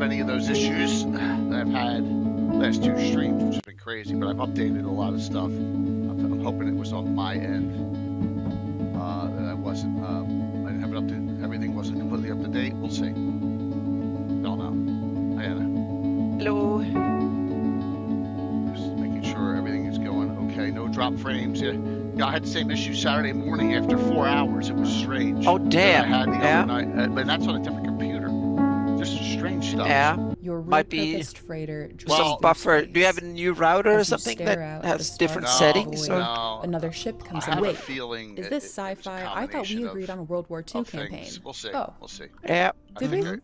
any of those issues that I've had last 2 streams, which has been crazy. But I've updated a lot of stuff. I'm hoping it was on my end. That I wasn't. I didn't have it up to. Everything wasn't completely up to date. We'll see. Don't know. Hi, Anna. Hello. Just making sure everything is going okay. No drop frames. Yeah, I had the same issue Saturday morning after 4 hours. It was strange. Oh damn! I had the overnight, but that's on a different computer. Just strange stuff. Yeah. Your Might be repurposed freighter some buffer. Do you have a new router or something that has different settings? Or? No. Another ship comes I in. have a Wait, feeling is this sci-fi? I thought we agreed on a World War II campaign. We'll see. Oh. We'll see. Yeah. Did we? Great.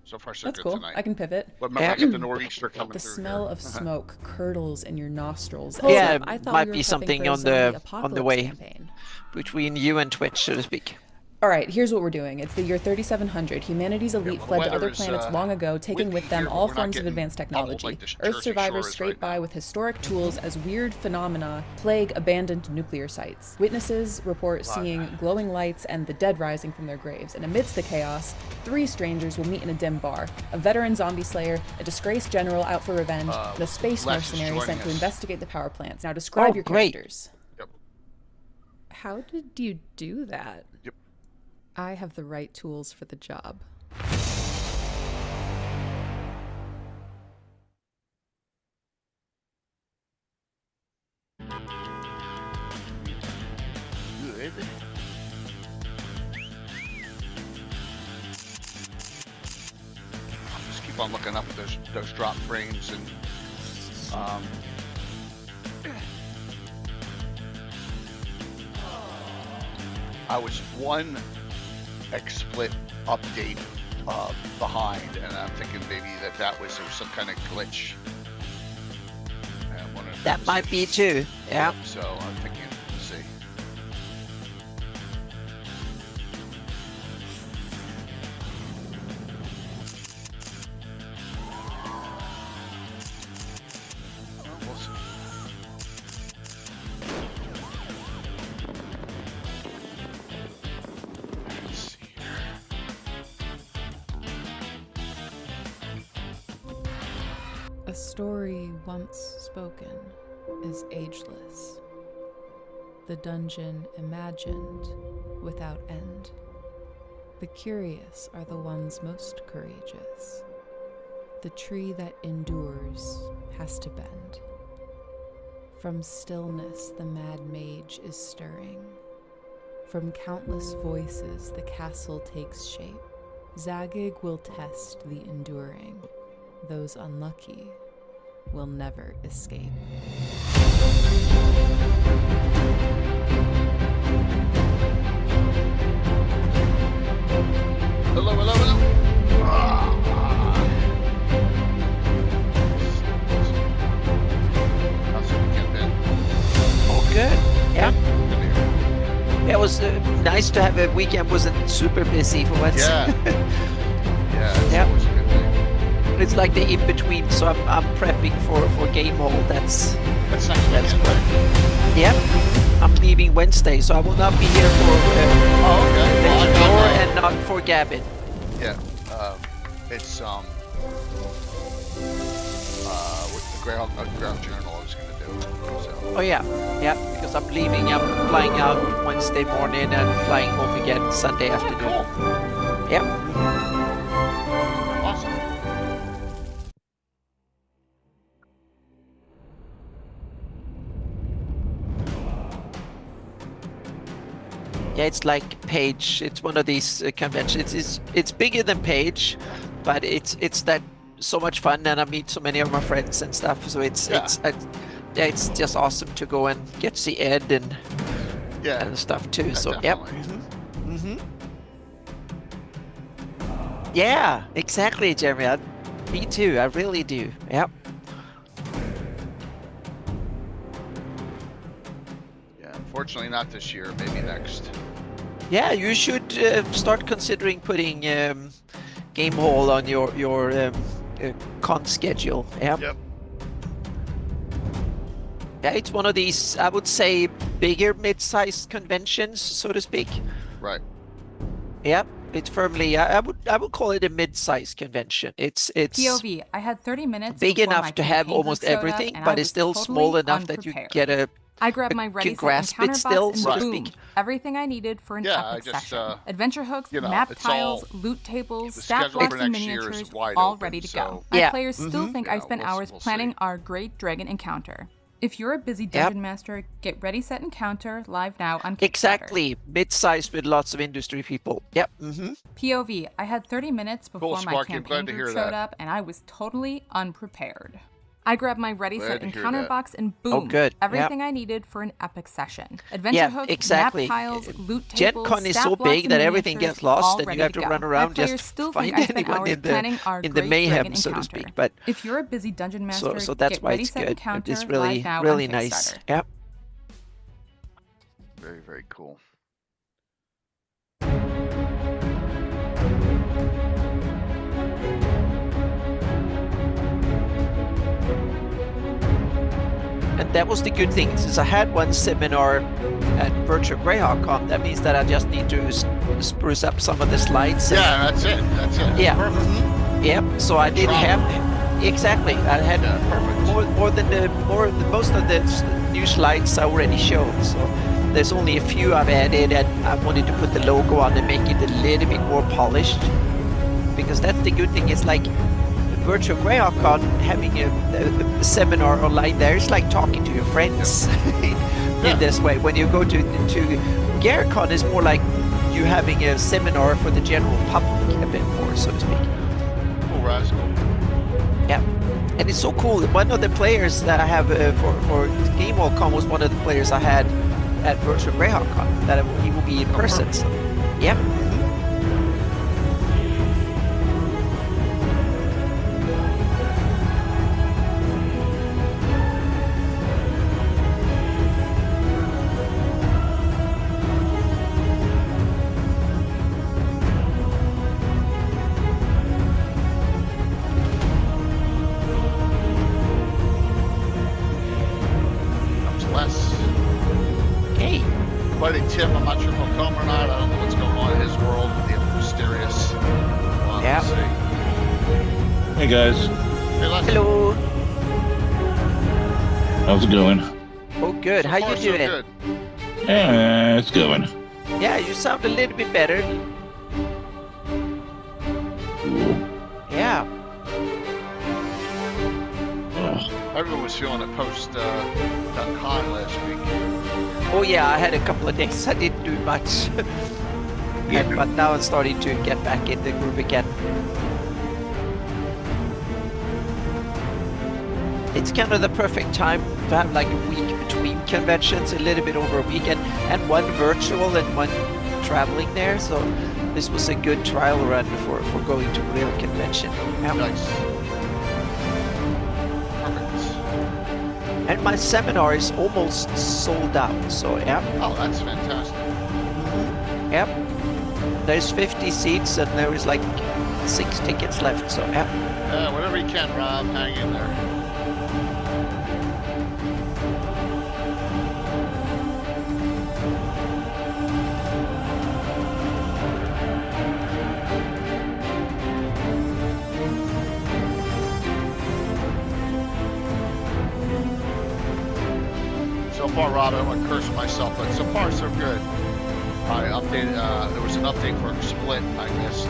So far, so That's good cool. tonight. I can pivot. But remember, I got the nor'easter coming The through smell here. of smoke curdles in your nostrils. Yeah, I thought might we were be prepping something for a on zombie the apocalypse way campaign. between you and Twitch, so to speak. All right, here's what we're doing. It's the year 3700. Humanity's elite well, fled to weather other is, planets long ago, taking with them here, but all we're not forms of getting advanced bubbled technology. like the Earth Jersey survivors Shores scrape right by now. with historic tools as weird phenomena plague abandoned nuclear sites. Witnesses report seeing glowing lights and the dead rising from their graves. And amidst the chaos, 3 strangers will meet in a dim bar. A veteran zombie slayer, a disgraced general out for revenge, and a space Les is mercenary joining sent to us. investigate the power plants. Now describe your great. characters. Yep. How did you do that? Yep. I have the right tools for the job. Good. Just keep on looking up at those drop frames and I was 1 XSplit update behind, and I'm thinking maybe that was some kind of glitch. And one of That those- might be too. Yeah. So I'm thinking, let's see. Well, we'll see. Let's see here. A story once spoken is ageless. The dungeon imagined without end. The curious are the ones most courageous. The tree that endures has to bend. From stillness the mad mage is stirring. From countless voices the castle takes shape. Zagig will test the enduring. Those unlucky will never escape. Hello, hello, hello. How's your weekend been? Oh, good. Yeah. Good to hear. It was nice to have a weekend. Wasn't super busy for once. Yeah. Yeah, that's Yep. always a good thing. It's like the in between, so I'm prepping for game hall. That's That's nice. yep. I'm leaving Wednesday, so I will not be here for Oh, okay. Well, I Adventure got Tour that. and not for Gabbin. Yeah. It's with the Greyhawk Journal I was gonna do. So Oh yeah, yeah. Because I'm leaving. I'm flying out Wednesday morning and flying home again Sunday afternoon. cool. Yep. Awesome. Yeah, it's like Page. It's one of these conventions. It's bigger than Page, but it's that so much fun, and I meet so many of my friends and stuff. So it's just awesome to go and get to see Ed and Yeah. stuff too. Yeah, So definitely. yep. Yeah, exactly, Jeremy. Me too. I really do. Yep. Yeah. Unfortunately, not this year. Maybe next. Yeah, you should start considering putting game hall on your con schedule. Yep. Yep. Yeah, it's one of these, I would say, bigger mid-sized conventions, so to speak. Right. Yep. It's firmly. I would call it a mid-size convention. It's POV, I had 30 minutes big before enough my to have campaign almost group showed up, everything, and but I it's was still totally small enough that you unprepared. get a I grabbed my can ready set grasp it encounter still, box and so to boom, speak. everything I needed for an Yeah, I epic just, session. Adventure hooks, you know, map it's tiles, all- loot tables, the stat schedule blocks, for and next year is miniatures, wide all open, ready to so- go. My Yeah, players still think Yeah, I spent we'll hours see. planning our Great Dragon encounter. If you're a busy dungeon master, get Ready Set Encounter live now on Kickstarter. Exactly, mid-sized with lots of industry people. Yep. POV, I had 30 minutes before my Sparky, I'm campaign glad to group hear showed that. up, and I was totally unprepared. I grabbed my Ready Glad Set to hear Encounter that. box and boom, Oh, good. everything I needed for an epic session. Adventure Yeah, hooks, exactly. map tiles, loot Gen tables, Con is stat so blocks, big and that everything miniatures, gets lost, all and ready you have to to go. run around My players just still find think I spent anyone hours in planning our the Great mayhem, Dragon so to encounter. speak. But If you're a busy dungeon master, so that's get why Ready it's Set good. Encounter It's live really now really on nice. Kickstarter. Yep. Very, very cool. And that was the good thing. Since I had one seminar at Virtual Greyhawk Con, that means that I just need to spruce up some of the slides. Yeah, that's it. That's it. Yeah. Perfect. Yep. So I didn't have exactly. I had Yeah, perfect. more than most of the new slides I already showed. So there's only a few I've added, and I wanted to put the logo on and make it a little bit more polished. Because that's the good thing. It's like Virtual Greyhawk Con, having a seminar online there, it's like talking to your friends in this way. When you go to GareCon, it's more like you having a seminar for the general public a bit more, so to speak. Cool, rascal. Yeah, and it's so cool. One of the players that I have for GameWall was one of the players I had at Virtual Greyhawk Con. That he will be in person. So, yep. Comes Les. Hey. Buddy Tim, I'm not sure if he'll come or not. I don't know what's going on in his world with the mysterious. Yeah. Let's see. Hey guys, Hey, Les. Hello. how's it going? Oh, good. So How far, you so doing? good. Yeah, it's going. Yeah, you sound a little bit better. Cool. Yeah. Oh, Everyone was feeling it post that con last week. Oh yeah, I had a couple of days I didn't do much. But now I'm starting to get back in the groove again. It's kind of the perfect time to have like a week between conventions, a little bit over a weekend, and one virtual and one traveling there. So this was a good trial run for going to a real convention. Yeah. Nice. Perfect. And my seminar is almost sold out. So yeah. Oh, that's fantastic. Yep. There's 50 seats and there is like 6 tickets left. So yeah. Yeah, whatever you can, Rob. Hang in there. So far, Rob, I don't want to curse myself, but so far, so good. I updated, there was an update for Split I missed.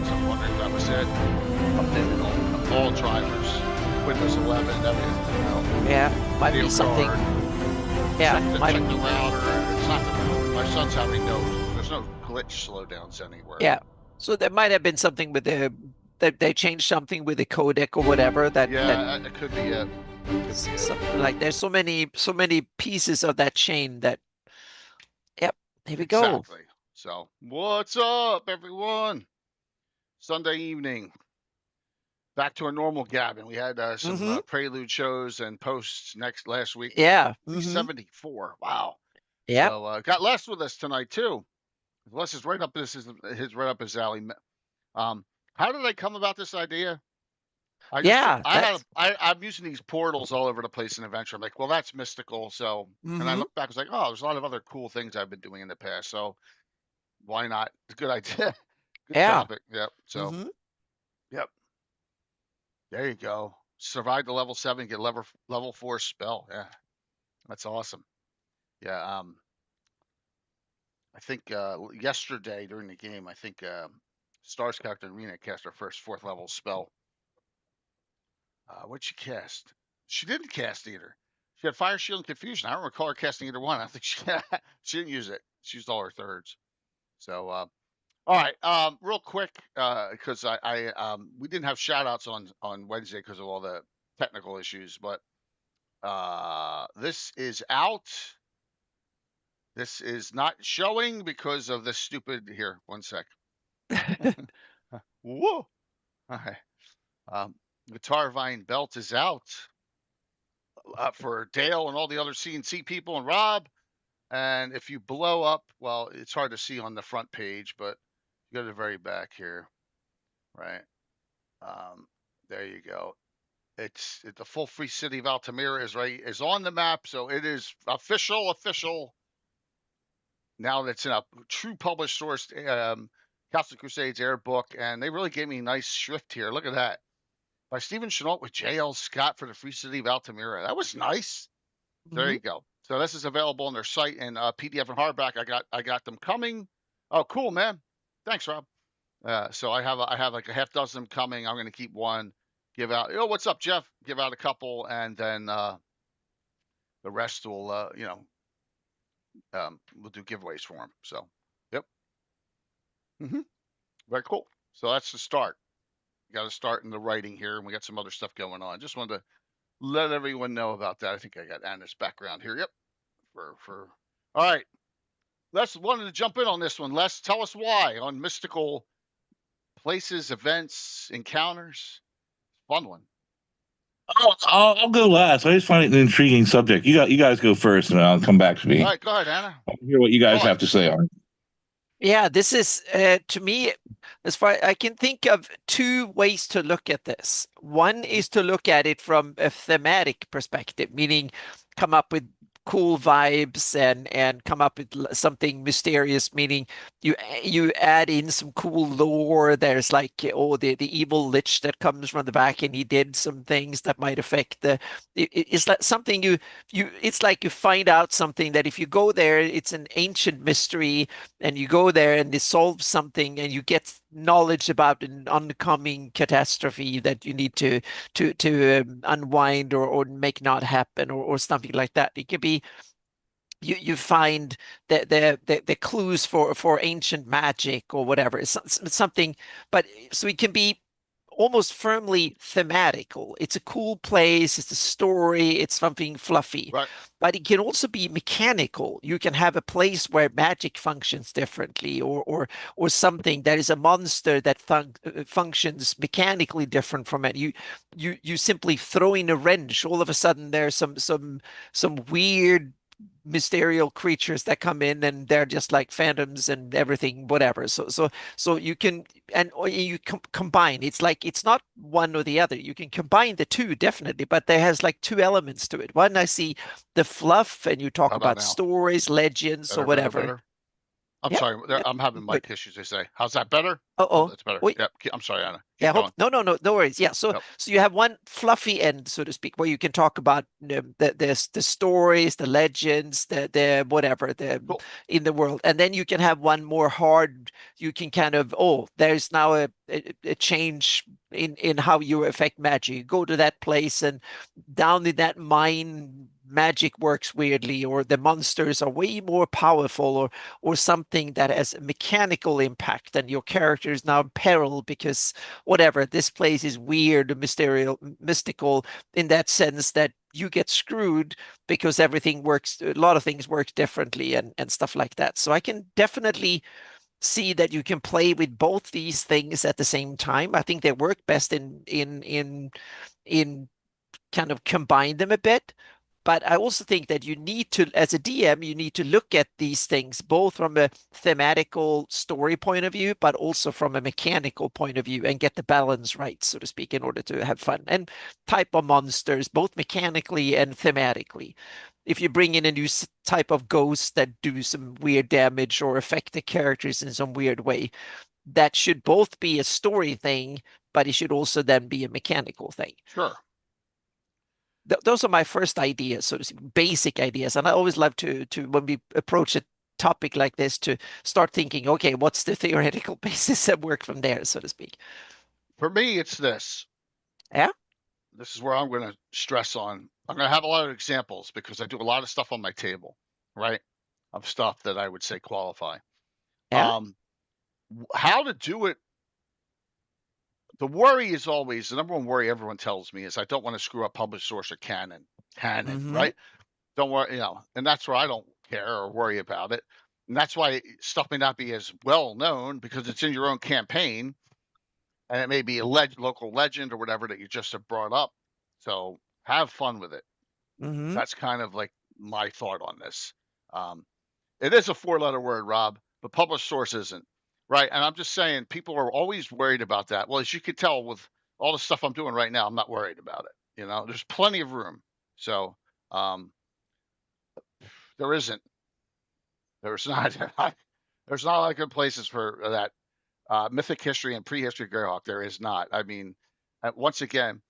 I'm wondering if that was it. Updated all drivers, Windows 11, everything. You know, Yeah. Might be video something. card, Yeah. check Might, the router. It's not the router. My son's having there's no glitch slowdowns anywhere. yeah. So there might have been something with the that they changed something with the codec or whatever that Yeah, it could be it. something like there's so many pieces of that chain that. Yep. Here we go. Exactly. So, what's up, everyone? Sunday evening. Back to our normal Gabbin. We had some prelude shows and posts last week. Yeah. 374. Wow. Yeah. So got Les with us tonight too. Les is right up his right up his alley. How did I come about this idea? I'm using these portals all over the place in Adventure. I'm like, well, that's mystical. So, and I look back, I was like, oh, there's a lot of other cool things I've been doing in the past. So why not? It's a good idea. Good Yeah. topic. Yep. So, Mhm. yep. There you go. Survive the level 7, get level 4 spell. Yeah, that's awesome. Yeah. I think yesterday during the game, I think Star's character Reno cast her first 4th level spell. What'd she cast? She didn't cast either. She had Fire Shield and Confusion. I don't recall her casting either one. I think she didn't use it. She used all her thirds. So, all right. Real quick, because we didn't have shout outs on Wednesday because of all the technical issues, but this is out. This is not showing because of the stupid. Here, one sec. Whoa. Okay. Guitar Vine belt is out for Dale and all the other CNC people and Rob. And if you blow up, well, it's hard to see on the front page, but you go to the very back here, right? There you go. It's the full free city of Altamira is on the map, so it is official. Now that's in a true published source, Castle Crusades Air book, and they really gave me nice shrift here. Look at that, by Stephen Chenault with J.L. Scott for the free city of Altamira. That was nice. There you go. So this is available on their site and PDF and hardback. I got them coming. Oh, cool, man. Thanks, Rob. So I have like a half dozen coming. I'm going to keep one. Give out. Oh, what's up, Jeff? Give out a couple, and then the rest will we'll do giveaways for them. So, yep. Very cool. So that's the start. Got to start in the writing here, and we got some other stuff going on. Just wanted to let everyone know about that. I think I got Anna's background here. Yep. For all right. Les wanted to jump in on this one. Les, tell us why on mystical places, events, encounters. Fun one. I'll go last. I just find it an intriguing subject. You guys go first, and I'll come back to me. All right, go ahead, Anna. I'll hear what you guys have to say on it. Yeah, this is to me, as far I can think of two ways to look at this. One is to look at it from a thematic perspective, meaning come up with cool vibes and come up with something mysterious, meaning you add in some cool lore. There's like, oh, the evil lich that comes from the back and he did some things that might affect it's like something you it's like you find out something that if you go there, it's an ancient mystery, and you go there and it solves something, and you get knowledge about an oncoming catastrophe that you need to unwind or make not happen, or something like that. It could be you find the clues for ancient magic or whatever. It's something, but so it can be almost firmly thematical. It's a cool place, it's a story, it's something fluffy. Right. But it can also be mechanical. You can have a place where magic functions differently, or something that is a monster that functions mechanically different from it. You simply throw in a wrench. All of a sudden, there's some weird mysterious creatures that come in, and they're just like phantoms and everything, whatever. So you can, and or you combine. It's like it's not one or the other. You can combine the two definitely, but there has like two elements to it. One, I see the fluff, and you talk How about about now? stories, legends, or whatever. Better? I'm Yeah, sorry. yeah. I'm having mic issues, they say. How's that better? Oh, That's better. wait. Yep. I'm sorry, Anna. Yeah, Keep going. no worries. Yeah, so Yep. so you have one fluffy end, so to speak, where you can talk about the stories, the legends, the whatever Cool. in the world, and then you can have one more hard. You can kind of, oh, there's now a change in how you affect magic. You go to that place, and down in that mine, magic works weirdly, or the monsters are way more powerful, or something that has a mechanical impact, and your character is now in peril because whatever, this place is weird, mystical in that sense that you get screwed because everything works, a lot of things work differently, and stuff like that. So I can definitely see that you can play with both these things at the same time. I think they work best in kind of combine them a bit. But I also think that you need to, as a DM, you need to look at these things both from a thematical story point of view, but also from a mechanical point of view, and get the balance right, so to speak, in order to have fun. And type of monsters, both mechanically and thematically. If you bring in a new type of ghosts that do some weird damage or affect the characters in some weird way, that should both be a story thing, but it should also then be a mechanical thing. Sure. Those are my first ideas, so to speak, basic ideas. And I always love to when we approach a topic like this, to start thinking, okay, what's the theoretical basis, and work from there, so to speak. For me, it's this. Yeah. This is where I'm going to stress on. I'm going to have a lot of examples because I do a lot of stuff on my table, right? Of stuff that I would say qualify. Yeah. How to do it. The worry is always, the number one worry everyone tells me is I don't want to screw up published source or canon, right? Don't worry, and that's where I don't care or worry about it. And that's why stuff may not be as well known, because it's in your own campaign, and it may be a local legend or whatever that you just have brought up. So have fun with it. That's kind of like my thought on this. It is a 4-letter word, Rob, but published source isn't. Right. And I'm just saying, people are always worried about that. Well, as you can tell with all the stuff I'm doing right now, I'm not worried about it. There's plenty of room. So there's not there's not a lot of good places for that. Mythic history and prehistory Greyhawk, there is not. I mean, once again,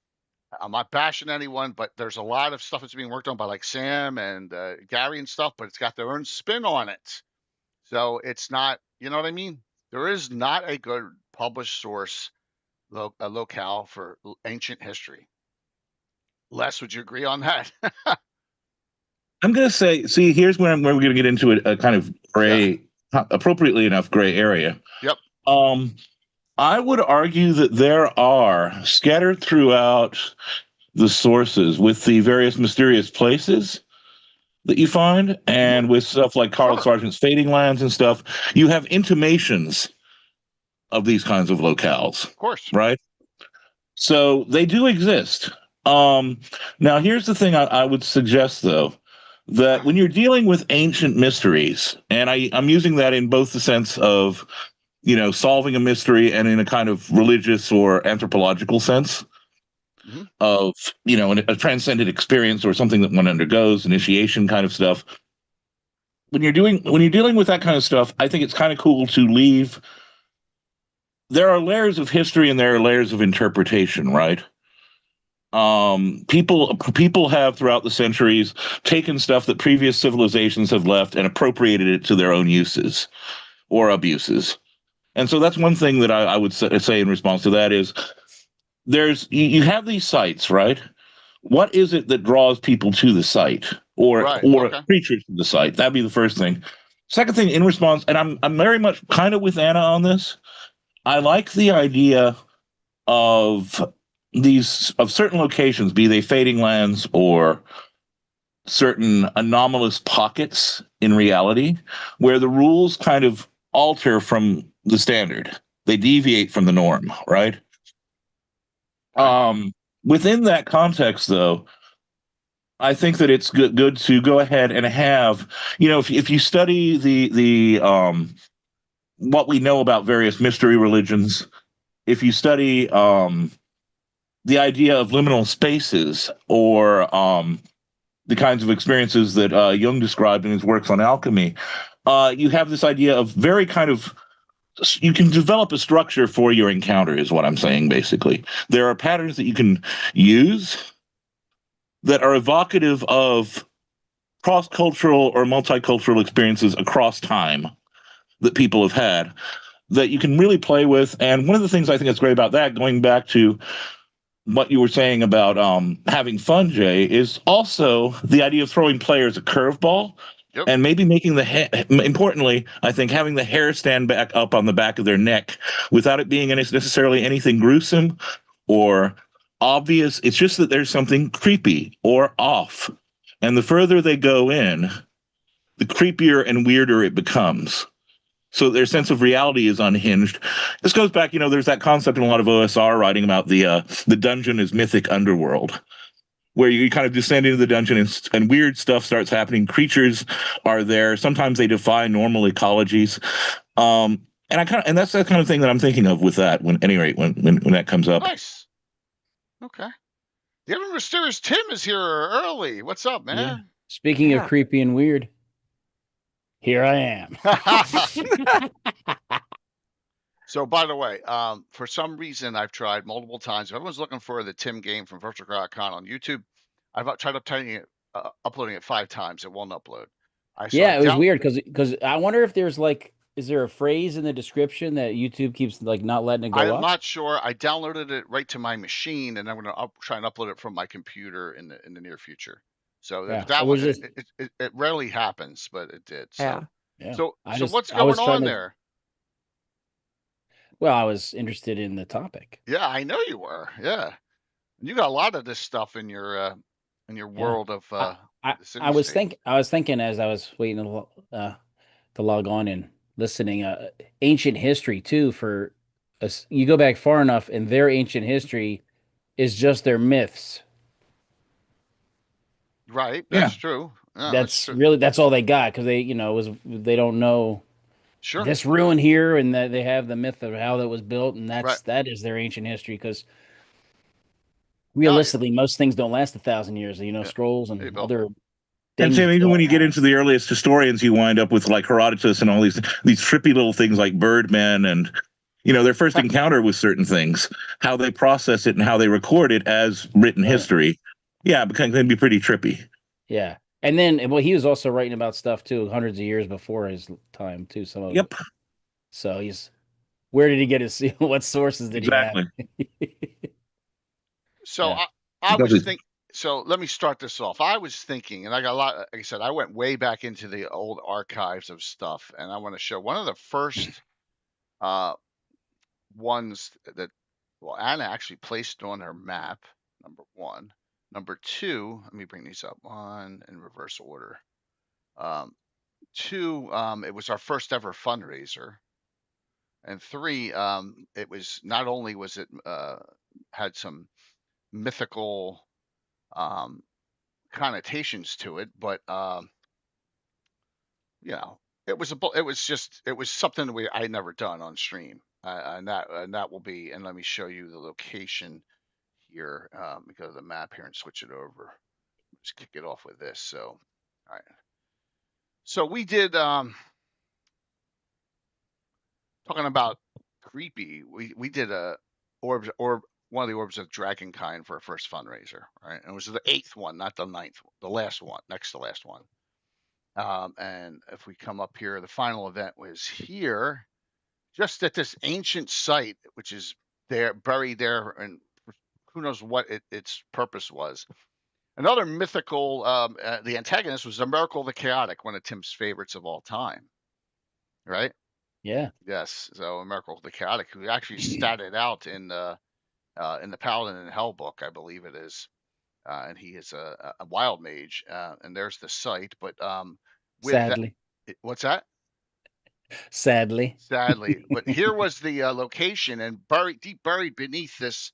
I'm not bashing anyone, but there's a lot of stuff that's being worked on by like Sam and Gary and stuff, but it's got their own spin on it. So it's not, you know what I mean? There is not a good published source locale for ancient history. Les, would you agree on that? I'm going to say, see, here's where we're going to get into a kind of gray, appropriately enough, gray area. Yep. I would argue that there are scattered throughout the sources with the various mysterious places that you find, and with stuff like Carl Sargent's Fading Lands and stuff, you have intimations of these kinds of locales. Of course. Right? So they do exist. Now, here's the thing I would suggest, though, that when you're dealing with ancient mysteries, and I'm using that in both the sense of, solving a mystery and in a kind of religious or anthropological sense, of a transcendent experience or something that one undergoes, initiation kind of stuff. When you're dealing with that kind of stuff, I think it's kind of cool to leave. There are layers of history and there are layers of interpretation, right? People have throughout the centuries taken stuff that previous civilizations have left and appropriated it to their own uses or abuses. And so that's one thing that I would say in response to that is, you have these sites, right? What is it that draws people to the site or creatures to the site? That'd be the first thing. Second thing, in response, and I'm very much kind of with Anna on this. I like the idea of certain locations, be they Fading Lands or certain anomalous pockets in reality, where the rules kind of alter from the standard. They deviate from the norm, right? Within that context, though, I think that it's good to go ahead and have, if you study the what we know about various mystery religions, if you study the idea of liminal spaces or the kinds of experiences that Jung described in his works on alchemy, you have this idea of very kind of, you can develop a structure for your encounter, is what I'm saying, basically. There are patterns that you can use that are evocative of cross-cultural or multicultural experiences across time that people have had that you can really play with. And one of the things I think that's great about that, going back to what you were saying about having fun, Jay, is also the idea of throwing players a curveball. Yep. And maybe making importantly, I think having the hair stand back up on the back of their neck without it being necessarily anything gruesome or obvious. It's just that there's something creepy or off. And the further they go in, the creepier and weirder it becomes. So their sense of reality is unhinged. This goes back, there's that concept in a lot of OSR writing about the dungeon is mythic underworld. where you kind of descend into the dungeon and weird stuff starts happening. Creatures are there. Sometimes they defy normal ecologies. And that's the kind of thing that I'm thinking of with that. When that comes up. Nice. Okay. The ever mysterious Tim is here early. What's up, Yeah. man? Speaking of creepy and weird, here I am. So, by the way, for some reason, I've tried multiple times. If everyone's looking for the Tim game from VirtualCon on YouTube, I've tried uploading it 5 times. It won't upload. It was weird because I wonder if there's is there a phrase in the description that YouTube keeps not letting it go up? I'm not sure. I downloaded it right to my machine, and I'm going to try and upload it from my computer in the near future. So that one, it rarely happens, but it did. So, yeah. So what's going on there? Well, I was interested in the topic. Yeah, I know you were. Yeah, you got a lot of this stuff in your world of. I was thinking as I was waiting to log on and listening. Ancient history too. For you go back far enough, and their ancient history is just their myths. Right. That's true. Yeah, that's true. That's all they got because they they don't know. Sure. This ruin here, and that they have the myth of how that was built, and that is their ancient history. Because realistically, most things don't last 1,000 years. Scrolls and other things. And even when you get into the earliest historians, you wind up with like Herodotus and all these trippy little things like Birdmen and their first encounter with certain things, how they process it and how they record it as written history. Yeah, it can be pretty trippy. Yeah. And then, he was also writing about stuff too, hundreds of years before his time too. Some of it. So where did he get his? What sources did he have? So I was thinking. So let me start this off. I was thinking, and I got a lot. Like I said, I went way back into the old archives of stuff, and I want to show one of the first ones that Anna actually placed on her map. Number 1. Number 2, let me bring these up. 1 in reverse order. 2, it was our first ever fundraiser. And 3, it was not only was it had some mythical connotations to it, but it was something I had never done on stream, and that will be. And let me show you the location here. Let me go to the map here and switch it over. Just kick it off with this. So, all right. So we did talking about creepy. We did a one of the orbs of Dragonkind for our first fundraiser, right? And it was the 8th one, not the 9th, the last one, next to last one. And if we come up here, the final event was here, just at this ancient site, which is there, buried there, and who knows what its purpose was. Another mythical, the antagonist was Emrakul the Chaotic, one of Tim's favorites of all time, right? Yeah. Yes. So Emrakul the Chaotic, who actually statted out in the Paladin and Hell book, I believe it is, and he is a wild mage. And there's the site, but sadly, what's that? Sadly, but here was the location, and deep buried beneath this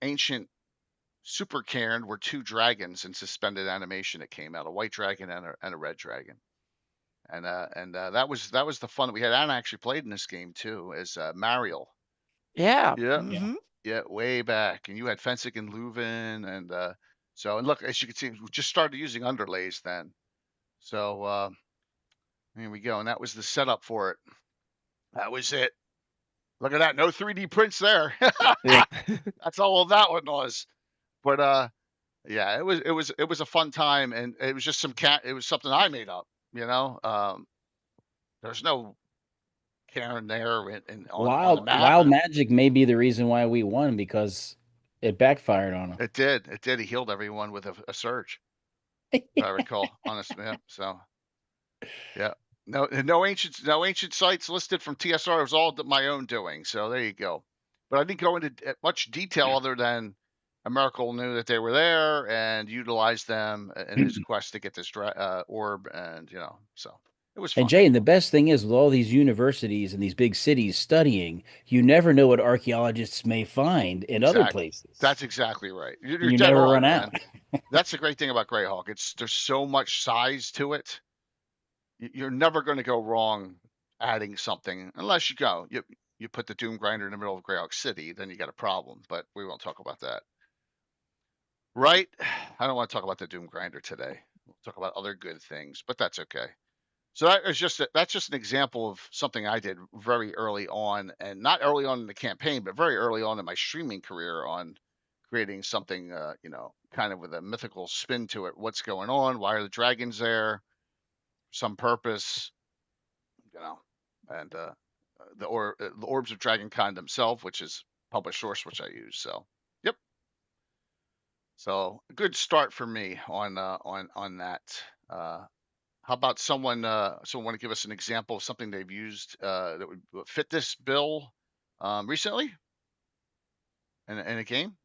ancient super cairn were 2 dragons in suspended animation that came out, a white dragon and a red dragon. And that was the fun that we had. Anna actually played in this game too as Mariel. Yeah. Yeah. Mm-hmm. Yeah, way back. And you had Fensik and Leuven, and look, as you can see, we just started using underlays then. So here we go, and that was the setup for it. That was it. Look at that, no 3D prints there. That's all that one was. But yeah, it was a fun time, and it was just it was something I made up. There's no Karen there, and wild magic may be the reason why we won, because it backfired on him. It did. He healed everyone with a surge, if I recall. Honestly, yeah. So yeah, no ancient sites listed from TSR. It was all my own doing. So there you go. But I didn't go into much detail other than Emrakul knew that they were there and utilized them in his quest to get this orb, and so It was And fun. Jay, and the best thing is with all these universities and these big cities studying, you never know what archaeologists may find in other Exactly. places. That's exactly right. You're You dead never on, run man. out. That's the great thing about Greyhawk. There's so much size to it. You're never going to go wrong adding something unless you put the Doom Grinder in the middle of Greyhawk City, then you got a problem. But we won't talk about that. Right? I don't want to talk about the Doom Grinder today. We'll talk about other good things, but that's okay. So that's just an example of something I did very early on, and not early on in the campaign, but very early on in my streaming career on creating something, kind of with a mythical spin to it. What's going on? Why are the dragons there? Some purpose, and the Orbs of Dragon Con themselves, which is published source, which I use. So, yep. So a good start for me on that. How about someone want to give us an example of something they've used that would fit this bill recently in a game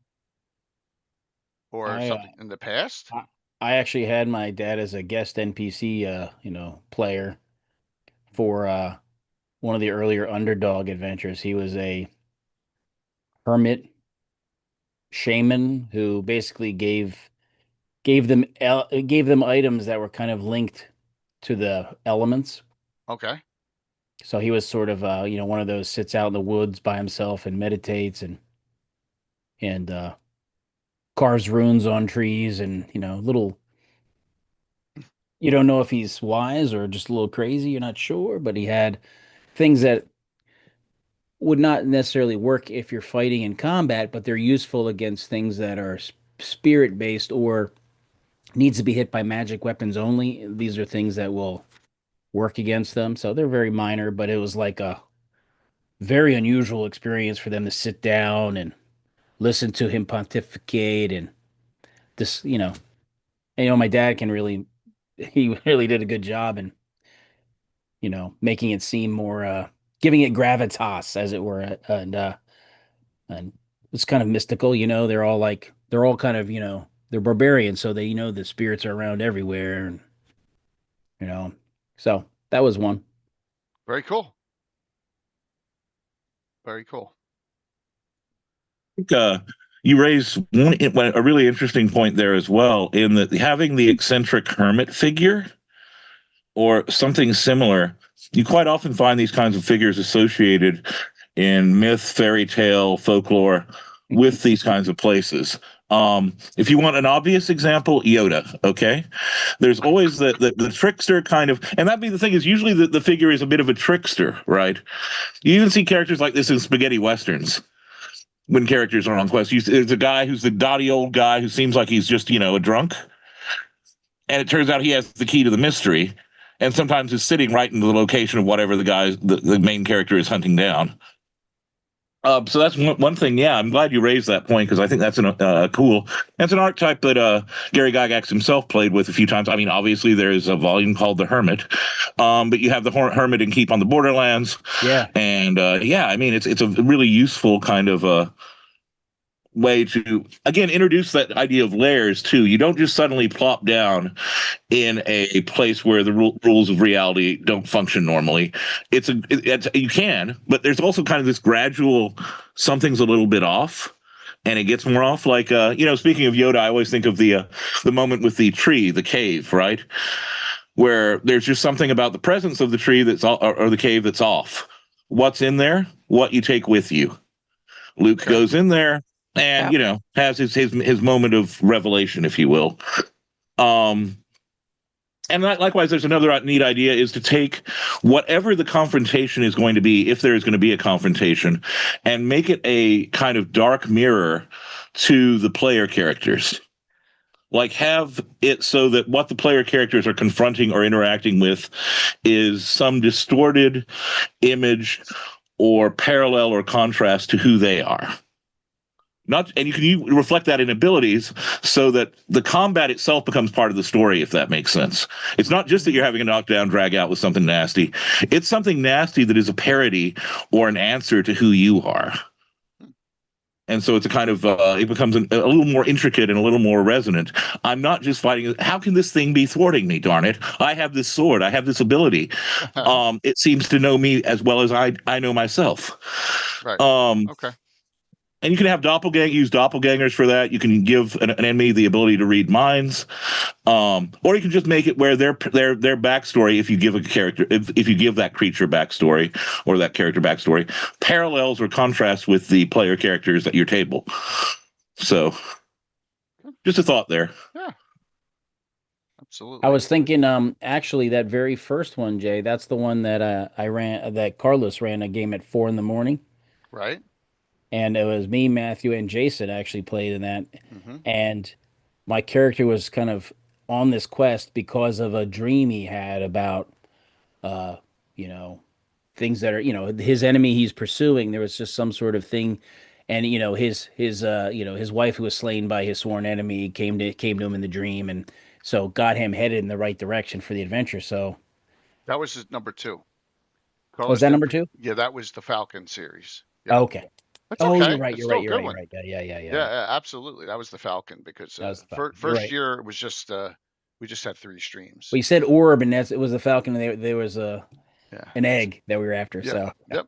or I, uh, something in the past? I I actually had my dad as a guest NPC, player for one of the earlier Underdog adventures. He was a hermit shaman who basically gave them items that were kind of linked to the elements. Okay. So he was sort of one of those sits out in the woods by himself and meditates and carves runes on trees and little. You don't know if he's wise or just a little crazy. You're not sure, but he had things that would not necessarily work if you're fighting in combat, but they're useful against things that are spirit based or needs to be hit by magic weapons only. These are things that will work against them. So they're very minor, but it was like a very unusual experience for them to sit down and listen to him pontificate and this, my dad can really, he really did a good job in, making it seem more, giving it gravitas, as it were. And it's kind of mystical, they're all kind of, they're barbarians. So they, the spirits are around everywhere. And, so that was one. Very cool. Very cool. You raise a really interesting point there as well, in that having the eccentric hermit figure or something similar, you quite often find these kinds of figures associated in myth, fairy tale, folklore with these kinds of places. If you want an obvious example, Yoda, okay? There's always the trickster kind of, and that'd be the thing, is usually the figure is a bit of a trickster, right? You even see characters like this in spaghetti westerns. When characters are on quest, there's a guy who's the dotty old guy who seems like he's just, a drunk. And it turns out he has the key to the mystery. And sometimes is sitting right in the location of whatever the main character is hunting down. So that's one thing. Yeah, I'm glad you raised that point, because I think that's cool. That's an archetype that Gary Gygax himself played with a few times. I mean, obviously there's a volume called The Hermit, but you have the Hermit in Keep on the Borderlands. Yeah, and I mean, it's a really useful kind of way to, again, introduce that idea of layers too. You don't just suddenly plop down in a place where the rules of reality don't function normally. You can, but there's also kind of this gradual, something's a little bit off, and it gets more off. Like, speaking of Yoda, I always think of the moment with the tree, the cave, right? Where there's just something about the presence of the tree or the cave that's off. What's in there? What you take with you. Luke goes in there and, has his moment of revelation, if you will. And likewise, there's another neat idea, is to take whatever the confrontation is going to be, if there is going to be a confrontation, and make it a kind of dark mirror to the player characters. Like, have it so that what the player characters are confronting or interacting with is some distorted image or parallel or contrast to who they are. And you can reflect that in abilities so that the combat itself becomes part of the story, if that makes sense. It's not just that you're having a knockdown drag out with something nasty. It's something nasty that is a parody or an answer to who you are. And so it's a kind of it becomes a little more intricate and a little more resonant. I'm not just fighting. How can this thing be thwarting me? Darn it! I have this sword. I have this ability. It seems to know me as well as I know myself. Right. Okay. And you can have use doppelgangers for that. You can give an enemy the ability to read minds, or you can just make it where their backstory, if you give a character, if you give that creature backstory or that character backstory, parallels or contrasts with the player characters at your table. So, just a thought there. Yeah. Absolutely. I was thinking, actually, that very first one, Jay, that's the one that I ran, that Carlos ran a game at 4 a.m. Right. And it was me, Matthew, and Jason actually played in that. Mm-hmm. And my character was kind of on this quest because of a dream he had about, you know, things that are, his enemy he's pursuing. There was just some sort of thing, and his wife who was slain by his sworn enemy came to him in the dream, and so got him headed in the right direction for the adventure. So that was his number 2. was that number 2? Yeah, that was the Falcon series. Yeah. Okay. That's Oh, okay. you're right. It's You're still right. a You're good right. one. You're right. Yeah. Yeah, absolutely. That was the Falcon because That was the Falcon. You're first right. year it was just we just had 3 streams. Well, you said orb, and it was the Falcon, and there was an egg that we were after. Yeah. So Yep.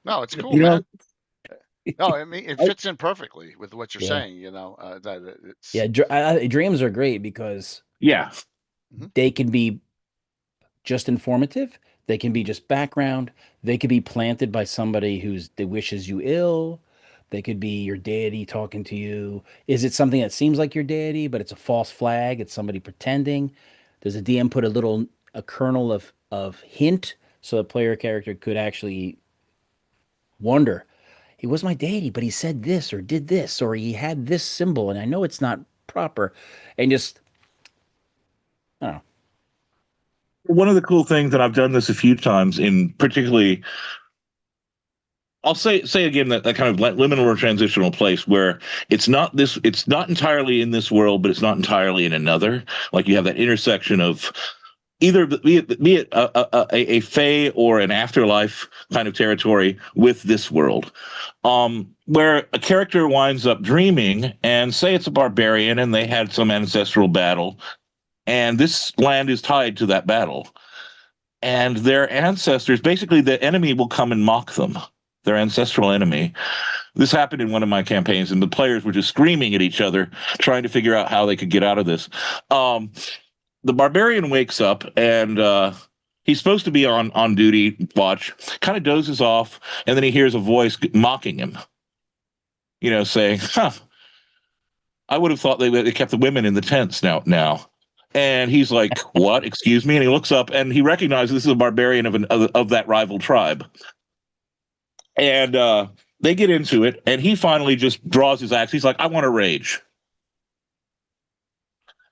No, it's cool, You know- man. No, I mean it fits in perfectly with what you're saying. That it's dreams are great because Yeah. they can be just informative. They can be just background. They could be planted by somebody that wishes you ill. They could be your deity talking to you. Is it something that seems like your deity, but it's a false flag? It's somebody pretending. Does the DM put a kernel of hint so the player character could actually wonder, he was my deity, but he said this or did this, or he had this symbol, and I know it's not proper. And just, I don't know. One of the cool things, and I've done this a few times, in particularly, I'll say again that kind of liminal or transitional place where it's not entirely in this world, but it's not entirely in another. Like you have that intersection of either be it a fae or an afterlife kind of territory with this world, where a character winds up dreaming, and say it's a barbarian and they had some ancestral battle, and this land is tied to that battle, and their ancestors, basically the enemy, will come and mock them, their ancestral enemy. This happened in one of my campaigns, and the players were just screaming at each other, trying to figure out how they could get out of this. The barbarian wakes up, and he's supposed to be on duty watch, kind of dozes off, and then he hears a voice mocking him, saying, I would have thought they kept the women in the tents now. And he's like, what? Excuse me? And he looks up, and he recognizes this is a barbarian of that rival tribe. And they get into it, and he finally just draws his axe. He's like, I want to rage.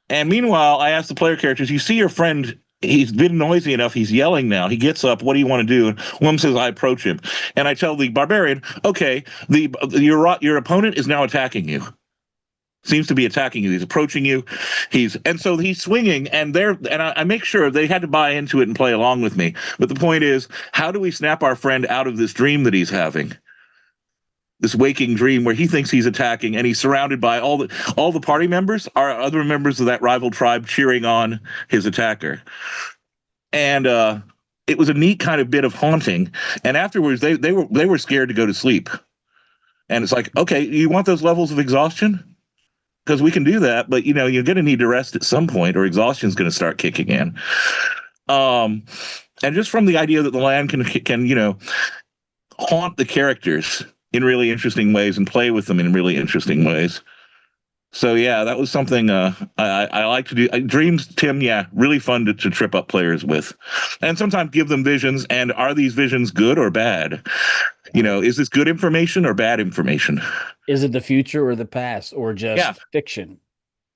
And meanwhile, I ask the player characters, you see your friend, he's been noisy enough, he's yelling now. He gets up, what do you want to do? And one of them says, I approach him. And I tell the barbarian, okay, your opponent is now attacking you. Seems to be attacking you. He's approaching you. And so he's swinging, and I make sure they had to buy into it and play along with me. But the point is, how do we snap our friend out of this dream that he's having? This waking dream where he thinks he's attacking, and he's surrounded by all the party members are other members of that rival tribe cheering on his attacker. And it was a neat kind of bit of haunting. And afterwards, they were scared to go to sleep. And it's like, okay, you want those levels of exhaustion? Because we can do that, but you're going to need to rest at some point, or exhaustion's going to start kicking in. And just from the idea that the land can haunt the characters in really interesting ways and play with them in really interesting ways. So yeah, that was something I like to do. Dreams, Tim, really fun to trip up players with, and sometimes give them visions. And are these visions good or bad? Is this good information or bad information? Is it the future or the past, or just fiction?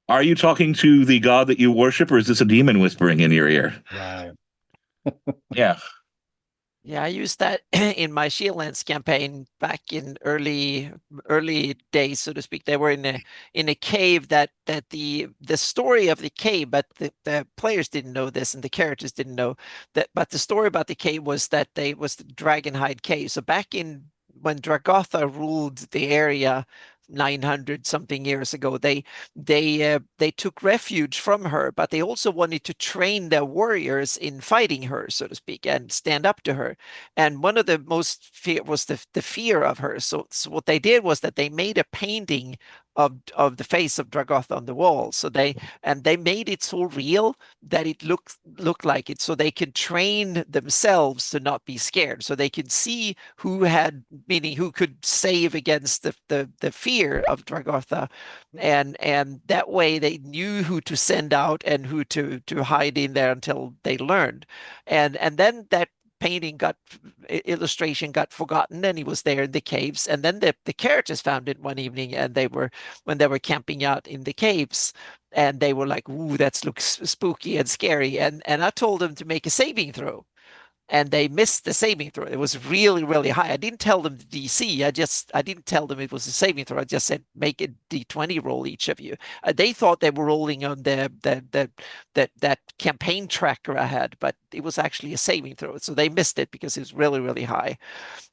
Are you talking to the god that you worship, or is this a demon whispering in your ear? Right. Yeah. Yeah, I used that in my Shieldlands campaign back in early days, so to speak. They were in a cave that the story of the cave, but the players didn't know this and the characters didn't know that. But the story about the cave was that was the Dragonhide Cave. So back in when Dragotha ruled the area 900 something years ago, they took refuge from her, but they also wanted to train their warriors in fighting her, so to speak, and stand up to her. And one of the most fear was the fear of her. So what they did was that they made a painting of the face of Dragotha on the wall. So they made it so real that it looked like it, so they could train themselves to not be scared, so they could see meaning who could save against the fear of Dragotha, and that way they knew who to send out and who to hide in there until they learned, and then that painting illustration got forgotten, and he was there in the caves, and then the characters found it one evening, and when they were camping out in the caves, and they were like, "Ooh, that looks spooky and scary," and I told them to make a saving throw, and they missed the saving throw. It was really, really high. I didn't tell them the DC. I didn't tell them it was a saving throw. I just said, make a D20 roll, each of you. They thought they were rolling on that campaign tracker I had, but it was actually a saving throw. So they missed it because it was really, really high.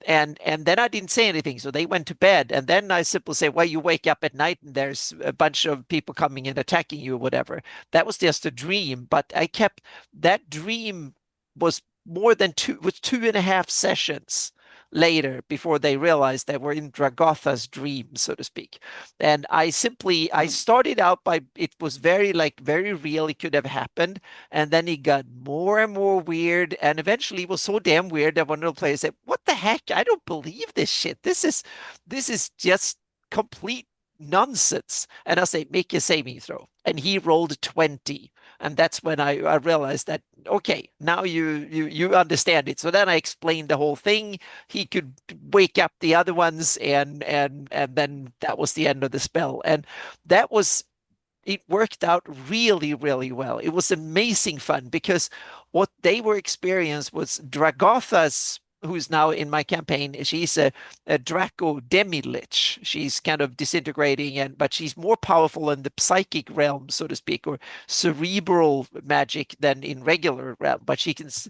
And then I didn't say anything. So they went to bed. And then I simply say, well, you wake up at night and there's a bunch of people coming and attacking you or whatever. That was just a dream. But I kept that dream was more than 2.5 sessions later before they realized they were in Dragotha's dream, so to speak. And I started out by, it was very real, it could have happened, and then it got more and more weird, and eventually it was so damn weird that one of the players said, "What the heck? I don't believe this shit. This is just complete nonsense." And I say, "Make a saving throw," and he rolled 20. And that's when I realized that, okay, now you understand it. So then I explained the whole thing. He could wake up the other ones, and then that was the end of the spell. And it worked out really, really well. It was amazing fun, because what they were experiencing was Dragotha's, who's now in my campaign, she's a Draco demi-lich. She's kind of disintegrating, but she's more powerful in the psychic realm, so to speak, or cerebral magic than in regular realm. But she's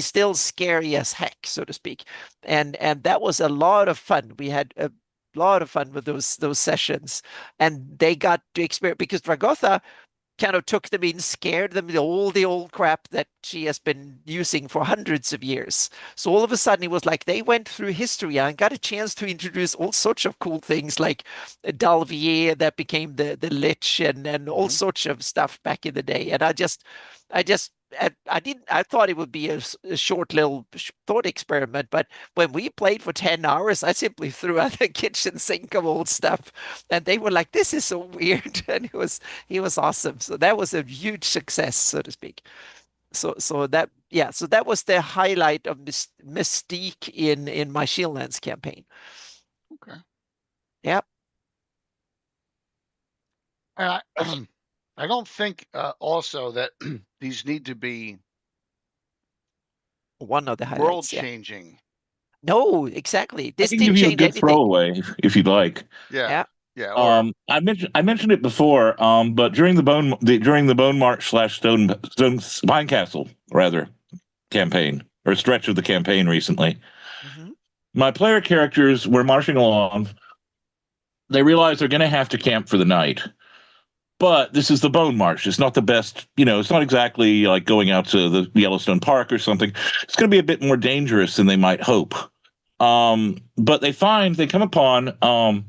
still scary as heck, so to speak. And that was a lot of fun. We had a lot of fun with those sessions, and they got to experience, because Dragotha kind of took them in, scared them, all the old crap that she has been using for hundreds of years. So all of a sudden it was like they went through history and got a chance to introduce all sorts of cool things, like Dalvier that became the Lich, and all sorts of stuff back in the day. And I thought it would be a short little thought experiment, but when we played for 10 hours, I simply threw out the kitchen sink of old stuff, and they were like, "This is so weird." And he was awesome. So that was a huge success, so to speak. So that was the highlight of Mystique in my Shieldlands campaign. Okay. Yep. And I don't think also that these need to be one of the highlights, world changing. No, exactly. I This can didn't give you a change good anything. throwaway if you'd like. Yeah. Yeah. I mentioned it before, but during the Bone March / Stone Spine Castle campaign, or stretch of the campaign recently, my player characters were marching along. They realize they're going to have to camp for the night, but this is the Bone March. It's not the best, it's not exactly like going out to the Yellowstone Park or something. It's going to be a bit more dangerous than they might hope. But they come upon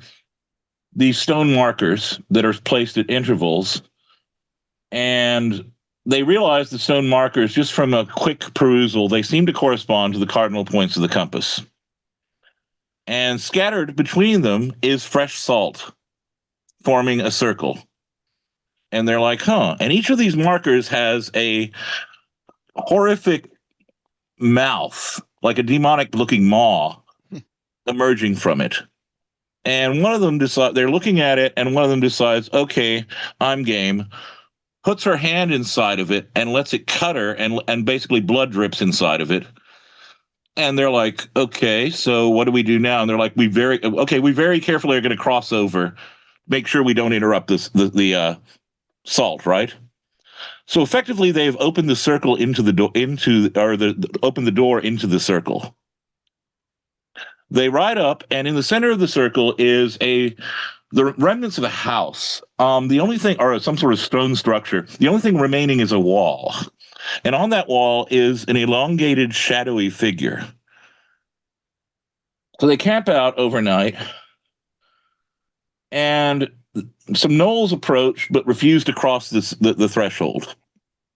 these stone markers that are placed at intervals, and they realize the stone markers, just from a quick perusal, they seem to correspond to the cardinal points of the compass. And scattered between them is fresh salt, forming a circle. And they're like, huh. And each of these markers has a horrific mouth, like a demonic-looking maw, emerging from it. And one of them they're looking at it, and one of them decides, okay, I'm game, puts her hand inside of it and lets it cut her, and basically blood drips inside of it. And they're like, okay, so what do we do now? And they're like, we very carefully are going to cross over, make sure we don't interrupt the salt, right? So effectively, they've opened the circle opened the door into the circle. They ride up, and in the center of the circle is the remnants of a house. The only thing, or some sort of stone structure, the only thing remaining is a wall. And on that wall is an elongated, shadowy figure. So they camp out overnight, and some gnolls approach but refuse to cross the threshold.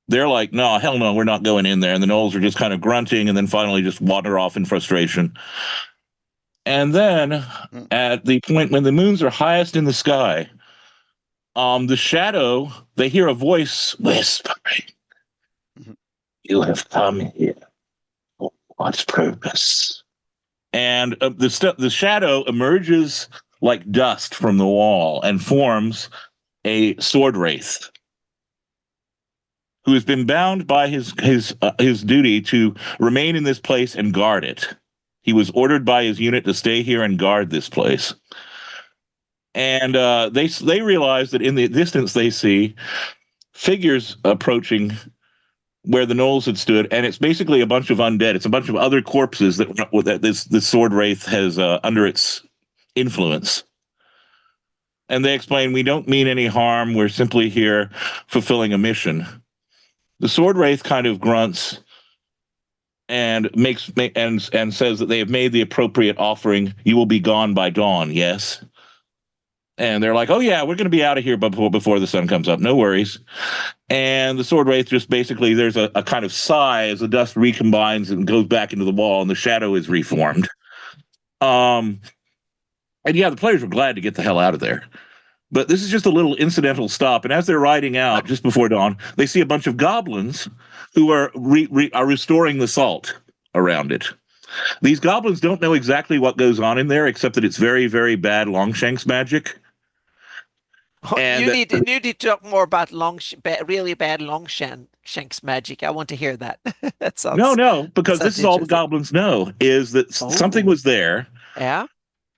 They're like, no, hell no, we're not going in there. And the gnolls are just kind of grunting and then finally just wander off in frustration. And then at the point when the moons are highest in the sky, the shadow, they hear a voice whispering, "You have come here for what purpose?" And the shadow emerges like dust from the wall and forms a sword wraith who has been bound by his duty to remain in this place and guard it. He was ordered by his unit to stay here and guard this place. And they realize that in the distance they see figures approaching where the gnolls had stood, and it's basically a bunch of undead. It's a bunch of other corpses that this sword wraith has under its influence. And they explain, we don't mean any harm. We're simply here fulfilling a mission. The sword wraith kind of grunts and and says that they have made the appropriate offering. You will be gone by dawn. Yes. And they're like, oh yeah, we're going to be out of here before the sun comes up. No worries. And the sword wraith just basically, there's a kind of sigh as the dust recombines and goes back into the wall and the shadow is reformed. And yeah, the players were glad to get the hell out of there. But this is just a little incidental stop. And as they're riding out just before dawn, they see a bunch of goblins who are restoring the salt around it. These goblins don't know exactly what goes on in there, except that it's very, very bad Longshanks magic. And you need to talk more about really bad Longshanks magic. I want to hear that. That sounds no, because this is all the goblins know is that something was there. Yeah.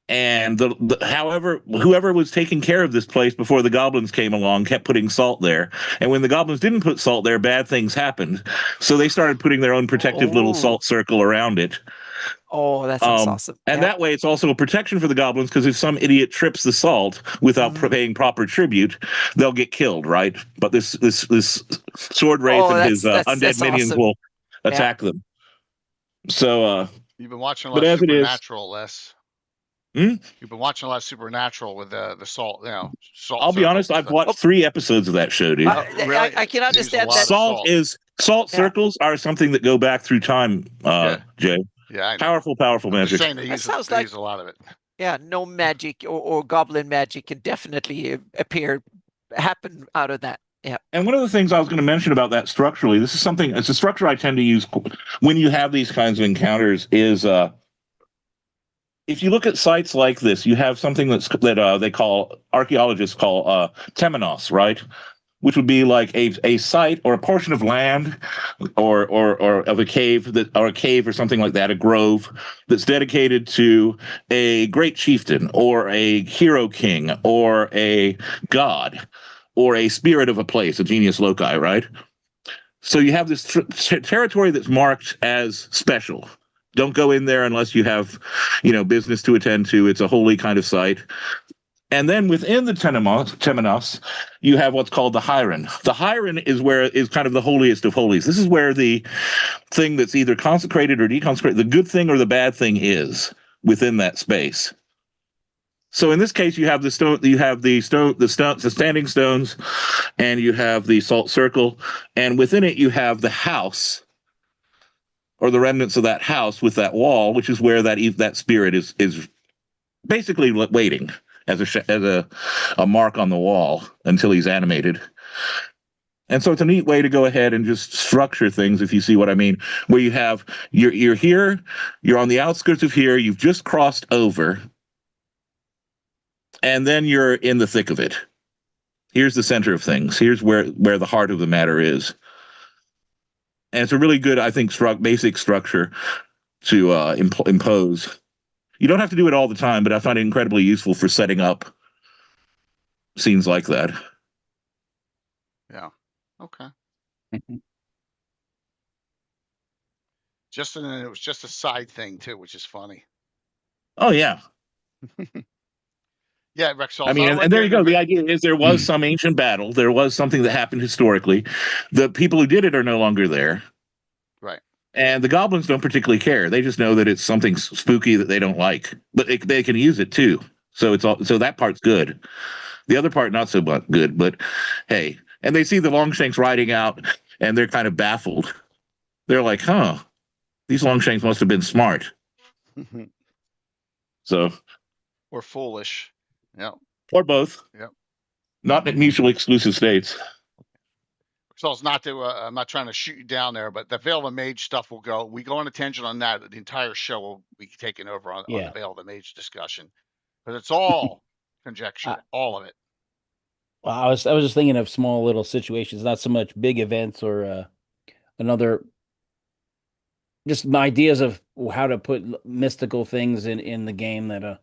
And whoever was taking care of this place before the goblins came along kept putting salt there. And when the goblins didn't put salt there, bad things happened. So they started putting their own protective little salt circle around it. Oh, that sounds awesome. And that way it's also a protection for the goblins, because if some idiot trips the salt without paying proper tribute, they'll get killed, right? But this sword wraith and his undead minions will attack them. So you've been watching a lot of Supernatural, Les. You've been watching a lot of Supernatural with the salt, salt. I'll be honest, I've watched 3 episodes of that show, dude. Really? I can understand that. Salt circles are something that go back through time, Jay. Yeah, I know. Powerful magic. They use a lot of it. Yeah, no magic or goblin magic can definitely happen out of that. Yeah. And one of the things I was going to mention about that structurally, it's a structure I tend to use when you have these kinds of encounters, is if you look at sites like this, you have something that archaeologists call temenos, right? Which would be like a site or a portion of land or of a cave or a cave or something like that, a grove that's dedicated to a great chieftain or a hero king or a god or a spirit of a place, a genius loci, right? So you have this territory that's marked as special. Don't go in there unless you have, business to attend to. It's a holy kind of site. And then within the temenos, you have what's called the Hyron. The Hyron is kind of the holiest of holies. This is where the thing that's either consecrated or deconsecrated, the good thing or the bad thing is within that space. So in this case, you have the standing stones, and you have the salt circle, and within it you have the house, or the remnants of that house with that wall, which is where that spirit is basically waiting as a mark on the wall until he's animated. And so it's a neat way to go ahead and just structure things, if you see what I mean, where you're here, you're on the outskirts of here, you've just crossed over, and then you're in the thick of it. Here's the center of things. Here's where the heart of the matter is. And it's a really good, I think, basic structure to impose. You don't have to do it all the time, but I find it incredibly useful for setting up scenes like that. Yeah. Okay. It was just a side thing too, which is funny. Oh yeah. Yeah, Rexall. I mean, and there you go. The idea is there was some ancient battle. There was something that happened historically. The people who did it are no longer there. Right. And the goblins don't particularly care. They just know that it's something spooky that they don't like, but they can use it too. So it's all, so that part's good. The other part not so much good, but hey, and they see the Longshanks riding out, and they're kind of baffled. They're like, "Huh, these Longshanks must have been smart." So, or foolish. Yeah. or both. Yep. Not in mutually exclusive states. So it's not to. I'm not trying to shoot you down there, but the Veil of the Mage stuff will go. We go on a tangent on that. The entire show will be taken over on the Veil of the Mage discussion, because it's all conjecture, all of it. Well, I was just thinking of small little situations, not so much big events or another. Just ideas of how to put mystical things in the game that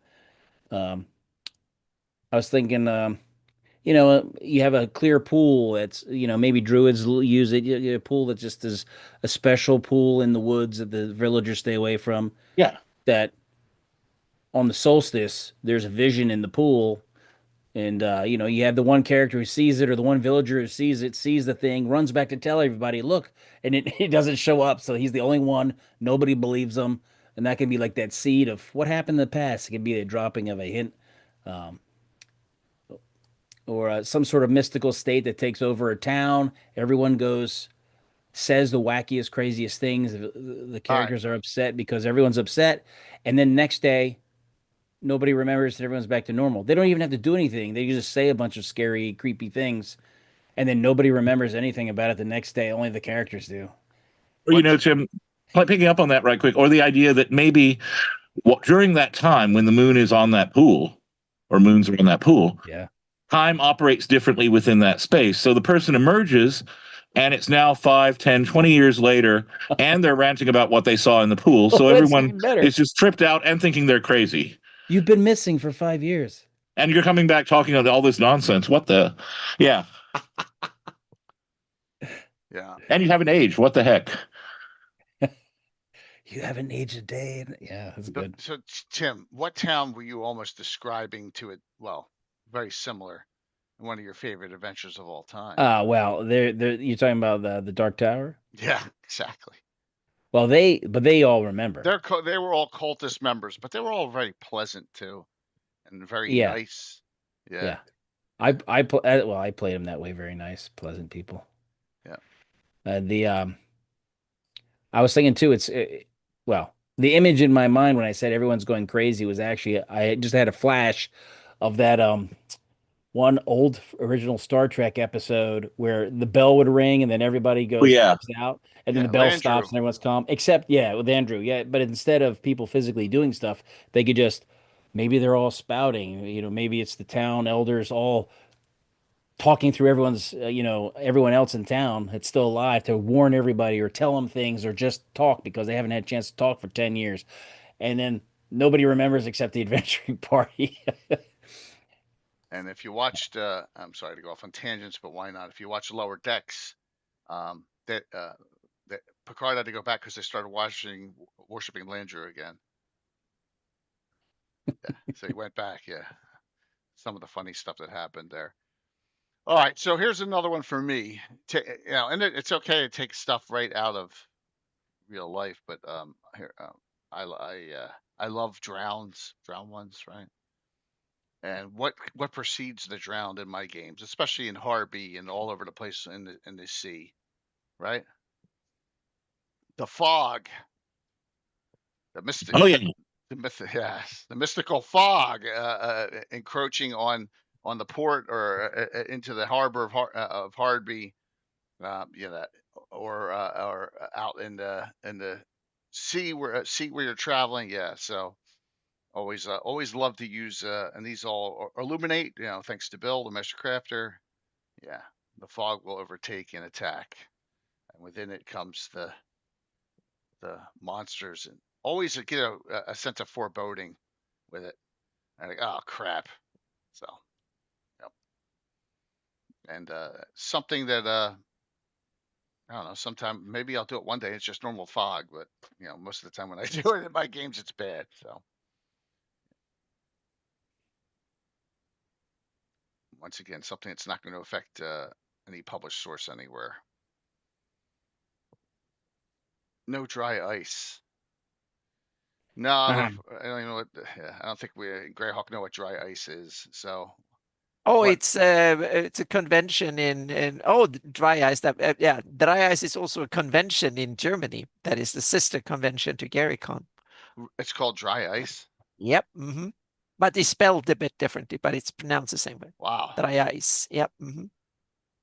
I was thinking you have a clear pool that's maybe druids use it, a pool that just is a special pool in the woods that the villagers stay away from. Yeah. That on the solstice there's a vision in the pool, and you have the one character who sees it, or the one villager who sees it, sees the thing, runs back to tell everybody, look, and it doesn't show up, so he's the only one. Nobody believes him, and that can be like that seed of what happened in the past. It can be a dropping of a hint, or some sort of mystical state that takes over a town. Everyone goes, says the wackiest, craziest things. The characters are upset because everyone's upset, and then next day nobody remembers that everyone's back to normal. They don't even have to do anything. They just say a bunch of scary, creepy things, and then nobody remembers anything about it the next day. Only the characters do. Or, Tim, picking up on that right quick, or the idea that maybe during that time when the moon is on that pool, or moons are on that pool, time operates differently within that space. So the person emerges, and it's now 5, 10, 20 years later, and they're ranting about what they saw in the pool. So everyone is just tripped out and thinking they're crazy. You've been missing for 5 years. And you're coming back talking about all this nonsense. What the? Yeah. Yeah. And you haven't aged. What the heck? You haven't aged a day. Yeah, that's good. So, Tim, what town were you almost describing to it? Well, very similar. One of your favorite adventures of all time. Well, you're talking about the Dark Tower? Yeah, exactly. Well, they all remember. They were all cultist members, but they were all very pleasant too, and very nice. Yeah. I played them that way. Very nice, pleasant people. Yeah. I was thinking too. The image in my mind when I said everyone's going crazy was actually, I just had a flash of that one old original Star Trek episode where the bell would ring and then everybody goes out, and then the bell stops and everyone's calm. Except with Andrew, but instead of people physically doing stuff, they could just, maybe they're all spouting. Maybe it's the town elders all talking through everyone's, everyone else in town that's still alive, to warn everybody or tell them things, or just talk because they haven't had a chance to talk for 10 years. And then nobody remembers except the adventuring party. And if you watched, I'm sorry to go off on tangents, but why not? If you watch Lower Decks, that Picard had to go back because they started worshiping Landru again. So he went back. Yeah, some of the funny stuff that happened there. All right, so here's another one for me. And it's okay to take stuff right out of real life, but here I love drowned ones, right? And what precedes the drowned in my games, especially in Harby and all over the place in the sea, right? The fog, the mystic. Oh yeah. The mystical fog encroaching on the port or into the harbor of Harby, or out in the sea where you're traveling. Yeah, so always love to use and these all illuminate. Thanks to Bill, the Master Crafter. Yeah, the fog will overtake and attack, and within it comes the monsters, and always get a sense of foreboding with it. And like, oh crap. So, yep. And something that I don't know. Sometime maybe I'll do it one day. It's just normal fog, but most of the time when I do it in my games, it's bad. So, once again, something that's not going to affect any published source anywhere. No dry ice. No, I don't even know what. Yeah, I don't think we Greyhawk know what dry ice is. So. Oh, What? it's a convention in dry ice. That yeah, dry ice is also a convention in Germany. That is the sister convention to GaryCon. It's called dry ice. Yep. But it's spelled a bit differently, but it's pronounced the same way. Wow. Dry ice. Yep.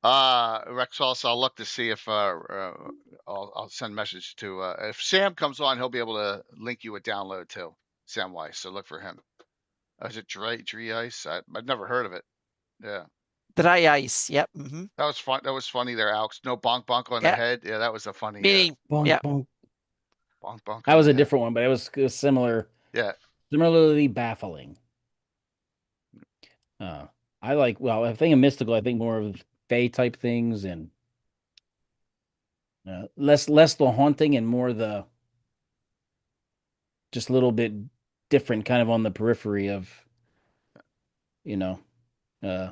Rex, also, I'll look to see if I'll send a message to if Sam comes on, he'll be able to link you a download too. Sam Weiss. So look for him. Is it dry ice? I've never heard of it. Yeah. Dry ice. Yep. That was fun. That was funny there, Alex. No bonk bonk on the head. Yeah, that was a funny. Meaning, bonk, bonk. Bonk bonk. That was a different one, but it was similar. Yeah. Similarly baffling. I think of Mythical, I think more of Fae type things and less the haunting and more the just a little bit different, kind of on the periphery of, Oh,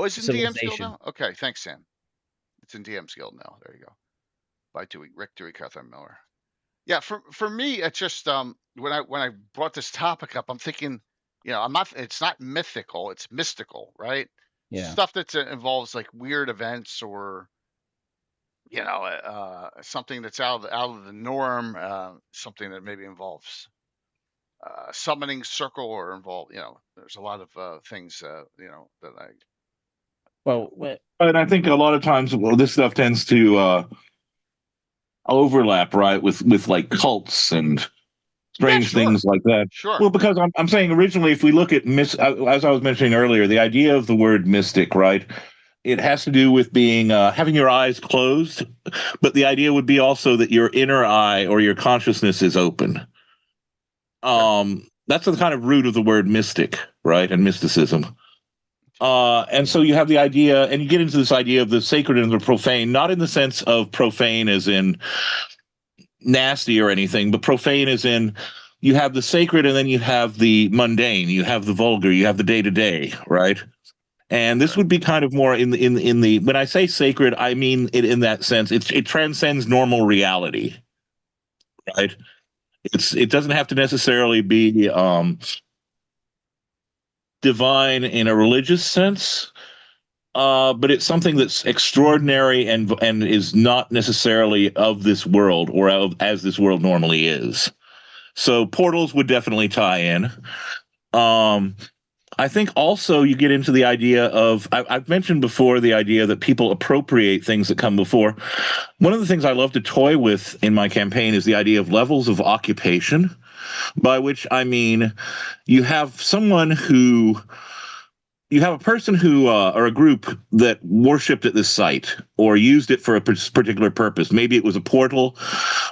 it's in DM Guild now? Okay, thanks, Sam. It's in DM Guild now. There you go. By Rick Dewey, Catherine Miller. Yeah, for me, it's just when I brought this topic up, I'm thinking, it's not mythical, it's mystical, right? Yeah. Stuff that involves like weird events or something that's out of the norm, something that maybe involves summoning circle or involve, there's a lot of things, that I. Well, and I think a lot of times, this stuff tends to overlap, right, with like cults and strange things like that. Sure. Well, because I'm saying originally, if we look at as I was mentioning earlier, the idea of the word mystic, right? It has to do with being having your eyes closed, but the idea would be also that your inner eye or your consciousness is open. That's the kind of root of the word mystic, right? And mysticism. And so you have the idea, and you get into this idea of the sacred and the profane, not in the sense of profane as in nasty or anything, but profane as in you have the sacred and then you have the mundane, you have the vulgar, you have the day-to-day, right? And this would be kind of more in the when I say sacred, I mean it in that sense. It transcends normal reality, right? It doesn't have to necessarily be divine in a religious sense, but it's something that's extraordinary and is not necessarily of this world or as this world normally is. So portals would definitely tie in. I think also you get into the idea of, I've mentioned before the idea that people appropriate things that come before. One of the things I love to toy with in my campaign is the idea of levels of occupation, by which I mean you have a person who or a group that worshipped at this site or used it for a particular purpose. Maybe it was a portal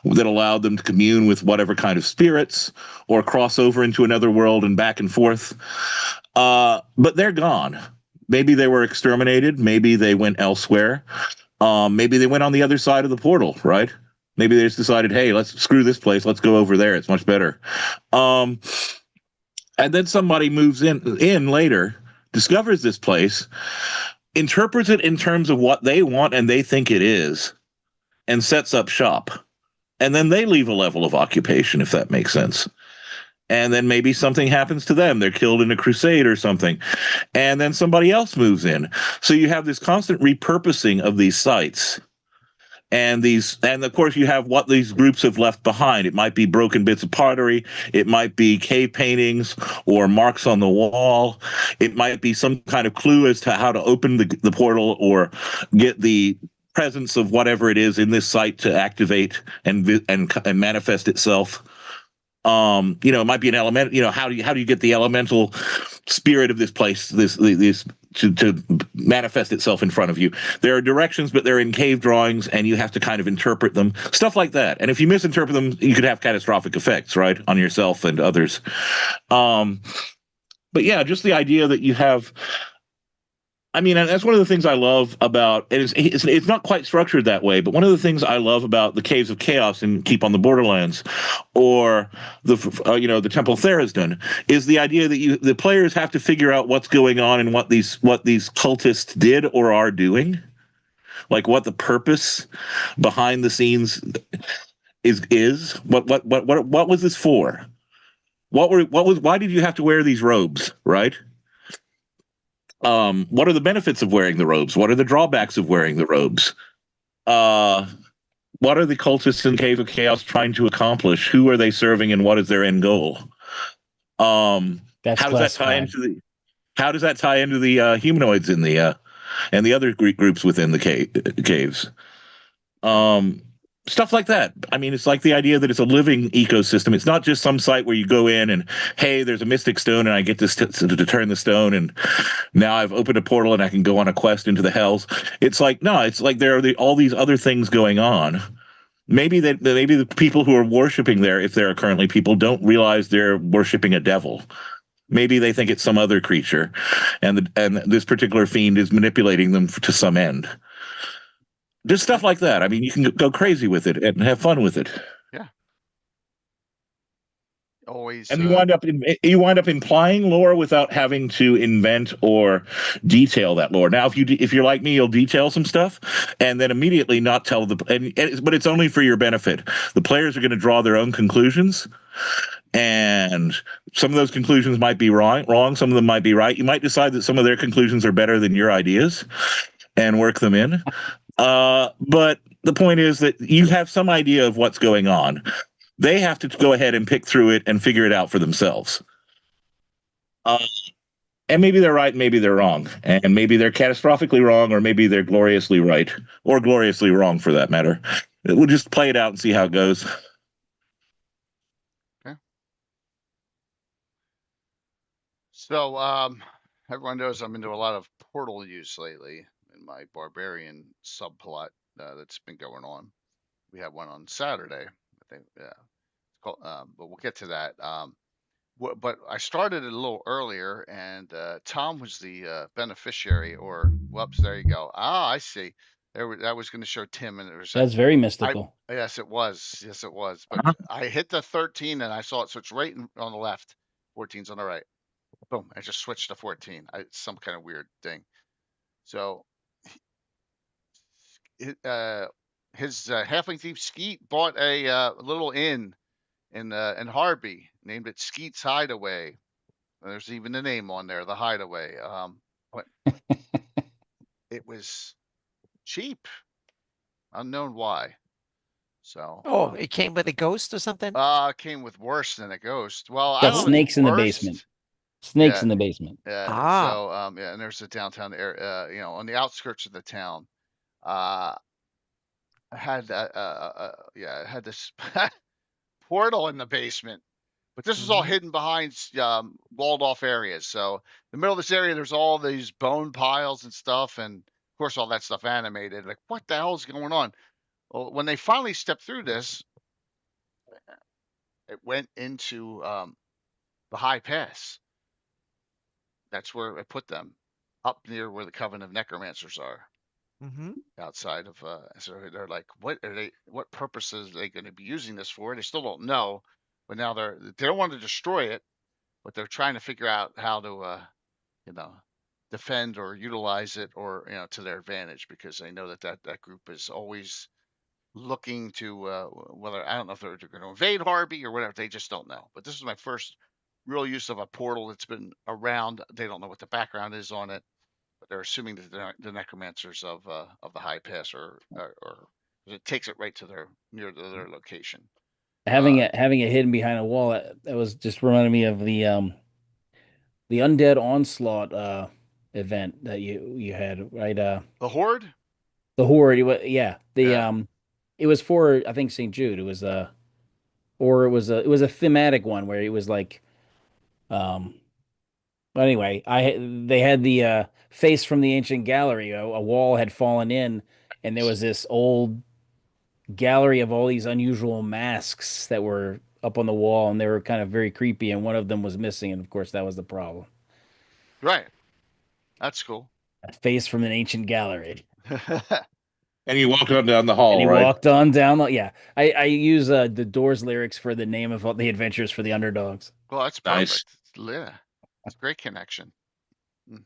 that allowed them to commune with whatever kind of spirits or cross over into another world and back and forth. But they're gone. Maybe they were exterminated. Maybe they went elsewhere. Maybe they went on the other side of the portal, right? Maybe they just decided, hey, let's screw this place. Let's go over there. It's much better. And then somebody moves in later, discovers this place, interprets it in terms of what they want and they think it is, and sets up shop. And then they leave a level of occupation, if that makes sense. And then maybe something happens to them. They're killed in a crusade or something. And then somebody else moves in. So you have this constant repurposing of these sites. And of course you have what these groups have left behind. It might be broken bits of pottery. It might be cave paintings or marks on the wall. It might be some kind of clue as to how to open the portal or get the presence of whatever it is in this site to activate and manifest itself. It might be an element. How do you get the elemental spirit of this place, this to manifest itself in front of you? There are directions, but they're in cave drawings, and you have to kind of interpret them, stuff like that. And if you misinterpret them, you could have catastrophic effects, right, on yourself and others. But yeah, just the idea that you have I mean, and that's one of the things I love about, and it's not quite structured that way, but one of the things I love about the Caves of Chaos in Keep on the Borderlands, or the Temple of Therisden, is the idea that the players have to figure out what's going on and what these cultists did or are doing, like what the purpose behind the scenes is. What was this for? Why did you have to wear these robes, right? What are the benefits of wearing the robes? What are the drawbacks of wearing the robes? Uh, what are the cultists in the Cave of Chaos trying to accomplish? Who are they serving, and what is their end goal? That's How does that tie classified. into the humanoids in the and the other Greek groups within the caves? Um, Stuff like that. I mean, it's like the idea that it's a living ecosystem. It's not just some site where you go in and, hey, there's a mystic stone and I get to turn the stone and now I've opened a portal and I can go on a quest into the hells. It's like, no, it's like there are all these other things going on. Maybe the people who are worshiping there, if there are currently people, don't realize they're worshiping a devil. Maybe they think it's some other creature, and this particular fiend is manipulating them to some end. Just stuff like that. I mean, you can go crazy with it and have fun with it. Yeah. Always. And you wind up implying lore without having to invent or detail that lore. Now, if you're like me, you'll detail some stuff and then immediately not tell but it's only for your benefit. The players are going to draw their own conclusions, and some of those conclusions might be wrong. Some of them might be right. You might decide that some of their conclusions are better than your ideas, and work them in. But the point is that you have some idea of what's going on. They have to go ahead and pick through it and figure it out for themselves. And maybe they're right, maybe they're wrong. And maybe they're catastrophically wrong, or maybe they're gloriously right, or gloriously wrong for that matter. We'll just play it out and see how it goes. Okay. So, everyone knows I'm into a lot of portal use lately in my barbarian subplot that's been going on. We had one on Saturday, I think. Yeah, it's called, but we'll get to that. But I started it a little earlier, and Tom was the beneficiary. Or, whoops, there you go. Ah, I see. That was going to show Tim, and it was That's very I. mystical. Yes, it was. Yes, it was. But Uh-huh. I hit the 13, and I saw it switch on the left. 14's on the right. Boom! I just switched to 14. It's some kind of weird thing. So his halfling thief Skeet bought a little inn in Harby, named it Skeet's Hideaway. There's even the name on there, the Hideaway. But it was cheap, unknown why. So Oh, it came with a ghost or something? came with worse than a ghost. Well, I Got don't know snakes if in the worst. basement. Snakes Yeah, in the basement. yeah. Ah. So yeah, and there's a downtown area, on the outskirts of the town. Uh, had yeah, it had this portal in the basement, but this is all Mhm. hidden behind walled off areas. So in the middle of this area, there's all these bone piles and stuff, and of course all that stuff animated. Like, what the hell is going on? Well, when they finally stepped through this, it went into the high pass. That's where I put them, up near where the Coven of Necromancers are. Mhm. Outside of so they're like, what purposes are they going to be using this for? They still don't know, but now they don't want to destroy it, but they're trying to figure out how to you know defend or utilize it, or to their advantage, because they know that group is always looking to whether, I don't know if they're going to invade Harby or whatever. They just don't know. But this is my first real use of a portal that's been around. They don't know what the background is on it, but they're assuming that they're the necromancers of the high pass, or it takes it right to their location. Having it hidden behind a wall, that was just reminding me of the Undead Onslaught event that you had, right? The Horde. The Horde, yeah. Yeah. It was for, I think, St. Jude. It was or it was a thematic one where it was like um but anyway, they had the face from the ancient gallery. A wall had fallen in, and there was this old gallery of all these unusual masks that were up on the wall, and they were kind of very creepy. And one of them was missing, and of course, that was the problem. Right. That's cool. A face from an ancient gallery. And you walked on down the And hall, he right? walked on down. Yeah, I use the Doors lyrics for the name of all the adventures for the underdogs. Well, that's Nice. perfect. Yeah, it's a great connection. Mm.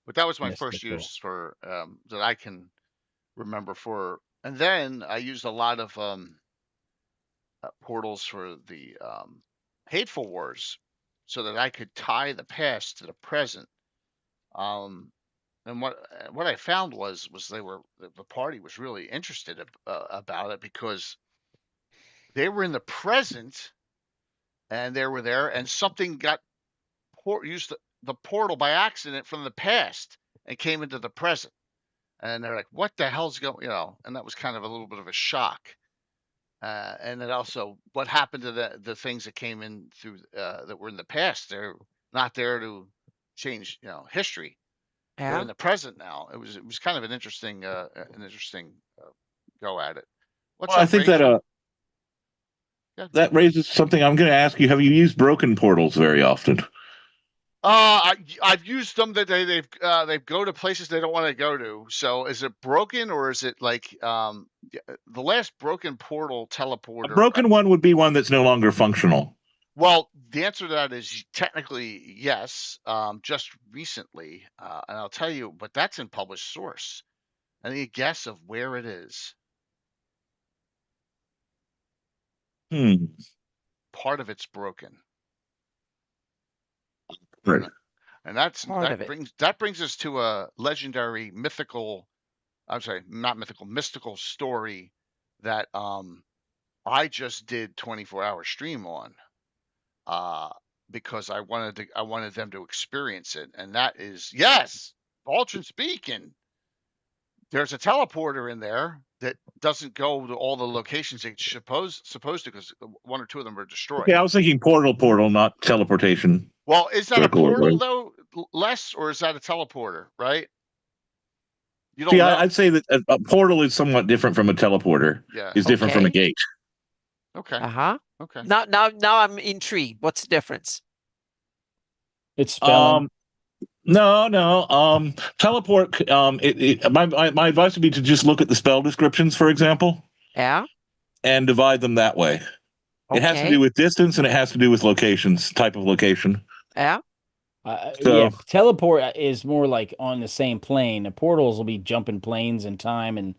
But that was my first Mystical. use for that I can remember for, and then I used a lot of portals for the Hateful Wars, so that I could tie the past to the present. And what I found was the party was really interested about it, because they were in the present and they were there, and something got used the portal by accident from the past and came into the present, and they're like, "What the hell's going?" And that was kind of a little bit of a shock. And then also, what happened to the things that came in through that were in the past? They're not there to change, history. They're Yeah. in the present now. It was kind of an interesting go at it. What's Well, I up, think that Ranger? Yeah. that raises something I'm going to ask you. Have you used broken portals very often? I've used them that they go to places they don't want to go to. So is it broken, or is it like the last broken portal A teleporter? broken one would be one that's no longer functional. Well, the answer to that is technically yes. Just recently, and I'll tell you, but that's in published source. Any guess of where it is? Part of it's broken. Right. And that brings us to a legendary mythical, I'm sorry, not mythical, mystical story that I just did 24-hour stream on, because I wanted them to experience it, and that is, yes, Ultron speaking. There's a teleporter in there that doesn't go to all the locations it's supposed to, because one or two of them are destroyed. Yeah, I was thinking portal, not teleportation. Well, is that a Circle, portal right? though, Les, or is that a teleporter? Right? You don't See, know. I'd say that a portal is somewhat different from a teleporter. Yeah. Is different from a Okay. gate. Okay. Uh-huh. Okay. Now I'm intrigued. What's the difference? It's spelling. No. Teleport. My advice would be to just look at the spell descriptions, for example, Yeah. and divide them that way. It has to Okay. do with distance, and it has to do with locations, type of location. Yeah. So- Yeah, teleport is more like on the same plane. The portals will be jumping planes in time, and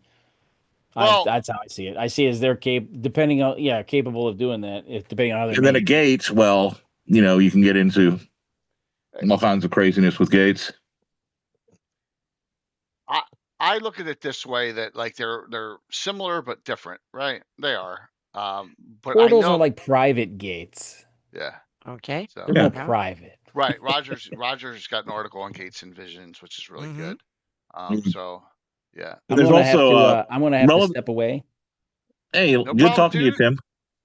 Well- that's how I see it. I see it as they're capable of doing that, depending on how they're And then a made. gate, well, you can get into all kinds of craziness with gates. I look at it this way, that like they're similar but different, right? They are. But Portals I know, are like private gates. yeah. Okay. So They're Yeah. more Yeah. private. right, Roger's got an article on Gates and Visions, which is really Mhm. good. Mhm. So yeah. I'm There's gonna have also to. I'm gonna have to relevant- step away. Hey, No good problem, talking to you, dude. Tim.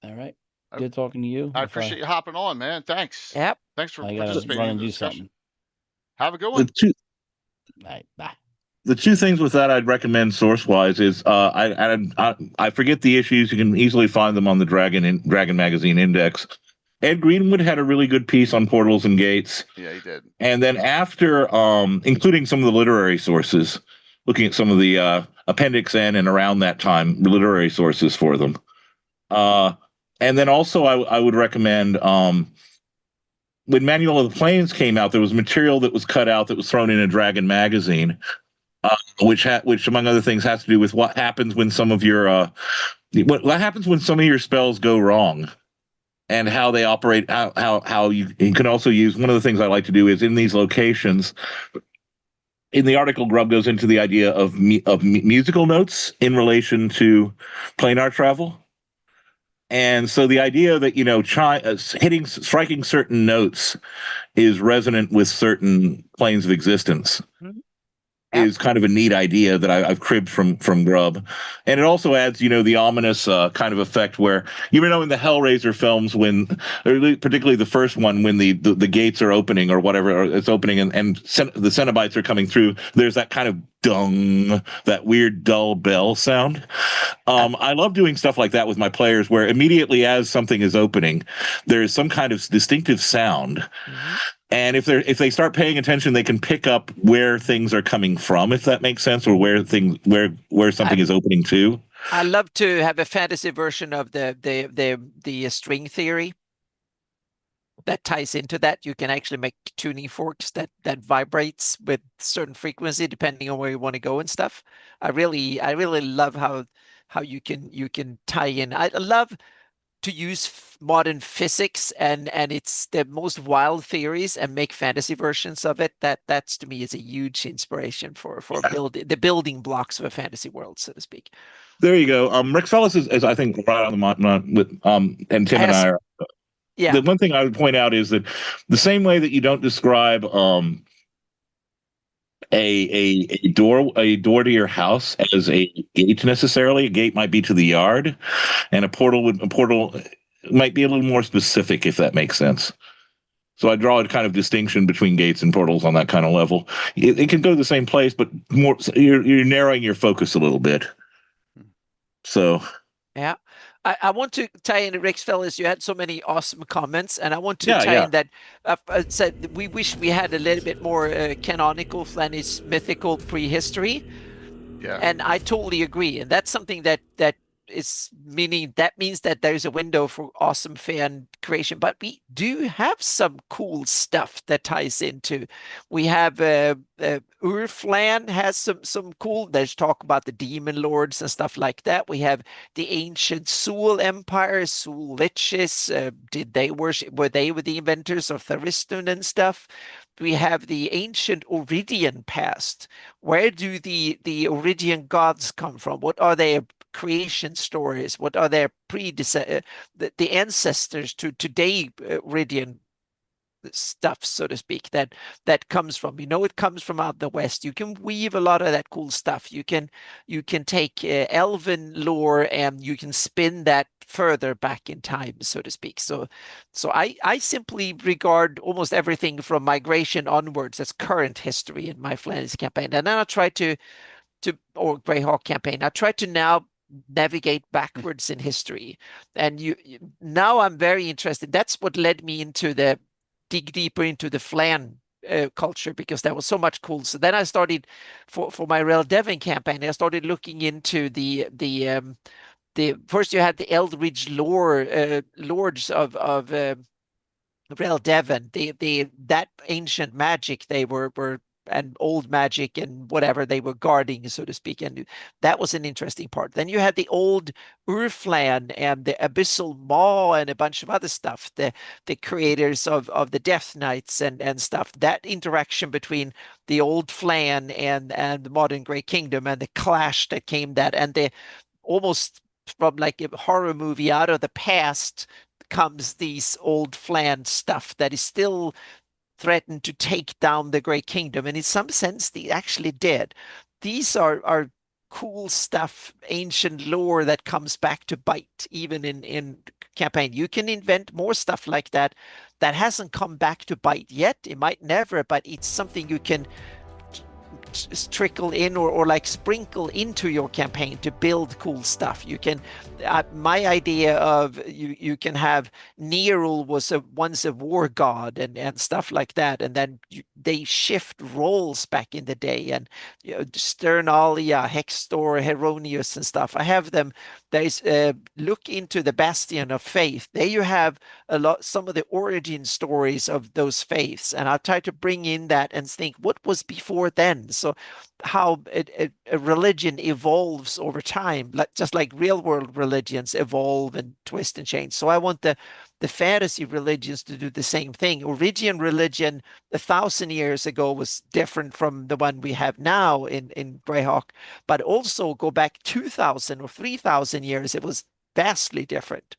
All right. I- Good talking to you. I If appreciate you hopping on, man. Thanks. Yep. Thanks for I gotta participating run in and the do discussion. something. Have a good The one. two All right. Bye. the two things with that I'd recommend source wise is I forget the issues. You can easily find them on the Dragon Magazine Index. Ed Greenwood had a really good piece on portals and gates. Yeah, he did. And then after, including some of the literary sources, looking at some of the Appendix N and around that time, literary sources for them. And then also I would recommend, when Manual of the Planes came out, there was material that was cut out that was thrown in a Dragon magazine, which among other things has to do with what happens when some of your what happens when some of your spells go wrong, and how they operate. How you can also use, one of the things I like to do is in these locations. In the article, Grubb goes into the idea of musical notes in relation to planar travel. And so the idea that, striking certain notes is resonant with certain planes of existence is kind of a neat idea that I've cribbed from Grubb. And it also adds, the ominous kind of effect where, in the Hellraiser films, when, particularly the first one, when the gates are opening or whatever, or it's opening and the Cenobites are coming through, there's that kind of dung, that weird dull bell sound. I love doing stuff like that with my players, where immediately as something is opening, there is some kind of distinctive sound. And if they start paying attention, they can pick up where things are coming from, if that makes sense, or where something is opening to. I love to have a fantasy version of the string theory that ties into that. You can actually make tuning forks that vibrates with certain frequency depending on where you want to go and stuff. I really love how you can tie in. I love to use modern physics and it's the most wild theories and make fantasy versions of it. That's to me is a huge inspiration for the building blocks of a fantasy world, so to speak. There you go. Rick Fellis is I think right on the with and Tim and I are. Yeah. The one thing I would point out is that the same way that you don't describe a door to your house as a gate necessarily. A gate might be to the yard, and a portal might be a little more specific, if that makes sense. So I draw a kind of distinction between gates and portals on that kind of level. It can go to the same place, but more you're narrowing your focus a little bit. So yeah. I want to tie in, Rex Fellis, you had so many awesome comments, and I want to tie in that said we wish we had a little bit more canonical Flanish mythical prehistory. Yeah. And I totally agree. And that's something that means that there's a window for awesome fan creation. But we do have some cool stuff that ties into. We have Urflan has some cool. There's talk about the demon lords and stuff like that. We have the ancient Sul Empire, Sul Liches. Were they the inventors of Tharistun and stuff? We have the ancient Oridian past. Where do the Oridian gods come from? What are their creation stories? What are their the ancestors to today Oridian stuff, so to speak, that comes from? It comes from out the west. You can weave a lot of that cool stuff. You can take elven lore and you can spin that further back in time, so to speak. So I simply regard almost everything from migration onwards as current history in my Flanish campaign, and then I try to or Greyhawk campaign. I try to now navigate backwards in history, and now I'm very interested. That's what led me into dig deeper into the Flan culture, because there was so much cool. So then I started for my Real Devon campaign. I started looking into the first you had the Eldridge lords of Real Devon. That ancient magic they were and old magic and whatever they were guarding, so to speak, and that was an interesting part. Then you had the old Urflan and the Abyssal Maw and a bunch of other stuff, the creators of the Death Knights and stuff. That interaction between the old Flan and the modern Grey Kingdom and the clash that came and the almost from like a horror movie out of the past comes these old Flan stuff that is still threatened to take down the Grey Kingdom, and in some sense they actually did. These are cool stuff, ancient lore that comes back to bite even in campaign. You can invent more stuff like that hasn't come back to bite yet. It might never, but it's something you can trickle in or like sprinkle into your campaign to build cool stuff. You can my idea of you can have Nerul was once a war god and stuff like that, and then they shift roles back in the day, and Sternalia, Hextor, Heronius and stuff. I have them. There's look into the Bastion of Faith. There you have some of the origin stories of those faiths, and I'll try to bring in that and think what was before then. So how a religion evolves over time, just like real world religions evolve and twist and change. So I want the fantasy religions to do the same thing. Origian religion 1,000 years ago was different from the one we have now in Greyhawk, but also go back 2,000 or 3,000 years, it was vastly different.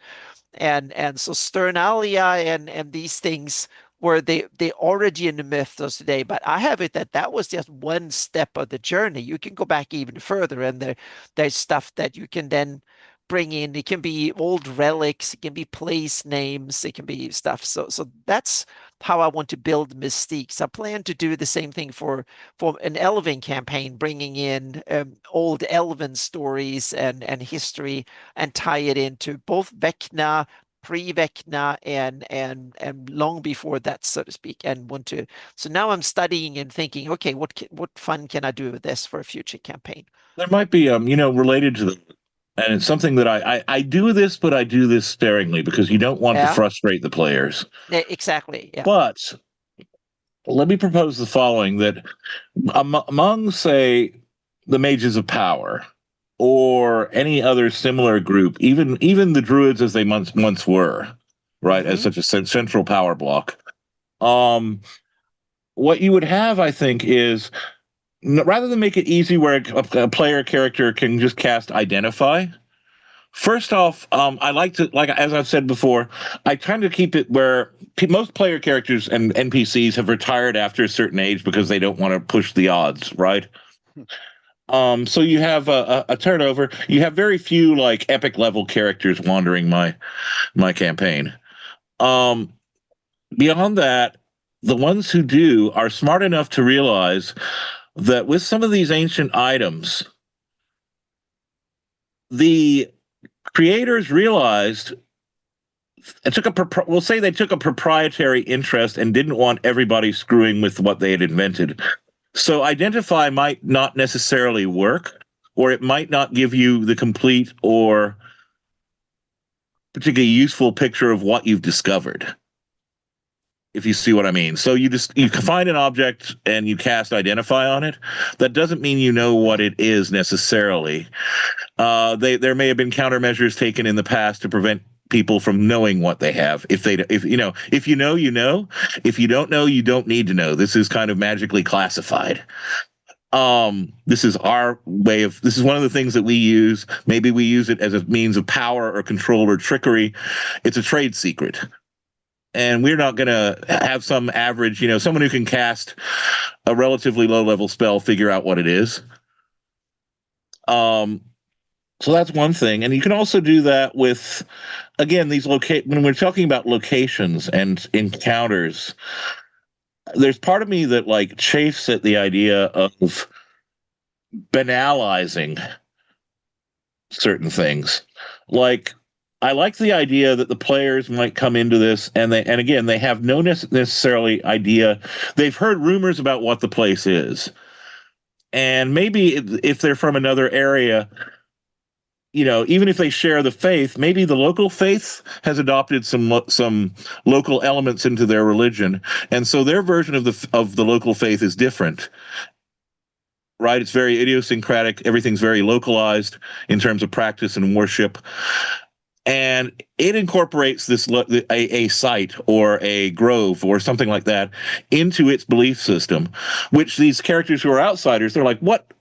And so Sternalia and these things were the origin mythos today, but I have it that was just one step of the journey. You can go back even further, and there's stuff that you can then bring in. It can be old relics, it can be place names, it can be stuff. So that's how I want to build mystiques. I plan to do the same thing for an Elven campaign, bringing in old Elven stories and history, and tie it into both Vecna, pre-Vecna and long before that, so to speak, and want to. So now I'm studying and thinking, okay, what fun can I do with this for a future campaign? There might be related to the, and it's something that I do this, but I do this sparingly because you don't want to frustrate the players. Exactly. Yeah. But let me propose the following: that among, say, the Mages of Power, or any other similar group, even the Druids as they once were, right, as such a central power block. What you would have, I think, is rather than make it easy where a player character can just cast Identify. First off, I like to, like as I've said before, I try to keep it where most player characters and NPCs have retired after a certain age because they don't want to push the odds, right? So you have a turnover. You have very few like epic level characters wandering my campaign. Beyond that, the ones who do are smart enough to realize that with some of these ancient items, the creators realized we'll say they took a proprietary interest and didn't want everybody screwing with what they had invented. So Identify might not necessarily work, or it might not give you the complete or particularly useful picture of what you've discovered, if you see what I mean. So you find an object and you cast Identify on it. That doesn't mean you know what it is necessarily. There may have been countermeasures taken in the past to prevent people from knowing what they have. If you know, you know. If you don't know, you don't need to know. This is kind of magically classified. This is our way of. This is one of the things that we use. Maybe we use it as a means of power or control or trickery. It's a trade secret. And we're not going to have some average, someone who can cast a relatively low-level spell figure out what it is. So that's one thing. And you can also do that with, again, when we're talking about locations and encounters, there's part of me that, like, chafes at the idea of banalizing certain things. Like, I like the idea that the players might come into this and again, they have no necessarily idea. They've heard rumors about what the place is. And maybe if they're from another area, even if they share the faith, maybe the local faith has adopted some local elements into their religion. And so their version of the local faith is different. Right? It's very idiosyncratic. Everything's very localized in terms of practice and worship. And it incorporates a site or a grove or something like that into its belief system, which these characters who are outsiders, they're like, what?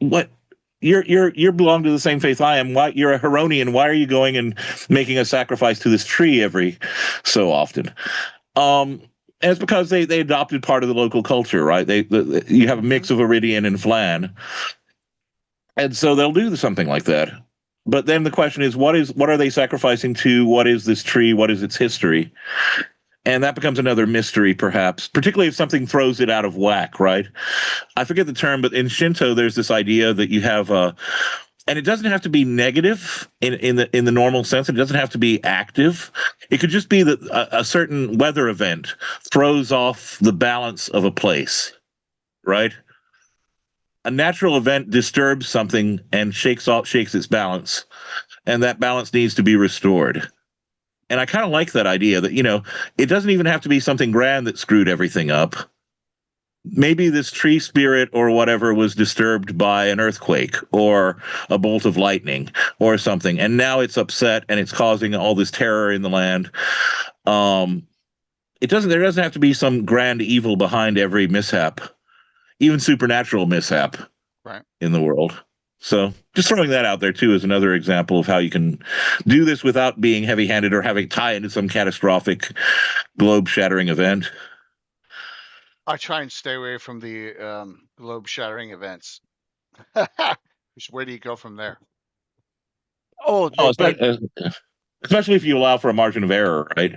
You belong to the same faith I am. Why, you're a Heronian? Why are you going and making a sacrifice to this tree every so often? And it's because they adopted part of the local culture, right? You have a mix of Iridian and Flan, and so they'll do something like that. But then the question is, what are they sacrificing to? What is this tree? What is its history? And that becomes another mystery, perhaps, particularly if something throws it out of whack, right? I forget the term, but in Shinto, there's this idea that you have and it doesn't have to be negative in the normal sense. It doesn't have to be active. It could just be that a certain weather event throws off the balance of a place, right? A natural event disturbs something and shakes its balance, and that balance needs to be restored. And I kind of like that idea that, it doesn't even have to be something grand that screwed everything up. Maybe this tree spirit or whatever was disturbed by an earthquake or a bolt of lightning or something, and now it's upset and it's causing all this terror in the land. There doesn't have to be some grand evil behind every mishap, even supernatural mishap, right, in the world. So just throwing that out there too is another example of how you can do this without being heavy-handed or having tie into some catastrophic globe-shattering event. I try and stay away from the globe-shattering events. Where do you go from there? Especially if you allow for a margin of error, right?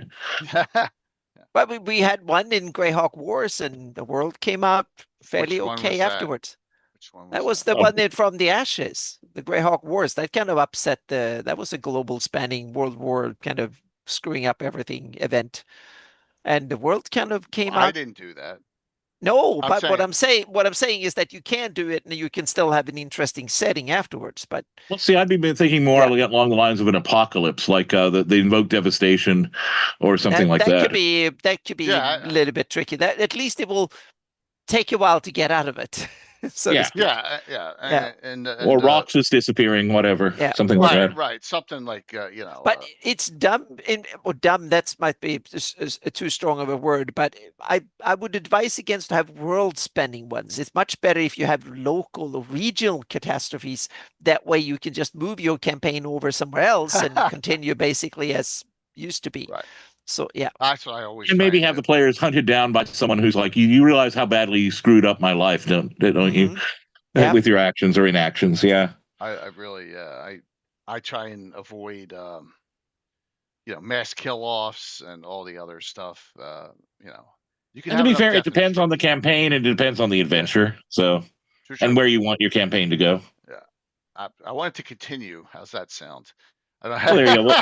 But we had one in Greyhawk Wars, and the world came out fairly okay afterwards. Which one was that? Was the one from the Ashes, the Greyhawk Wars. That kind of upset that was a global spanning World War kind of screwing up everything event. And the world kind of came I out. didn't do that. No, I'm but saying, what I'm saying is that you can do it and you can still have an interesting setting afterwards. But Well, see, I'd be thinking more along the lines of an apocalypse, like they invoke devastation or something like that. That could be a little bit tricky. That at least it will take a while to get out of it. So to speak. and or rocks just disappearing, whatever, something like that. Right, something like But it's dumb. Or dumb. That might be too strong of a word. But I would advise against to have world-spanning ones. It's much better if you have local or regional catastrophes. That way, you can just move your campaign over somewhere else and continue basically as used to be. Right. So yeah, that's what I always. And maybe have the players hunted down by someone who's like, you realize how badly you screwed up my life, don't you? With your actions or inactions, yeah. I really, I try and avoid, mass kill-offs and all the other stuff. You can. And to be fair, it depends on the campaign and it depends on the adventure. So, and where you want your campaign to go. Yeah, I want it to continue. How's that sound? Well, there you go.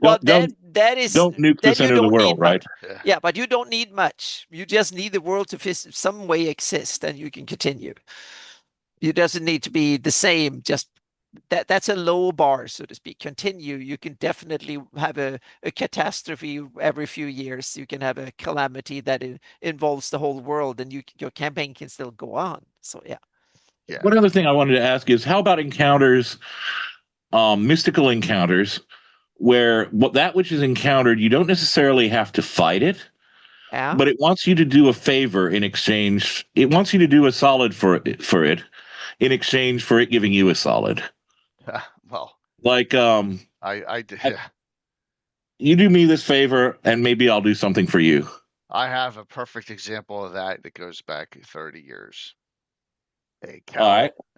Well, don't nuke the center of the world, right? Yeah, but you don't need much. You just need the world to some way exist, and you can continue. It doesn't need to be the same. Just that's a low bar, so to speak. Continue. You can definitely have a catastrophe every few years. You can have a calamity that involves the whole world, and your campaign can still go on. So yeah. One other thing I wanted to ask is, how about encounters, mystical encounters, where that which is encountered, you don't necessarily have to fight it, but it wants you to do a favor in exchange. It wants you to do a solid for it in exchange for it giving you a solid. Well, like I did. You do me this favor, and maybe I'll do something for you. I have a perfect example of that goes back 30 years. A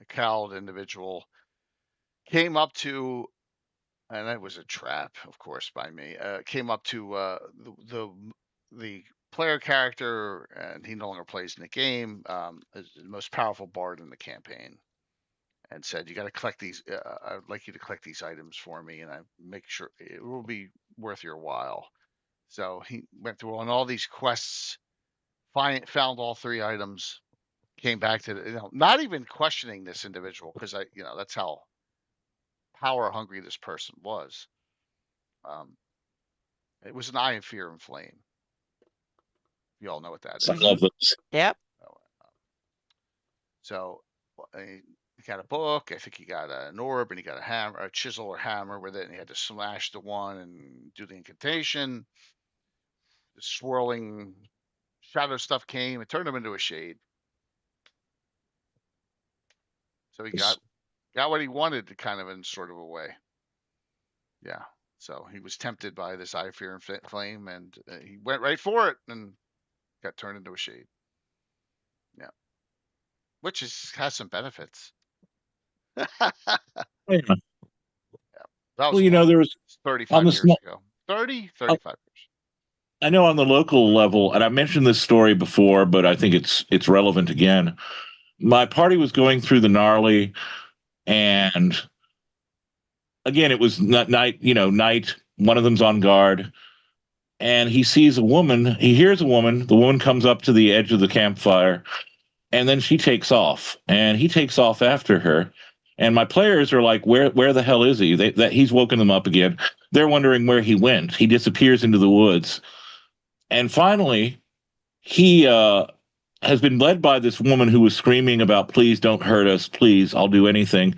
cowled individual came up to, and it was a trap, of course, by me. Came up to the player character, and he no longer plays in the game. Is the most powerful bard in the campaign, and said, "You got to collect these. I'd like you to collect these items for me, and I make sure it will be worth your while." So he went through on all these quests, found all 3 items, came back to not even questioning this individual, because that's how power hungry this person was. It was an Eye of Fear and Flame. You all know what that is. I love this. Yep. So he got a book. I think he got an orb, and he got a hammer, a chisel or hammer with it, and he had to smash the one and do the incantation. The swirling shadow stuff came and turned him into a shade. So he got what he wanted, kind of, in sort of a way. Yeah. So he was tempted by this Eye of Fear and Flame, and he went right for it and got turned into a shade. Yeah. Which has some benefits. Yeah. That was there was 35 years ago. 35 years. I know on the local level, and I mentioned this story before, but I think it's relevant again. My party was going through the gnarly, and again, it was night. One of them's on guard, and he sees a woman. He hears a woman. The woman comes up to the edge of the campfire, and then she takes off, and he takes off after her. And my players are like, "Where the hell is he?" That he's woken them up again. They're wondering where he went. He disappears into the woods, and finally, he has been led by this woman who was screaming about, "Please don't hurt us. Please, I'll do anything."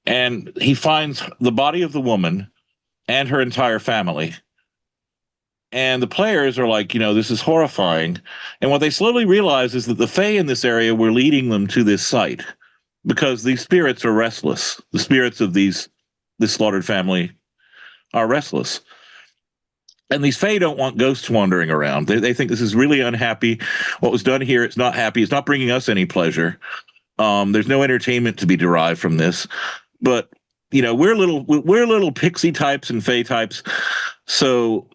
And he finds the body of the woman and her entire family. And the players are like, this is horrifying. And what they slowly realize is that the Fae in this area were leading them to this site because these spirits are restless. The spirits of this slaughtered family are restless. And these Fae don't want ghosts wandering around. They think this is really unhappy. What was done here, it's not happy. It's not bringing us any pleasure. There's no entertainment to be derived from this. But, we're little pixie types and Fae types. So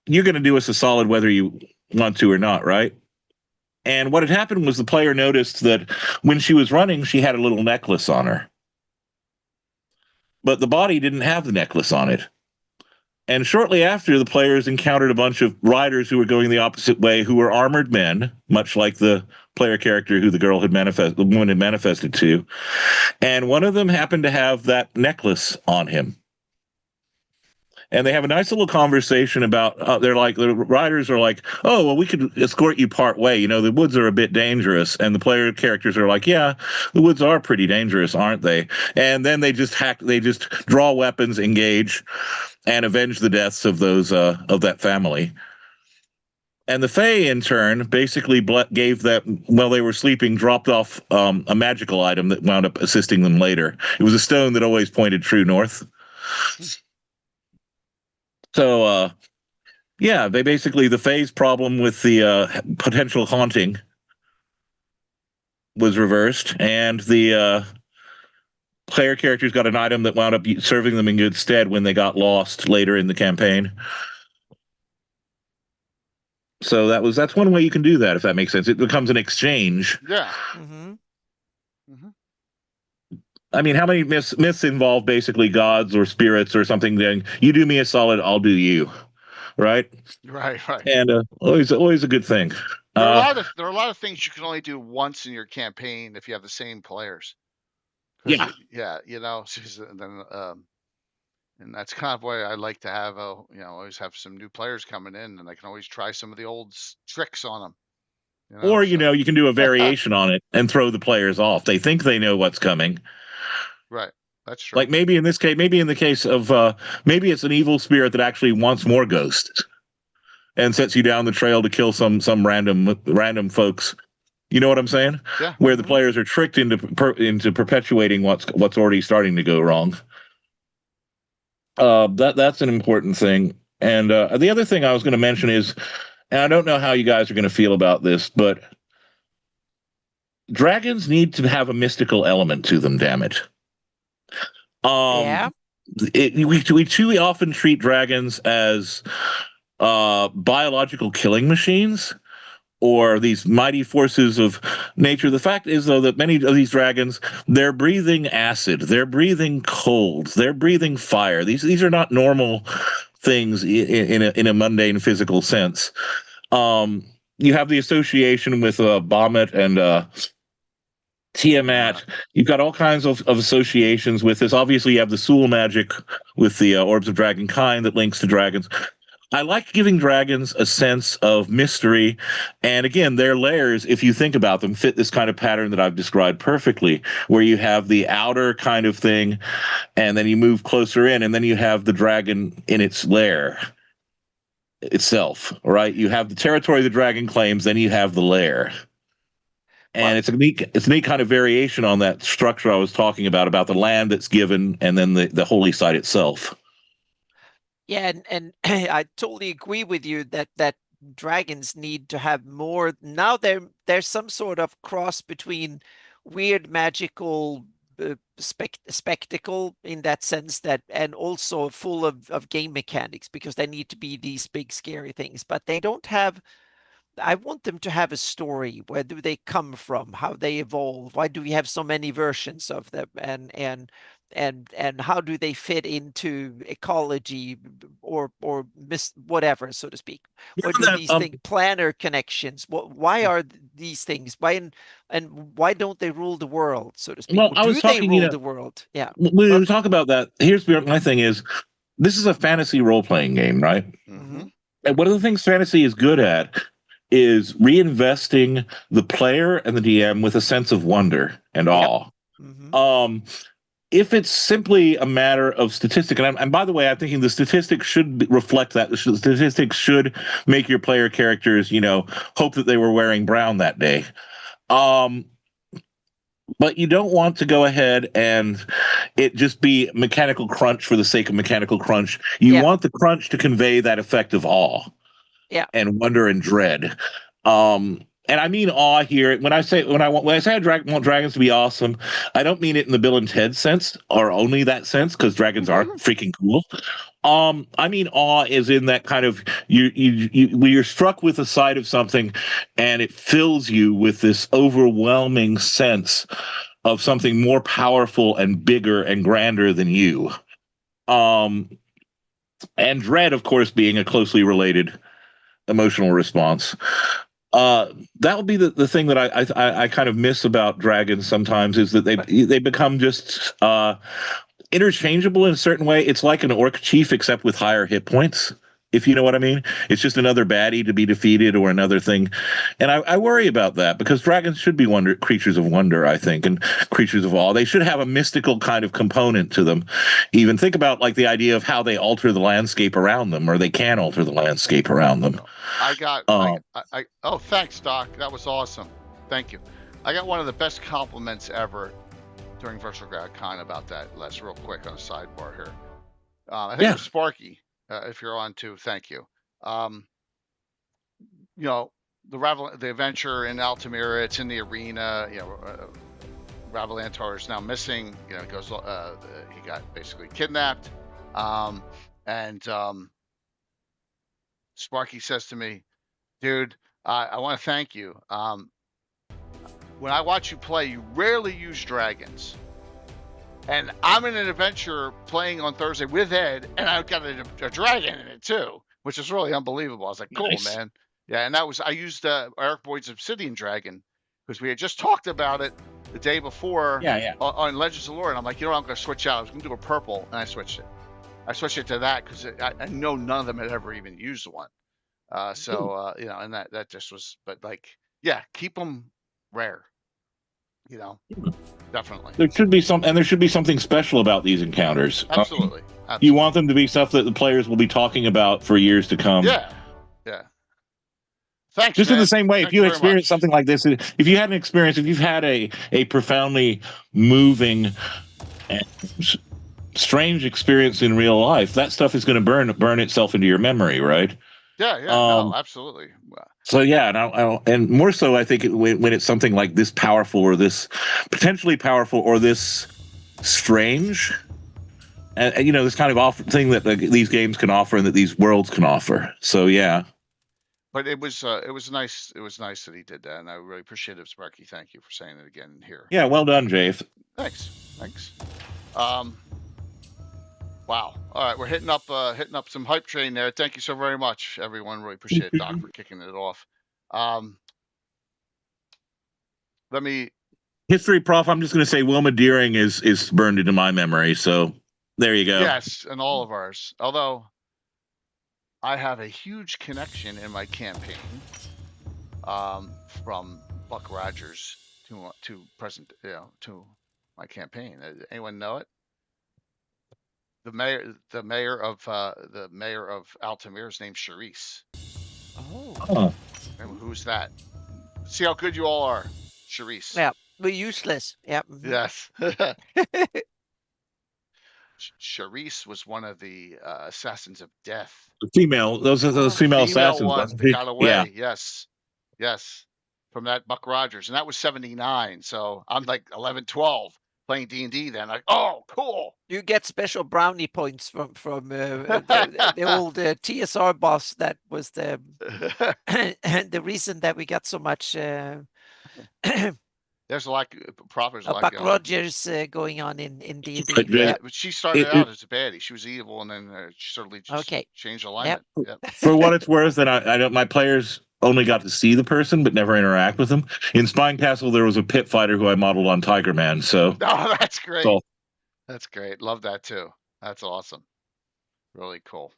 you're going to do us a solid whether you want to or not, right? And what had happened was the player noticed that when she was running, she had a little necklace on her. But the body didn't have the necklace on it. And shortly after, the players encountered a bunch of riders who were going the opposite way, who were armored men, much like the player character who the woman had manifested to. And one of them happened to have that necklace on him. And they have a nice little conversation about, the riders are like, oh, well, we could escort you part way. The woods are a bit dangerous. And the player characters are like, yeah, the woods are pretty dangerous, aren't they? And then they just draw weapons, engage, and avenge the deaths of those, of that family. And the Fae, in turn, basically gave that, while they were sleeping, dropped off a magical item that wound up assisting them later. It was a stone that always pointed true north. So, the Fae's problem with the potential haunting was reversed, and the player characters got an item that wound up serving them in good stead when they got lost later in the campaign. So that's one way you can do that, if that makes sense. It becomes an exchange. Yeah. Mm-hmm. Mm-hmm. I mean, how many myths involve basically gods or spirits or something saying, you do me a solid, I'll do you, right? Right. And always a good thing. There are a lot of things you can only do once in your campaign if you have the same players. Yeah. And that's kind of why I like to have always have some new players coming in, and I can always try some of the old tricks on them. Or you can do a variation on it and throw the players off. They think they know what's coming. Right. That's true. Like maybe in the case of maybe it's an evil spirit that actually wants more ghosts and sets you down the trail to kill some random folks. You know what I'm saying? Yeah. Where the players are tricked into perpetuating what's already starting to go wrong. That's an important thing. And the other thing I was going to mention is, and I don't know how you guys are going to feel about this, but dragons need to have a mystical element to them, damn it. Yeah. We too often treat dragons as biological killing machines or these mighty forces of nature. The fact is, though, that many of these dragons, they're breathing acid, they're breathing cold, they're breathing fire. These are not normal things in a mundane physical sense. You have the association with Bahamut and Tiamat. You've got all kinds of associations with this. Obviously, you have the Sul magic with the orbs of dragonkind that links to dragons. I like giving dragons a sense of mystery. And again, their lairs, if you think about them, fit this kind of pattern that I've described perfectly, where you have the outer kind of thing, and then you move closer in, and then you have the dragon in its lair itself, right? You have the territory the dragon claims, then you have the lair. And it's a neat kind of variation on that structure I was talking about the land that's given and then the holy site itself. Yeah, and I totally agree with you that dragons need to have more. Now there's some sort of cross between weird magical spectacle in that sense, that, and also full of game mechanics, because they need to be these big scary things, but they don't have. I want them to have a story. Where do they come from? How they evolve? Why do we have so many versions of them? And how do they fit into ecology or whatever, so to speak? What do these things, planar connections? Why are these things? Why and why don't they rule the world, so to speak? Well, I was talking, they rule the world? Yeah. When we talk about that, here's my thing is, this is a fantasy role-playing game, right? Mm-hmm. And one of the things fantasy is good at is reinvesting the player and the DM with a sense of wonder and awe. Mm-hmm. If it's simply a matter of statistic, and by the way, I'm thinking the statistics should reflect that. The statistics should make your player characters, hope that they were wearing brown that day. But you don't want to go ahead and it just be mechanical crunch for the sake of mechanical crunch. You want the crunch to convey that effect of awe. Yeah. And wonder and dread. And I mean awe here. When I say I want dragons to be awesome, I don't mean it in the Bill and Ted sense or only that sense, because dragons are freaking cool. I mean awe is in that kind of you're struck with the sight of something and it fills you with this overwhelming sense of something more powerful and bigger and grander than you. And dread, of course, being a closely related emotional response. That would be the thing that I kind of miss about dragons sometimes, is that they become just interchangeable in a certain way. It's like an orc chief, except with higher hit points, if you know what I mean. It's just another baddie to be defeated or another thing. And I worry about that, because dragons should be creatures of wonder, I think, and creatures of awe. They should have a mystical kind of component to them. Even think about like the idea of how they alter the landscape around them, or they can alter the landscape around them. Oh, thanks, Doc. That was awesome. Thank you. I got one of the best compliments ever during Virtual Con about that. Les, real quick on a sidebar here. I think it was Sparky. If you're on too, thank you. You know, the adventure in Altamira, it's in the arena. You know, Ravalantar is now missing. You know, he got basically kidnapped. Sparky says to me, dude, I want to thank you. When I watch you play, you rarely use dragons. And I'm in an adventure playing on Thursday with Ed, and I've got a dragon in it too, which is really unbelievable. I was like, cool, nice. Man. Yeah, and I used Eric Boyd's Obsidian Dragon, because we had just talked about it the day before on Legends of Lore, and I'm like, you know what, I'm going to switch out. I was going to do a purple, and I switched it. I switched it to that because I know none of them had ever even used one. You know, and that just was, but like, yeah, keep them rare. You know, definitely. There should be something special about these encounters. Absolutely. You want them to be stuff that the players will be talking about for years to come. Yeah. Thanks. Just man. in the same way, Thanks if you experience something like this, if you had an experience, if you've had a profoundly moving and strange experience in real life, that stuff is going to burn itself into your memory, right? Yeah, no, absolutely. So yeah, and more so, I think when it's something like this powerful, or this potentially powerful, or this strange, and you know, this kind of thing that these games can offer and that these worlds can offer. So yeah. But it was nice. It was nice that he did that, and I really appreciate it, Sparky. Thank you for saying it again here. Yeah, well done, Jace. Thanks. Wow. All right, we're hitting up some hype train there. Thank you so very much, everyone. Really appreciate it, Doc, for kicking it off. History prof, I'm just going to say Wilma Deering is burned into my memory. So there you go. Yes, and all of ours. Although I have a huge connection in my campaign from Buck Rogers to present, to my campaign. Anyone know it? The mayor of Altamira is named Charisse. Oh. Who's that? See how good you all are, Charisse. Yeah, we're useless. Yeah. Yes. Charisse was one of the assassins of death. Those are those female assassins. Ones that got away. Yeah. Yes. From that Buck Rogers, and that was 79. So I'm like 11, 12. Playing D&D then, like, oh, cool. You get special brownie points from the old TSR boss. That was the reason that we got so much. There's a lot of profits. Buck Rogers going on in D&D. Yeah, but she started out as a baddie. She was evil, and then she certainly just changed alignment. Yep. For what it's worth, and I don't. My players only got to see the person, but never interact with them. In Spine Castle, there was a pit fighter who I modeled on Tiger Man. So, oh, that's great. That's great. Love that too. That's awesome. Really cool.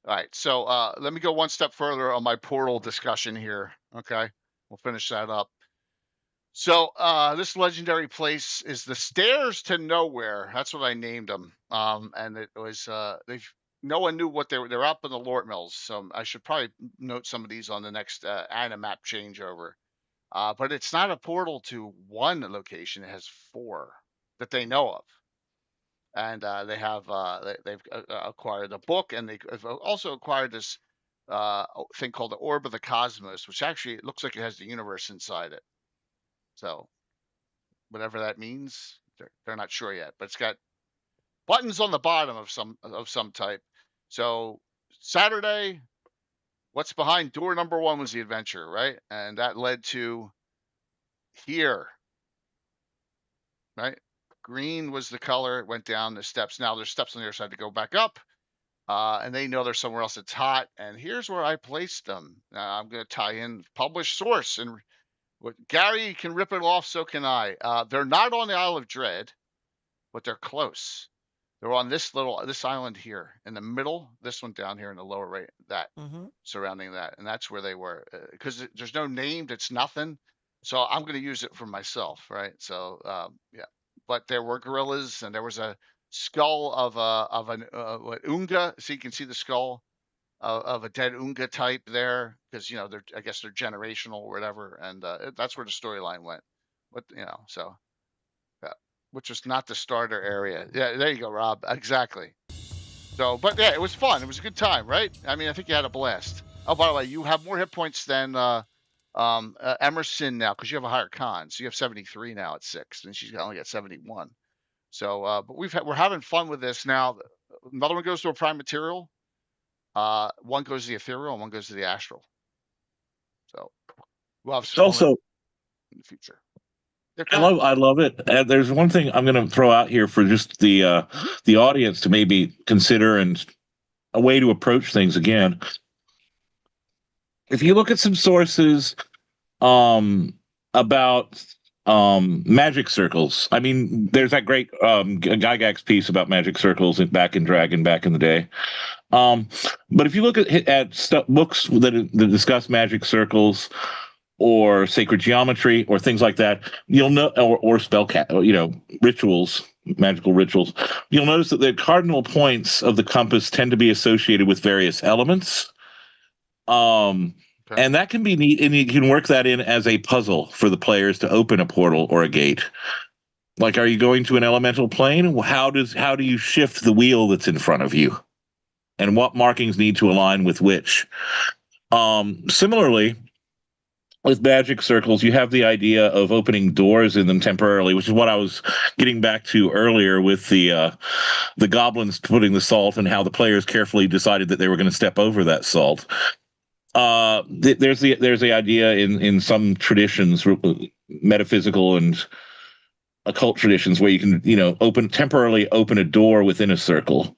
All right, so let me go one step further on my portal discussion here. Okay, we'll finish that up. So this legendary place is the Stairs to Nowhere. That's what I named them. And it was no one knew what they're up in the Lort Mills. So I should probably note some of these on the next Anna map changeover. But it's not a portal to one location. It has 4 that they know of. And they've acquired a book, and they've also acquired this thing called the Orb of the Cosmos, which actually it looks like it has the universe inside it. So whatever that means, they're not sure yet, but it's got buttons on the bottom of some type. So Saturday, what's behind door number 1 was the adventure, right? And that led to here, right? Green was the color. It went down the steps. Now there's steps on the other side to go back up. and they know there's somewhere else that's hot. And here's where I placed them. I'm going to tie in published source, and what Gary can rip it off, so can I. They're not on the Isle of Dread, but they're close. They're on this island here in the middle. This one down here in the lower right, that surrounding that, and that's where they were. Because there's no named, it's nothing. So I'm going to use it for myself, right? So yeah, but there were gorillas, and there was a skull of an unga, so you can see the skull of a dead unga type there, because I guess they're generational or whatever, and that's where the storyline went. But so yeah, which was not the starter area. Yeah, there you go, Rob. Exactly. So, but yeah, it was fun. It was a good time, right? I mean, I think you had a blast. Oh, by the way, you have more hit points than Emerson now, because you have a higher con. So you have 73 now at 6, and she's only got 71. So, but we're having fun with this now. Another one goes to a prime material. One goes to the ethereal, and one goes to the astral. So we'll have some Also, in the future. I love it. There's one thing I'm going to throw out here for just the audience to maybe consider, and a way to approach things again. If you look at some sources about magic circles, I mean, there's that great Gygax piece about magic circles back in Dragon back in the day. But if you look at books that discuss magic circles, or sacred geometry, or things like that, you'll know, or rituals, magical rituals, you'll notice that the cardinal points of the compass tend to be associated with various elements. And that can be neat, and you can work that in as a puzzle for the players to open a portal or a gate. Like, are you going to an elemental plane? How do you shift the wheel that's in front of you? And what markings need to align with which? Similarly, with magic circles, you have the idea of opening doors in them temporarily, which is what I was getting back to earlier with the goblins putting the salt, and how the players carefully decided that they were going to step over that salt. There's the idea in some traditions, metaphysical and occult traditions, where you can temporarily open a door within a circle.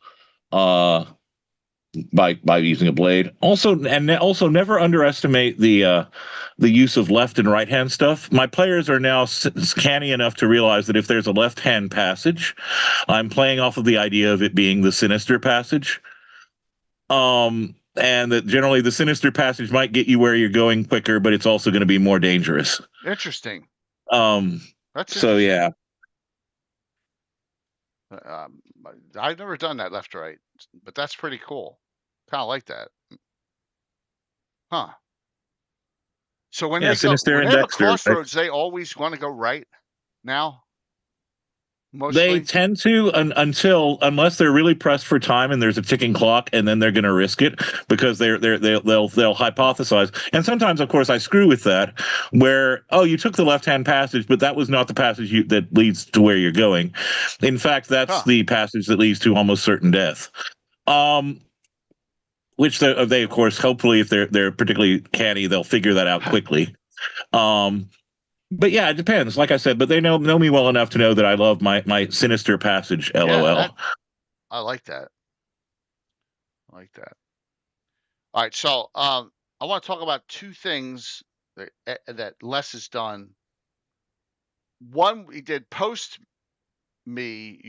By using a blade. Also never underestimate the use of left and right hand stuff. My players are now canny enough to realize that if there's a left hand passage, I'm playing off of the idea of it being the sinister passage. And that generally the sinister passage might get you where you're going quicker, but it's also going to be more dangerous. Interesting. That's so interesting. Yeah. I've never done that left right, but that's pretty cool. Kind of like that. Huh. So when they have a crossroads, they always want to go right now? Mostly? They tend to, unless they're really pressed for time and there's a ticking clock, and then they're going to risk it because they'll hypothesize. And sometimes, of course, I screw with that, where you took the left-hand passage, but that was not the passage that leads to where you're going. In fact, that's the passage that leads to almost certain death. Which they, of course, hopefully, if they're particularly canny, they'll figure that out quickly. But yeah, it depends. Like I said, but they know me well enough to know that I love my sinister passage. LOL. Yeah, I like that. All right, so I want to talk about two things that Les has done. One he did post me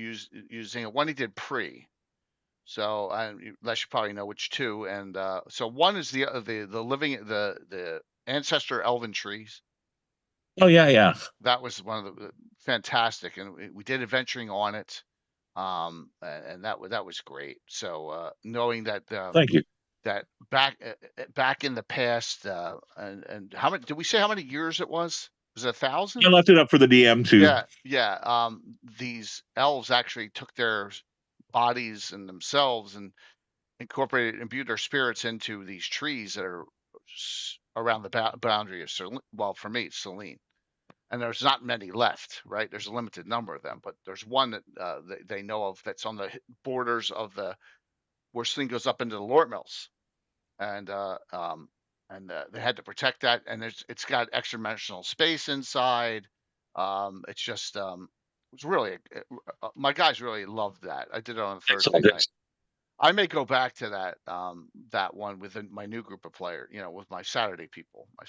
using it. One he did pre. So Les, you probably know which two. And so one is the living the ancestor elven trees. Oh yeah. That was one of the fantastic, and we did adventuring on it, and that was great. So knowing that, thank you. That back in the past, and how many did we say? How many years it was? Was it 1,000? You left it up for the DM too. Yeah. These elves actually took their bodies and themselves and imbued their spirits into these trees that are around the boundary of Celine. Well, for me, it's Celine. And there's not many left, right? There's a limited number of them, but there's one that they know of that's on the borders of where Celine goes up into the Lort Mills, and they had to protect that. And it's got extra dimensional space inside. It's just it's really my guys really loved that. I did it on a Thursday night. I may go back to that one with my new group of players, with my Saturday people, my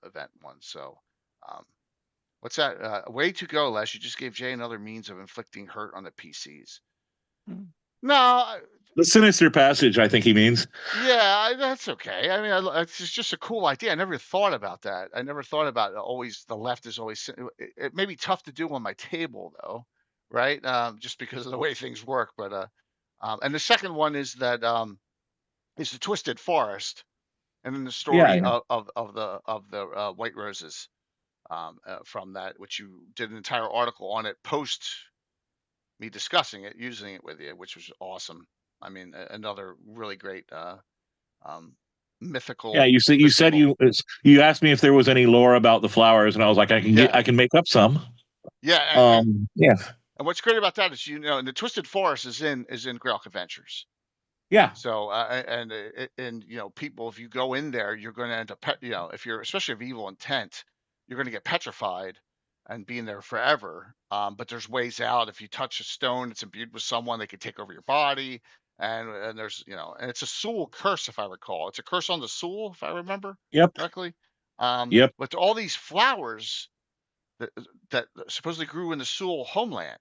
event one. So, um, what's that? Way to go, Les. You just gave Jay another means of inflicting hurt on the PCs. No, The sinister passage, I think he means. yeah, that's okay. I mean, it's just a cool idea. I never thought about that. I never thought about always the left is always. It may be tough to do on my table though, right? Just because of the way things work. But and the second one is that is the Twisted Forest, and then the Yeah, story yeah. of the White Roses from that, which you did an entire article on it post me discussing it, using it with you, which was awesome. I mean, another really great um, Yeah, mythical. you said you asked me if there was any lore about the flowers, and I was like, Yeah, I can make up some. yeah, Yeah, and what's great about that is and the Twisted Forest is in Greyhawk Adventures. yeah, So and people, if you go in there, you're going to end up if you're especially of evil intent, you're going to get petrified and be in there forever. But there's ways out. If you touch a stone that's imbued with someone, they could take over your body. And there's and it's a Soul curse, if I recall. It's a curse on the Soul, if I remember yep, correctly. yep, But all these flowers that supposedly grew in the Soul homeland,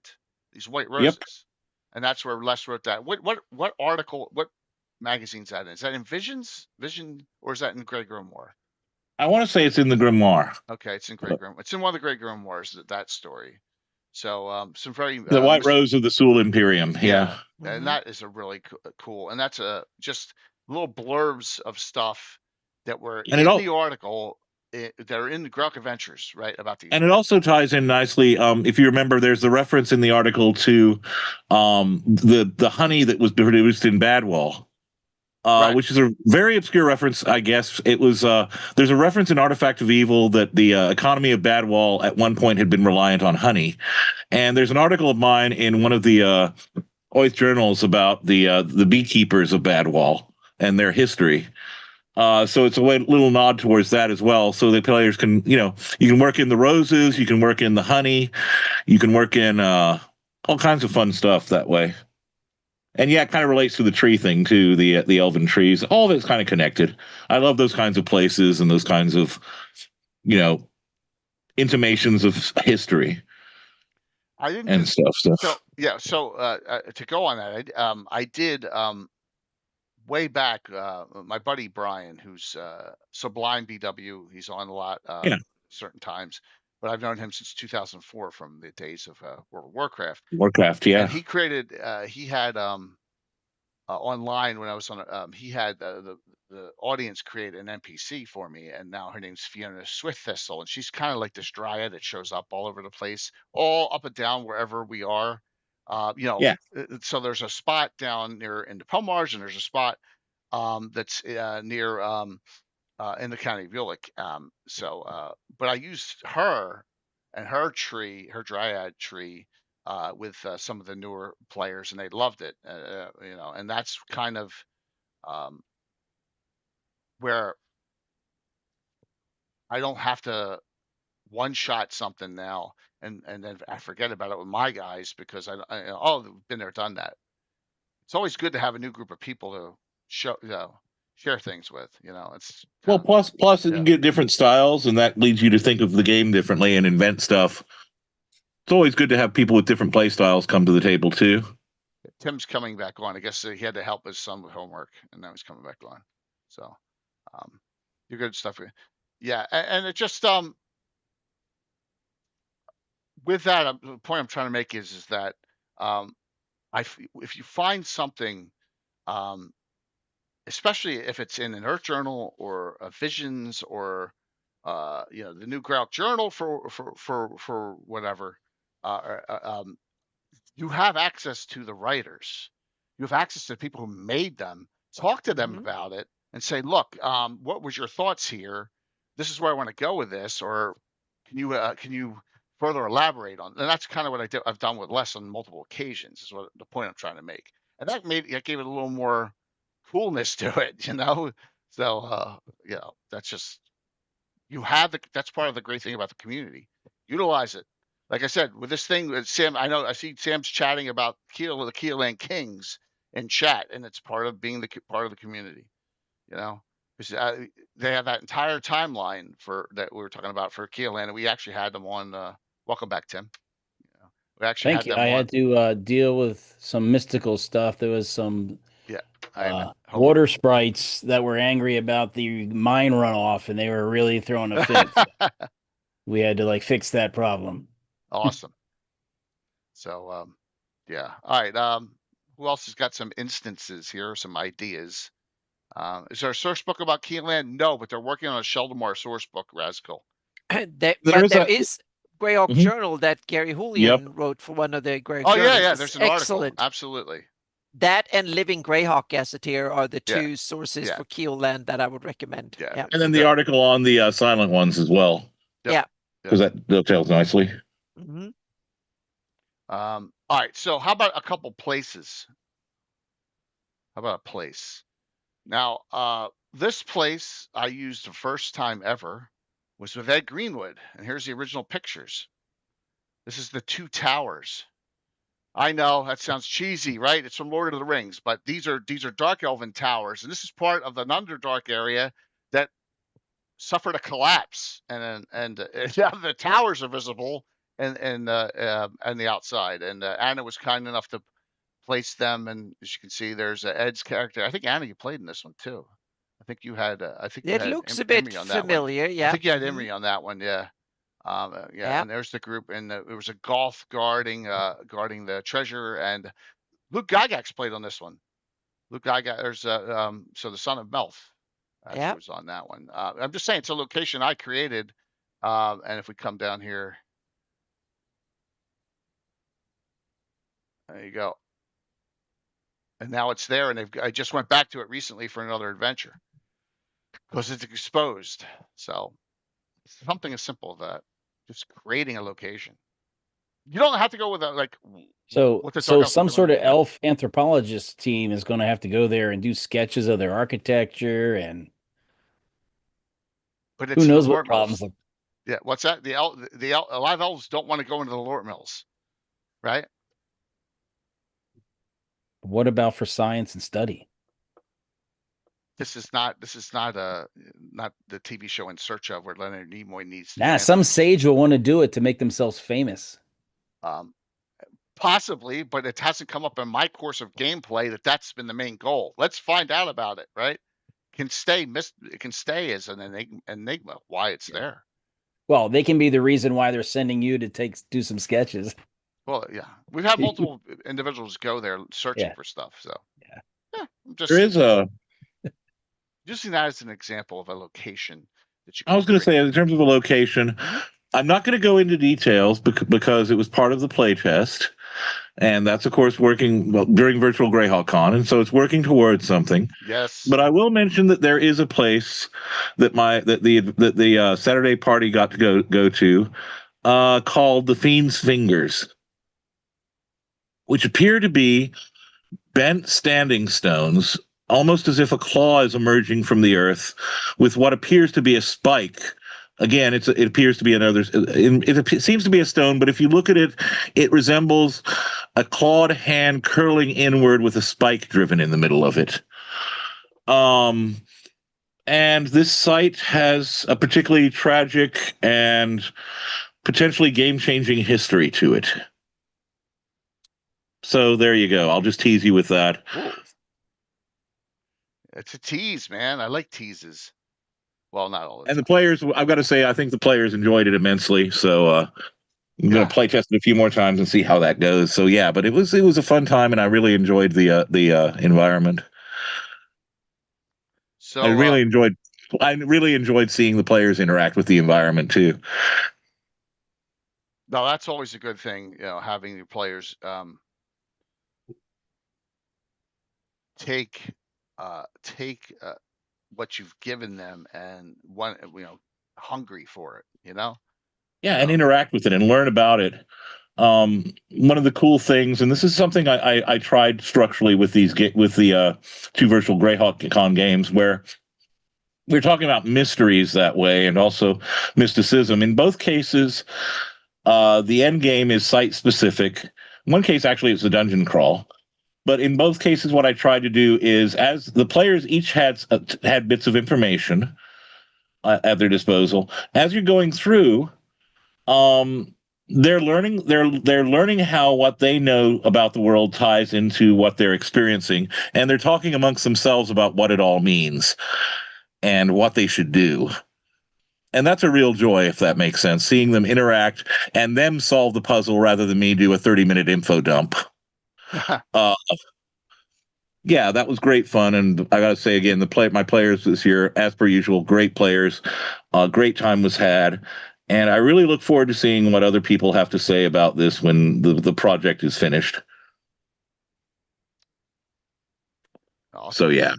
these white yep. roses, and that's where Les wrote that. What article? What magazine's that in? Is that in Vision, or is that in Grey Grimoire? I want to say it's in the grimoire. Okay, it's in Grey Grimoire. It's in one of the Grey Grimoires. That story. So some very The White Rose of the Soul Imperium. yeah, Yeah, and that is a really cool, and that's just little blurbs of stuff that were and in the article that are in the Grok Adventures, right, about these. and it also ties in nicely. If you remember, there's the reference in the article to the honey that was produced in Badwall. Right. Which is a very obscure reference, I guess. It was there's a reference in Artifact of Evil that the economy of Badwall at one point had been reliant on honey, and there's an article of mine in one of the Oath journals about the beekeepers of Badwall and their history. So it's a little nod towards that as well, so the players can, you can work in the roses, you can work in the honey, you can work in all kinds of fun stuff that way. And yeah, it kind of relates to the tree thing too, the elven trees. All of it's kind of connected. I love those kinds of places and those kinds of, intimations of history. I didn't and stuff. So yeah. So to go on that, I did way back. My buddy Brian, who's Sublime BW, he's on a lot certain times, but I've known him since 2004 from the days of World of Warcraft. Warcraft, yeah. And he created. He had online when I was on. He had the audience create an NPC for me, and now her name's Fiona Swift-Thistle, and she's kind of like this dryad that shows up all over the place, all up and down wherever we are. Yeah. So there's a spot down near in the Pomars, and there's a spot that's near in the county of Ulick. But I used her and her tree, her dryad tree, with some of the newer players, and they loved it. And that's kind of um, where I don't have to one shot something now and then I forget about it with my guys because they've been there, done that. It's always good to have a new group of people to share things with. It's well, plus you get different styles, and that leads you to think of the game differently and invent stuff. It's always good to have people with different play styles come to the table too. Tim's coming back on. I guess he had to help his son with homework, and now he's coming back on. So, you're good stuff. Yeah, and it just with that, the point I'm trying to make is that if you find something, especially if it's in an Earth Journal or a Visions or the new Greyhawk Journal for whatever, you have access to the writers. You have access to the people who made them. Talk to them about it and say, look, what was your thoughts here? This is where I want to go with this, or can you further elaborate on? And that's kind of what I've done with Les on multiple occasions. Is what the point I'm trying to make, and that gave it a little more coolness to it, So that's just that's part of the great thing about the community. Utilize it. Like I said, with this thing with Sam, I see Sam's chatting about the Keelan Kings in chat, and it's part of being part of the community. Because they have that entire timeline that we were talking about for Keelan, and we actually had them on. Welcome back, Tim. We actually Thank had you. them I on. had to deal with some mystical stuff. There was some water sprites that were angry about the mine runoff, and they were really throwing a fit. We had to like fix that problem. Awesome. So, yeah. All right. Who else has got some instances here, some ideas? Is there a source book about Keelan? No, but they're working on a Sheldamore source book, Razkul. There is Greyhawk Journal that Gary Julian wrote for one of the Greyhawk journals. Yeah. There's an article. Absolutely. That and Living Greyhawk Gazetteer are the two sources for Keelan that I would recommend. Yeah. And then the article on the silent ones as well. Yeah. Because that dovetails nicely. Mm-hmm. All right. So how about a couple places? How about a place? Now, this place I used the first time ever was with Ed Greenwood, and here's the original pictures. This is the Two Towers. I know that sounds cheesy, right? It's from Lord of the Rings, but these are Dark Elven towers, and this is part of an Underdark area that suffered a collapse, and the towers are visible and the outside. And Anna was kind enough to place them, and as you can see, there's Ed's character. I think Anna, you played in this one too. I think you had. It looks a bit familiar. Yeah, I think you had Emery on that one. Yeah. And there's the group, and there was a Goth guarding the treasure, and Luke Gygax played on this one. Luke Gygax, there's so the son of Melf was on that one. I'm just saying it's a location I created, and if we come down here, there you go. And now it's there, and I just went back to it recently for another adventure because it's exposed. So something as simple as that, just creating a location. You don't have to go with So some sort of elf anthropologist team is going to have to go there and do sketches of their architecture, and but it's who knows what problems. Yeah, what's that? A lot of elves don't want to go into the lore mills, right? What about for science and study? This is not the TV show In Search of, where Leonard Nimoy needs to. Nah, some sage will want to do it to make themselves famous. Possibly, but it hasn't come up in my course of gameplay that's been the main goal. Let's find out about it, right? It can stay as an enigma why it's there. Well, they can be the reason why they're sending you to do some sketches. Well, yeah, we've had multiple individuals go there searching for stuff. So yeah, there is using that as an example of a location that you. I was going to say, in terms of a location, I'm not going to go into details because it was part of the playtest, and that's of course working during Virtual Greyhawk Con, and so it's working towards something. Yes. But I will mention that there is a place that the Saturday party got to go to, called the Fiend's Fingers, which appear to be bent standing stones, almost as if a claw is emerging from the earth, with what appears to be a spike. Again, it appears to be another. It seems to be a stone, but if you look at it, it resembles a clawed hand curling inward with a spike driven in the middle of it. And this site has a particularly tragic and potentially game-changing history to it. So there you go. I'll just tease you with that. Ooh. It's a tease, man. I like teases. Well, not all. And the players, I've got to say, I think the players enjoyed it immensely. So I'm going to play test it a few more times and see how that goes. So yeah, but it was a fun time, and I really enjoyed the environment. So I really enjoyed seeing the players interact with the environment too. No, that's always a good thing, having your players take what you've given them and hungry for it, Yeah, and interact with it and learn about it. One of the cool things, and this is something I tried structurally with the two Virtual Greyhawk Con games, where we're talking about mysteries that way and also mysticism. In both cases, the end game is site specific. In one case, actually, it's a dungeon crawl. But in both cases, what I tried to do is, as the players each had bits of information at their disposal, as you're going through, they're learning how what they know about the world ties into what they're experiencing, and they're talking amongst themselves about what it all means and what they should do. And that's a real joy, if that makes sense, seeing them interact and them solve the puzzle rather than me do a 30-minute info dump. Yeah, that was great fun, and I got to say again, my players this year, as per usual, great players. Great time was had, and I really look forward to seeing what other people have to say about this when the project is finished. Awesome. So yeah,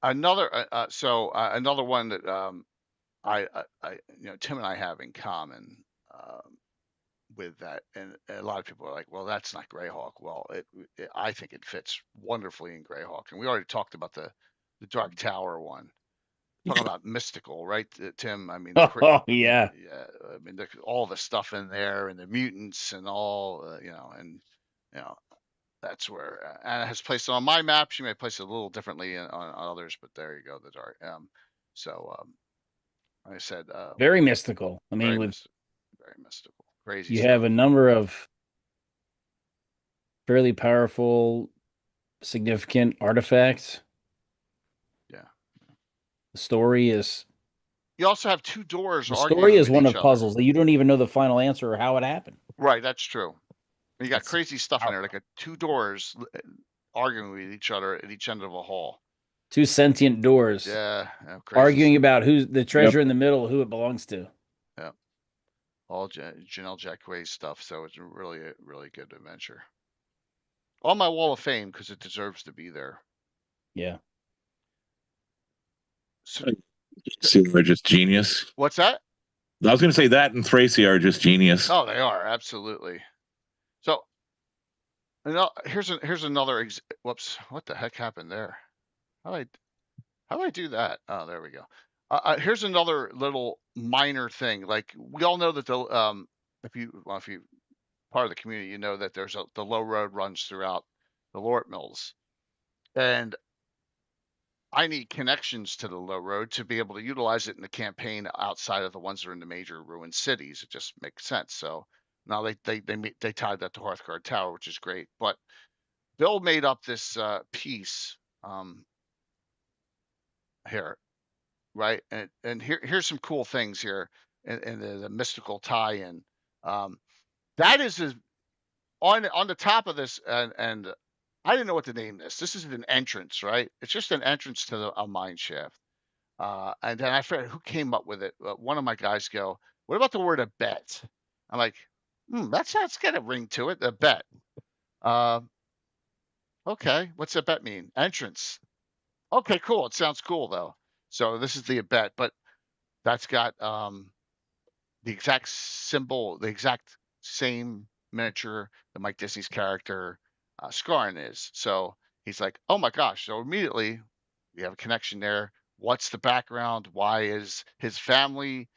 another another one that I Tim and I have in common with that, and a lot of people are like, well, that's not Greyhawk. Well, I think it fits wonderfully in Greyhawk, and we already talked about the Dark Tower one. Talking about Mythical, right, Tim? I mean, Oh yeah, yeah. I mean, all the stuff in there, and the mutants, and all, and that's where Anna has placed it on my map. She may place it a little differently on others, but there you go, the dark. Like I said, very mystical. I mean, very mystical, crazy you stuff. have a number of fairly powerful, significant artifacts. Yeah. The story is. You also have two doors. The story is one of other. puzzles that you don't even know the final answer or how it happened. Right, that's true. You got It's crazy stuff in there, like two doors arguing with each other at each end of a hall. Two sentient doors. Yeah, arguing about who's the treasure in the middle, who it belongs to. Yeah, all Janelle Jacquet's stuff. So it's really a really good adventure. On my wall of fame because it deserves to be there. Yeah. So, they're just genius. What's that? I was going to say that and Thracy are just genius. Oh, they are, absolutely. So, here's another. Whoops! What the heck happened there? How do I do that? Oh, there we go. Here's another little minor thing. Like we all know that if you part of the community, you know that there's the low road runs throughout the Lort Mills, and I need connections to the low road to be able to utilize it in the campaign outside of the ones that are in the major ruined cities. It just makes sense. So now they tied that to Hearthguard Tower, which is great. But Bill made up this piece here, right? And here's some cool things here in the mystical tie-in. That is on the top of this, and I didn't know what to name this. This is an entrance, right? It's just an entrance to a mine shaft. And then I forget who came up with it. One of my guys go, "What about the word a bet?" I'm like, that's got a ring to it. A bet. Okay, what's a bet mean? Entrance. Okay, cool. It sounds cool though. So this is the bet, but that's got the exact symbol, the exact same miniature that Mike Disney's character Scarn is. So he's like, oh my gosh. So immediately we have a connection there. What's the background? Why is his family?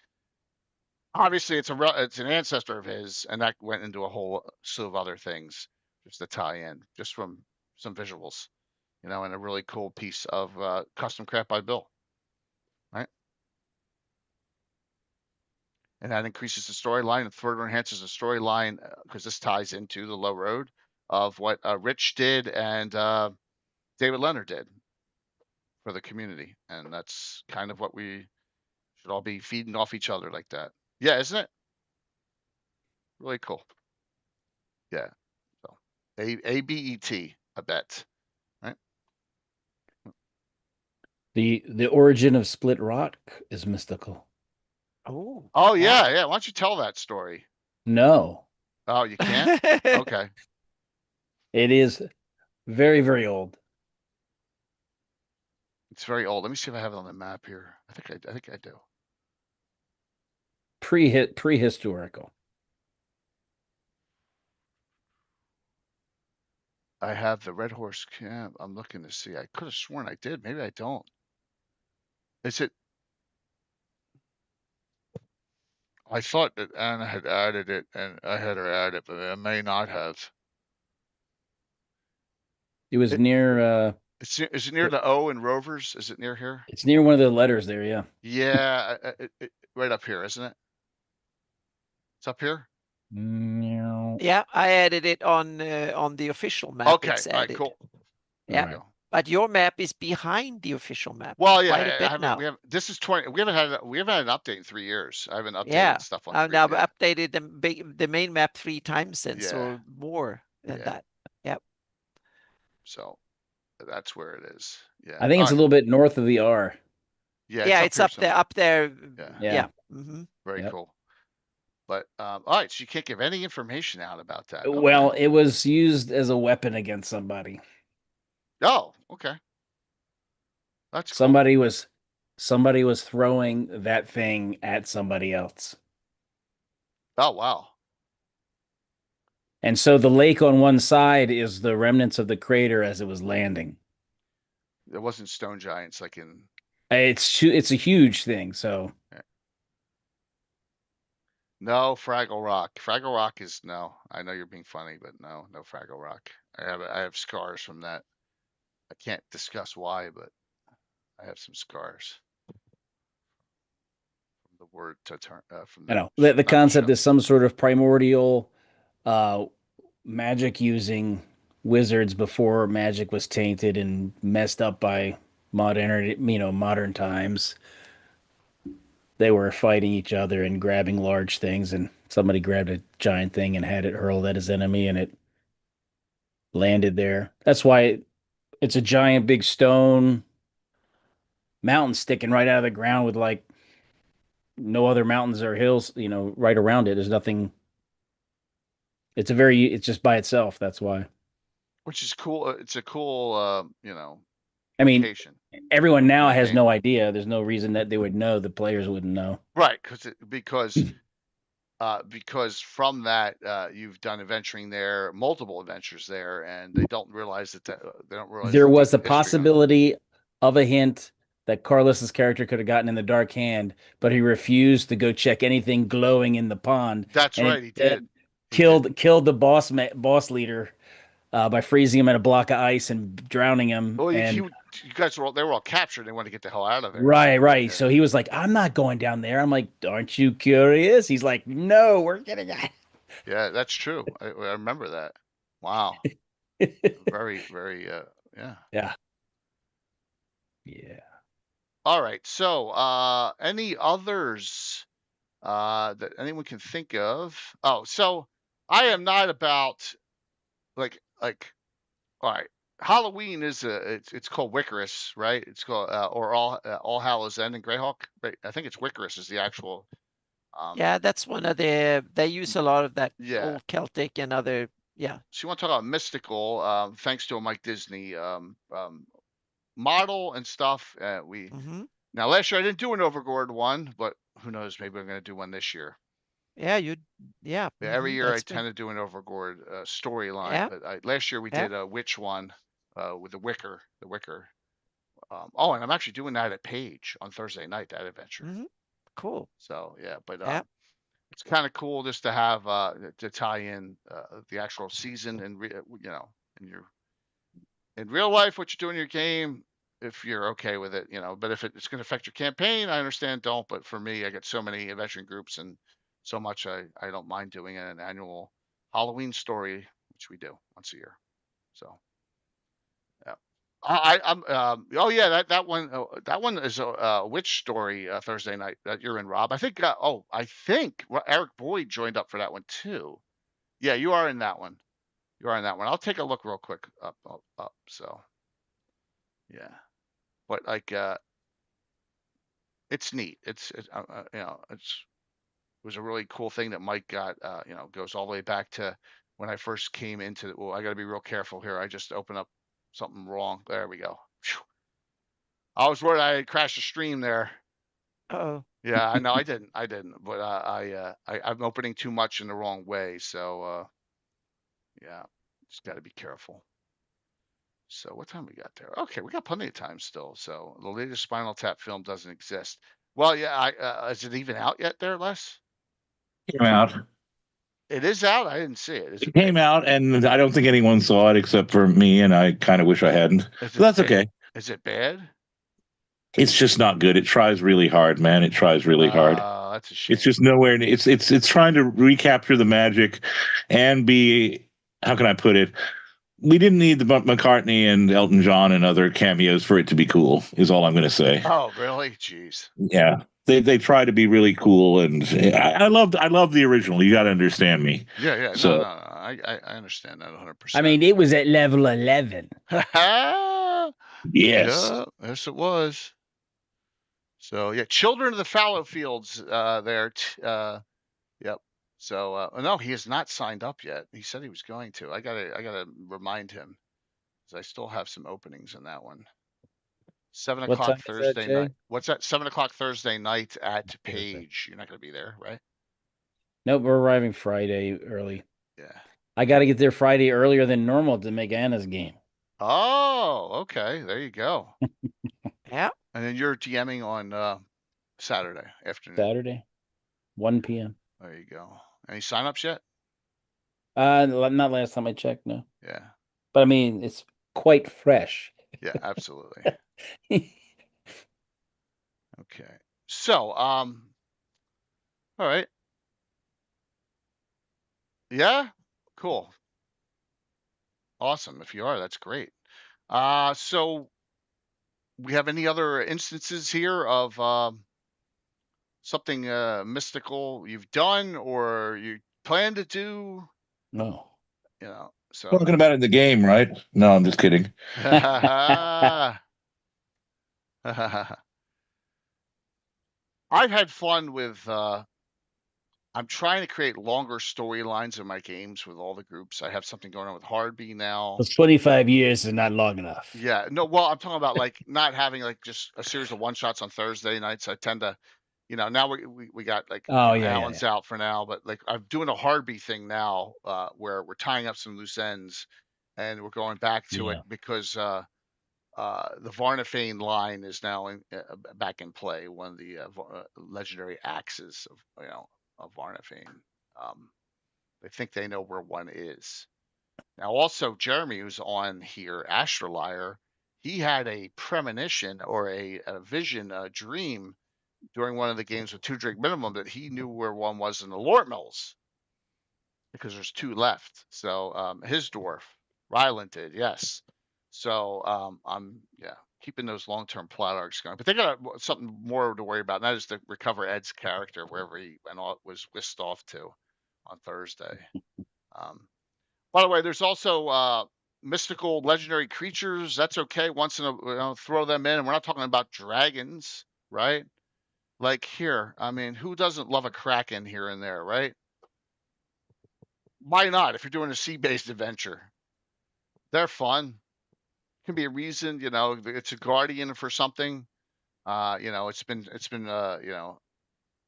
Obviously, it's an ancestor of his, and that went into a whole slew of other things just to tie in, just from some visuals, and a really cool piece of custom craft by Bill, right? And that increases the storyline and further enhances the storyline because this ties into the low road of what Rich did and David Leonard did for the community, and that's kind of what we should all be feeding off each other like that. Yeah, isn't it? Really cool. Yeah. So ABET, a bet, right? The origin of Split Rock is mystical. Oh yeah, yeah. Why don't you tell that story? No. Oh, you can't? Okay. It is very, very old. It's very old. Let me see if I have it on the map here. I think I do. Prehistorical. I have the Red Horse Camp. I'm looking to see. I could have sworn I did. Maybe I don't. Is it? I thought that Anna had added it, and I had her add it, but I may not have. It was near. Is it near the O in Rovers? Is it near here? It's near one of the letters there. Yeah. Yeah, right up here, isn't it? It's up here. No. Yeah, I added it on the official map. Okay, It's all right, added. cool. Yeah. There we go. But your map is behind the official map. Well, quite a yeah, I bit haven't. now. We have. This is 20. We haven't had an update in 3 years. I haven't updated Yeah, stuff on. I've 3, now yeah. updated the main map 3 times since, Yeah. or more than Yeah. that. Yep. So that's where it is. Yeah. I think it's a little bit north of the R. Yeah, Yeah, it's it's up there. Up there. Yeah. Yeah. Mm-hmm. Very Yep. cool. But all right, so you can't give any information out about that. Okay. Well, it was used as a weapon against somebody. Oh, okay. That's cool. Somebody was throwing that thing at somebody else. Oh, wow. And so the lake on one side is the remnants of the crater as it was landing. It wasn't stone giants like in. It's a huge thing. So Yeah. No Fraggle Rock. Fraggle Rock is no. I know you're being funny, but no Fraggle Rock. I have scars from that. I can't discuss why, but I have some scars from the word to turn from I know the concept show. is some sort of primordial magic using wizards before magic was tainted and messed up by modern times. They were fighting each other and grabbing large things, and somebody grabbed a giant thing and had it hurled at his enemy, and it landed there. That's why it's a giant big stone mountain sticking right out of the ground with like no other mountains or hills, right around it. There's nothing. It's just by itself. That's why. Which is cool. It's a cool, I mean, location. everyone now has game. no idea. There's no reason that they would know. The players wouldn't know. Right, because from that you've done adventuring there, multiple adventures there, and they don't realize that they don't realize There the was a deep history on it. possibility of a hint that Carlos's character could have gotten in the dark hand, but he refused to go check anything glowing in the pond. That's and right, he did. Killed the boss leader by freezing him in a block of ice and drowning him. Well, and you guys were all captured. They wanted to get the hell out of there. right. Yeah. So he was like, "I'm not going down there." I'm like, "Aren't you curious?" He's like, "No, we're getting out." Yeah, that's true. I remember that. Wow. Very, very. Yeah. Yeah. All right. So, any others that anyone can think of? Oh, so I am not about like. All right. Halloween is it's called Wickerus, right? It's called or All Hallows End in Greyhawk. Right? I think it's Wickerus is the actual. Yeah, that's one of the. They use a lot of that Yeah. old Celtic and other. Yeah. So you want to talk about mystical? Thanks to a Mike Disney model and stuff. Mm-hmm. Now last year I didn't do an Overgord one, but who knows? Maybe I'm going to do one this year. Yeah, Yeah, every year that's I tend to do an Overgord storyline. Yeah. But last year we Yeah. did a witch one with the Wicker. Oh, and I'm actually doing that at Page on Thursday night. That adventure. Mm-hmm. Cool. So yeah, but Yeah. it's kind of cool just to have to tie in the actual season and in real life what you do in your game. If you're okay with it, but if it's going to affect your campaign, I understand. Don't. But for me, I get so many adventuring groups and so much I don't mind doing an annual Halloween story, which we do once a year. So yeah, I'm oh yeah, that one is a witch story Thursday night that you're in, Rob. I think Eric Boyd joined up for that one too. Yeah, you are in that one. I'll take a look real quick up. So yeah, but like it's neat. It was a really cool thing that Mike got. Goes all the way back to when I first came into. Well, I got to be real careful here. I just opened up something wrong. There we go. Whew. I was worried I had crashed the stream there. Oh. Yeah, I know I didn't. But I'm opening too much in the wrong way. So yeah, just got to be careful. So what time we got there? Okay, we got plenty of time still. So the latest Spinal Tap film doesn't exist. Well, yeah, is it even out yet there, Les? Came out. It is out. I didn't see it. Is It it came out, and I don't think anyone saw it except for me, and I kind of wish I hadn't. Is But it that's okay. Is it bad? It's just not good. It tries really hard, man. It tries really hard. That's a It's shame. just nowhere. It's trying to recapture the magic and be. How can I put it? We didn't need the McCartney and Elton John and other cameos for it to be cool. Is all I'm going to say. Oh, really? Jeez. Yeah, they try to be really cool, and I love the original. You got to understand me. Yeah, yeah. So No. I understand that 100%. I mean, it was at level 11. yes, Yeah, yes, it was. So yeah, Children of the Fallow Fields. Yep. So no, he has not signed up yet. He said he was going to. I gotta remind him because I still have some openings in that one. 7 What time o'clock is that, Thursday Jay? night. What's that? 7 o'clock Thursday night at Thursday. Page. You're not gonna be there, right? Nope, we're arriving Friday early. Yeah. I got to get there Friday earlier than normal to make Anna's game. Oh, okay. There you go. Yeah. And then you're DMing on Saturday afternoon. Saturday, 1 p.m. There you go. Any signups yet? Not last time I checked, no. Yeah. But I mean, it's quite fresh. Yeah, absolutely. Okay. So, all right. Yeah, cool. Awesome. If you are, that's great. So we have any other instances here of something mystical you've done or you plan to do? No. You know, so talking about it in the game, right? No, I'm just kidding. I've had fun with I'm trying to create longer storylines in my games with all the groups. I have something going on with Hardby now. Those 25 years is not long enough. Yeah, no, well, I'm talking about like not having like just a series of one shots on Thursday nights. I tend to, now we got like Oh, yeah, Alan's out for now, but like I'm doing a Hardby thing now, where we're tying up some loose ends and we're going back to it Yeah. because the Varnafane line is now back in play. One of the legendary axes of Varnafane. They think they know where one is. Now, also Jeremy, who's on here, Astralier, he had a premonition or a vision, a dream during one of the games with 2 drink minimum that he knew where one was in the Lort Mills because there's 2 left. So his dwarf, Ryland did, yes. So I'm keeping those long-term plot arcs going. But they got something more to worry about, and that is to recover Ed's character wherever he was whisked off to on Thursday. By the way, there's also mystical legendary creatures. That's okay. Once in a throw them in, and we're not talking about dragons, right? Like here, I mean, who doesn't love a kraken here and there, right? Why not? If you're doing a sea-based adventure, they're fun. Can be a reason, it's a guardian for something. It's been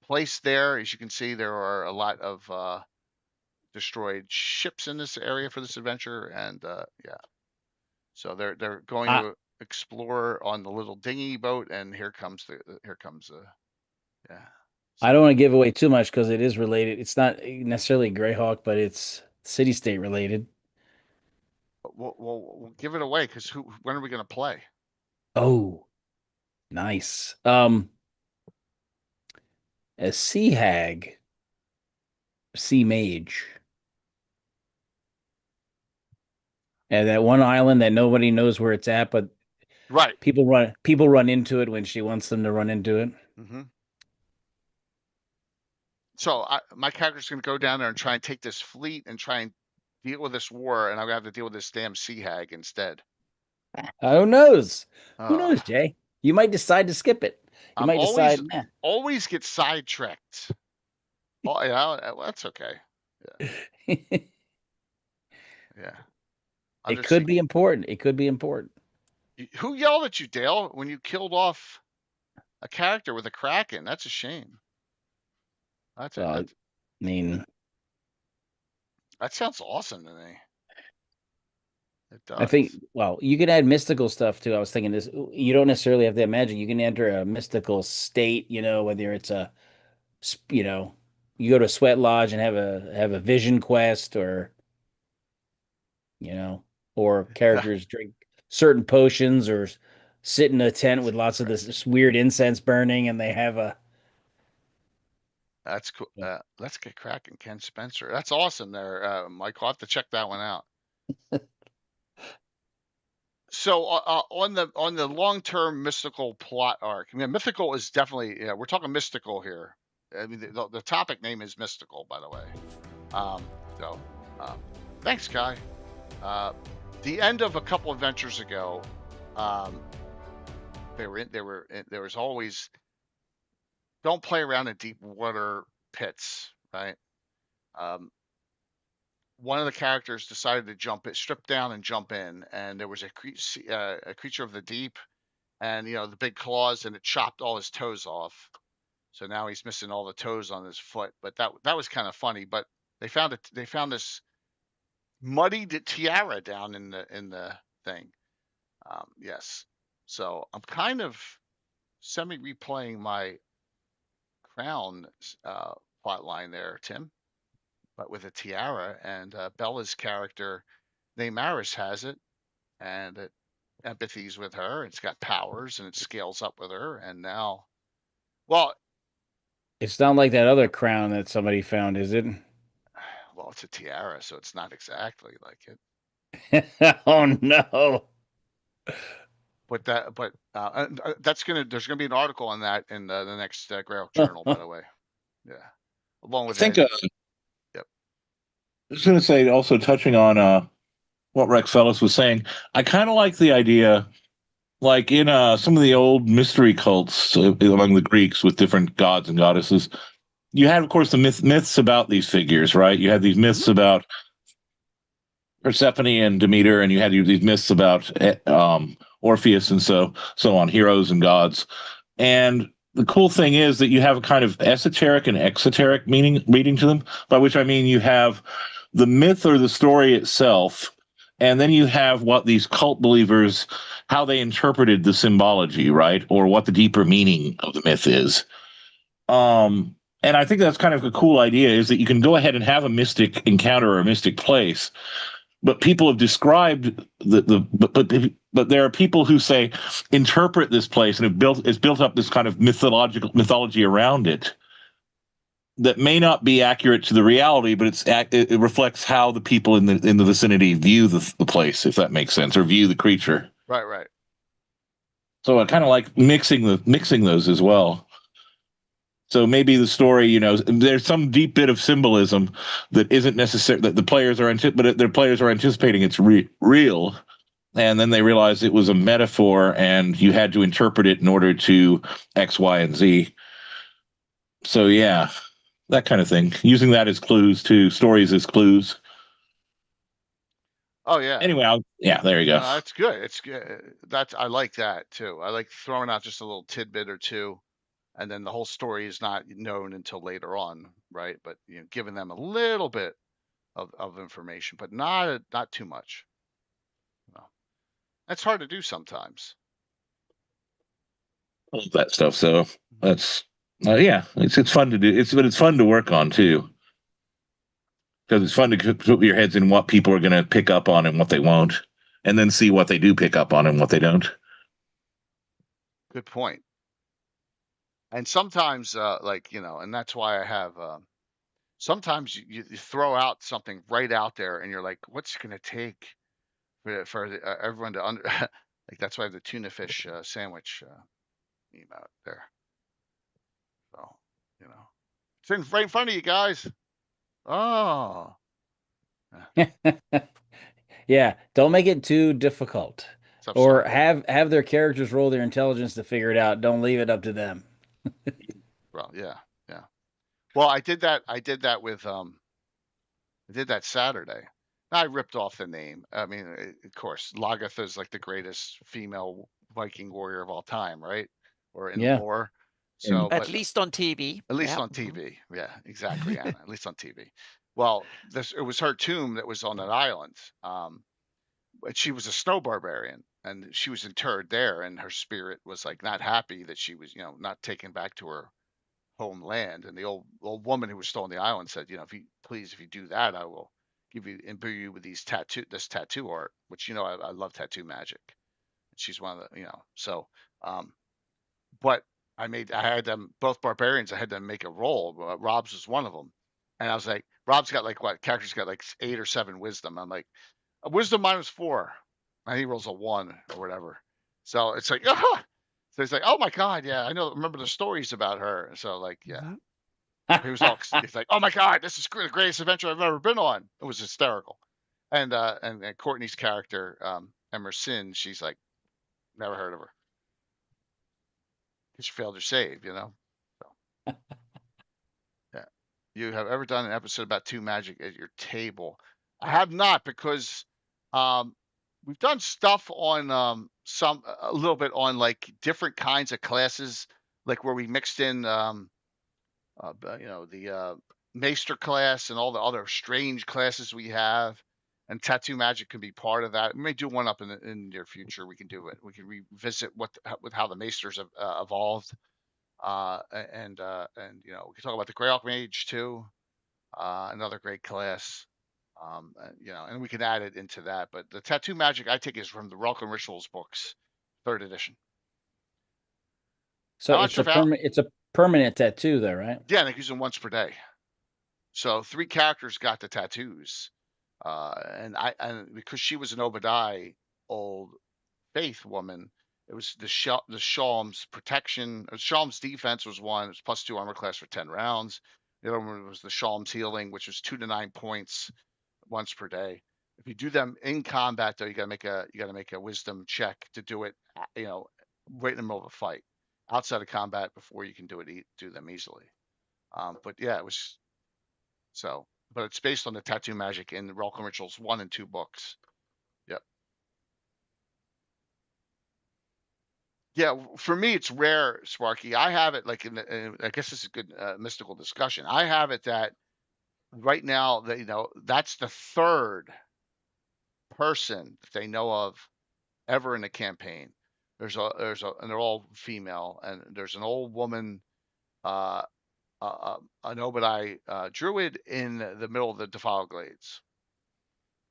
placed there. As you can see, there are a lot of destroyed ships in this area for this adventure, and so they're going to explore on the little dinghy boat, and here comes yeah. I don't want to give away too much because it is related. It's not necessarily Greyhawk, but it's city state related. We'll give it away because when are we going to play? Oh, nice. A sea hag, sea mage, and that one island that nobody knows where it's at, but right, people run into it when she wants them to run into it. Mm-hmm. So my character's going to go down there and try and take this fleet and try and deal with this war, and I'm going to have to deal with this damn sea hag instead. Who knows? Who knows, Jay? You might decide to skip it. You might decide. Always get sidetracked. Oh, yeah, that's okay. Yeah. Yeah. It could be important. It could be important. Who yelled at you, Dale, when you killed off a character with a kraken? That's a shame. I mean, that sounds awesome to me. It does. I think, well, you can add mystical stuff too. I was thinking this, you don't necessarily have to imagine. You can enter a mystical state, whether it's a, you go to a sweat lodge and have a vision quest, or or characters drink certain potions, or sit in a tent with lots of this weird incense burning, and they have a. That's cool. Let's get cracking, Ken Spencer. That's awesome there, Mike. I'll have to check that one out. So on the long-term mystical plot arc, I mean, mythical is definitely, we're talking mystical here. I mean, the topic name is mystical, by the way. So thanks, Kai. The end of a couple adventures ago, there was always, don't play around in deep water pits, right? One of the characters decided to strip down and jump in, and there was a creature of the deep, and the big claws, and it chopped all his toes off. So now he's missing all the toes on his foot. But that was kind of funny. But they found this muddied tiara down in the thing. Yes. So I'm kind of semi replaying my Crown plot line there, Tim, but with a tiara, and Bella's character Neymaris has it, and it empathies with her. It's got powers, and it scales up with her. And now, well, it's not like that other crown that somebody found, is it? Well, it's a tiara, so it's not exactly like it. Oh no! But there's gonna be an article on that in the next Greyhawk Journal, by the way. Yeah, along with I think. Yep. I was going to say, also touching on what Rex Fellis was saying, I kind of like the idea, like in some of the old mystery cults among the Greeks with different gods and goddesses. You had, of course, the myths about these figures, right? You had these myths about Persephone and Demeter, and you had these myths about Orpheus and so on, heroes and gods. And the cool thing is that you have a kind of esoteric and exoteric reading to them, by which I mean you have the myth or the story itself, and then you have what these cult believers, how they interpreted the symbology, right? Or what the deeper meaning of the myth is. And I think that's kind of a cool idea, is that you can go ahead and have a mystic encounter or a mystic place, but people have described but there are people who say interpret this place and it's built up this kind of mythology around it that may not be accurate to the reality, but it reflects how the people in the vicinity view the place, if that makes sense, or view the creature. Right. So I kind of like mixing those as well. So maybe the story, there's some deep bit of symbolism that isn't necessary, that the players are anticipating it's real, and then they realize it was a metaphor, and you had to interpret it in order to X, Y, and Z. So yeah, that kind of thing. Using that as clues too, stories as clues. Oh yeah. Anyway, there you go. That's good. It's good. I like that too. I like throwing out just a little tidbit or two, and then the whole story is not known until later on, right? But giving them a little bit of information, but not too much. Well, that's hard to do sometimes. All of that stuff. So that's it's fun to do. But it's fun to work on too, because it's fun to put your heads in what people are going to pick up on and what they won't, and then see what they do pick up on and what they don't. Good point. And sometimes, and that's why I have. Sometimes you throw out something right out there, and you're like, "What's it going to take for everyone to under?" Like that's why I have the tuna fish sandwich meme out there. So it's right in front of you guys. Oh. Yeah, don't make it too difficult, or upsetting. have their characters roll their intelligence to figure it out. Don't leave it up to them. Well, yeah. Well, I did that with I did that Saturday. I ripped off the name. I mean, of course, Lagatha is like the greatest female Viking warrior of all time, right? Or in lore. So, at least on TV. At least on TV. Yeah, exactly, Anna. At least on TV. Well, it was her tomb that was on that island. But she was a snow barbarian, and she was interred there, and her spirit was like not happy that she was, not taken back to her home land. And the old woman who was still on the island said, if you do that, I will imbue you with this tattoo art, which, I love tattoo magic. She's one of the, so, but I had them, both barbarians, I had them make a roll. Rob's was one of them. And I was like, Rob's got character's got 8 or 7 wisdom. I'm like, wisdom -4. And he rolls a 1 or whatever. So it's like, so he's like, oh my God, yeah, remember the stories about her. So yeah. He was he's like, oh my God, this is the greatest adventure I've ever been on. It was hysterical. And Courtney's character, Emerson, she's like, never heard of her. She failed her save, So. Yeah. You have ever done an episode about 2 magic at your table? I have not, because we've done stuff on a little bit on different kinds of classes, where we mixed in the Maester class and all the other strange classes we have, and tattoo magic can be part of that. We may do one up in the near future. We can do it. We can revisit with how the Maesters have evolved, and we can talk about the Greyhawk Mage too, another great class. And we can add it into that. But the tattoo magic I take is from the Welcome Rituals books, 3rd edition. So it's a permanent tattoo, though, right? Yeah, they use them once per day. So 3 characters got the tattoos, and because she was an Obadiah old faith woman, it was the Shalm's protection. Shalm's defense was 1. It was +2 armor class for 10 rounds. The other one was the Shalm's healing, which was 2 to 9 points once per day. If you do them in combat, though, you gotta make a wisdom check to do it, right in the middle of a fight. Outside of combat, before you can do them easily. But yeah, it was so. But it's based on the tattoo magic in the Welcome Rituals 1 and 2 books. Yep. Yeah, for me, it's rare, Sparky. I have it I guess this is a good mystical discussion. I have it that right now, that that's the 3rd person that they know of ever in a campaign. And they're all female, and there's an old woman, an Obadiah druid in the middle of the Defiled Glades.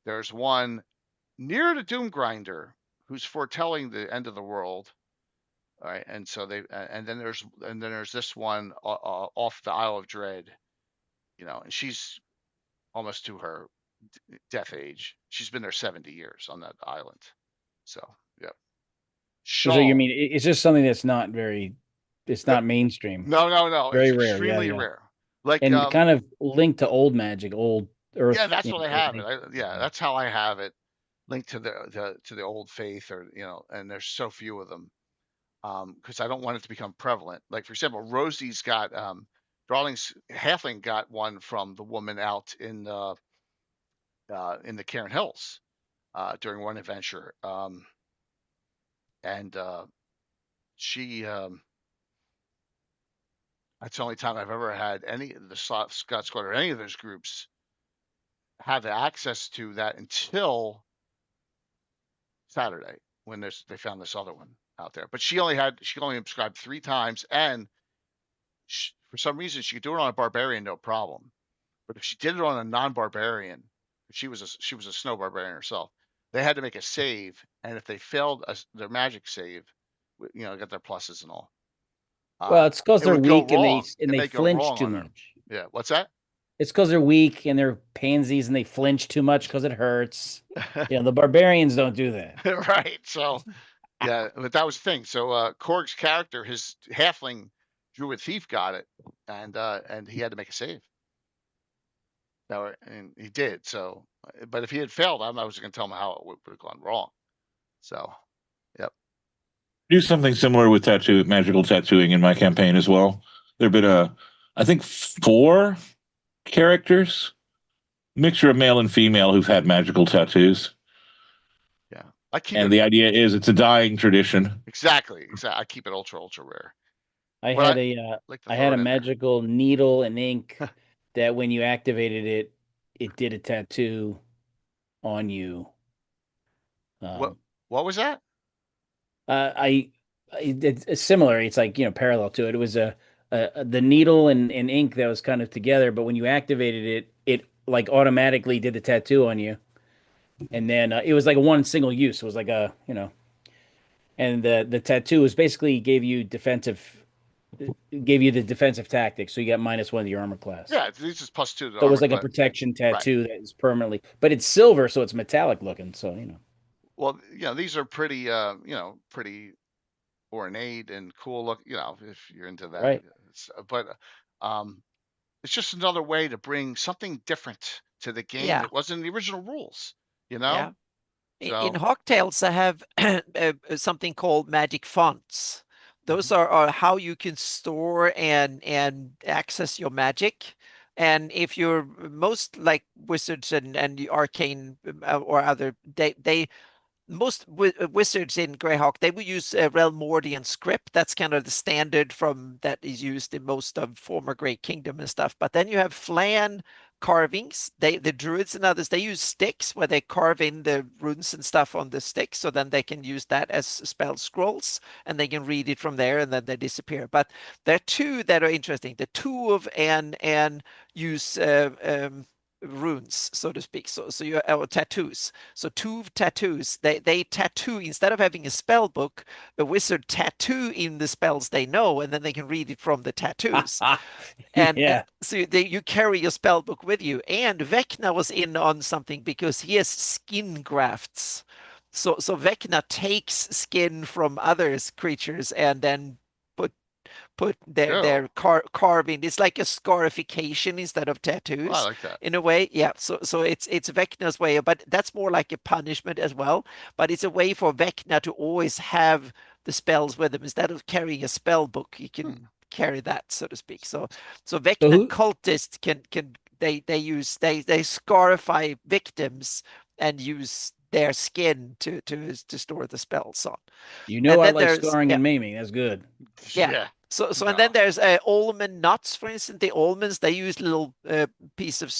There's one near the Doom Grinder who's foretelling the end of the world. All right, and so and then there's this one off the Isle of Dread, and she's almost to her death age. She's been there 70 years on that island. So, yep. So you mean it's just something that's not it's not mainstream. No. Very it's rare. extremely Yeah. rare. And kind of linked to old magic, old earth. Yeah, that's what I have it. That's how I have it, linked to the old faith, or and there's so few of them, because I don't want it to become prevalent. Like, for example, Rosie's got Darling's halfling got one from the woman out in the Cairn Hills during one adventure, and she that's the only time I've ever had any of the Scott Squad or any of those groups have access to that until Saturday, when they found this other one out there. But she only subscribed 3 times, and for some reason she could do it on a barbarian, no problem. But if she did it on a non-barbarian, she was a snow barbarian herself, they had to make a save, and if they failed their magic save, got their pluses and all. Well, it's because they're weak and they flinch too much. Yeah, what's that? It's because they're weak and they're pansies and they flinch too much because it hurts. The barbarians don't do that. Right. So, yeah, but that was the thing. So, Korg's character, his halfling druid thief, got it, and he had to make a save. And he did. So, but if he had failed, I was going to tell him how it would have gone wrong. So, yep. Do something similar with magical tattooing in my campaign as well. There've been I think 4 characters, mixture of male and female, who've had magical tattoos. Yeah, the idea is it's a dying tradition. Exactly. I keep it ultra rare. I had a magical needle and ink that when you activated it, it did a tattoo on you. What was that? It's similar. It's like, parallel to it. It was a the needle and ink that was kind of together, but when you activated it, it like automatically did the tattoo on you. And then it was like a one single use. It was like a, and the tattoo was basically gave you the defensive tactics. So you got -1 to your armor class. Yeah, these is +2 to the So it was armor like a class. protection tattoo that is permanently, but it's silver, so it's metallic looking. So, Well, these are pretty, pretty ornate and cool look, if you're into that. right. But it's just another way to bring something different to the game Yeah. that wasn't in the original rules, Yeah. In So, Hawktails, I have something called magic fonts. Those are how you can store and access your magic. And if you're most like wizards and the arcane or other, they most wizards in Greyhawk, they will use Realmordian script. That's kind of the standard from that is used in most of former Great Kingdom and stuff. But then you have Flan carvings. The druids and others, they use sticks where they carve in the runes and stuff on the sticks, so then they can use that as spell scrolls and they can read it from there and then they disappear. But there are two that are interesting. The Tuov and use runes, so to speak. So you have tattoos. So two tattoos. They tattoo instead of having a spell book, a wizard tattoo in the spells they know, and then they can read it from the tattoos. And Yeah. so you carry your spell book with you. And Vecna was in on something because he has skin grafts. So Vecna takes skin from others creatures and then put their carving. It's like a scarification instead of tattoos. I like that. In a way. Yeah. So it's Vecna's way, but that's more like a punishment as well. But it's a way for Vecna to always have the spells with him instead of carrying a spell book. He can carry that, so to speak. So Vecna cultists can they scarify victims and use their skin to store the spells on. I like scarring and maiming. That's good. Yeah. So and then there's almond nuts, for instance. The almonds, they use little piece of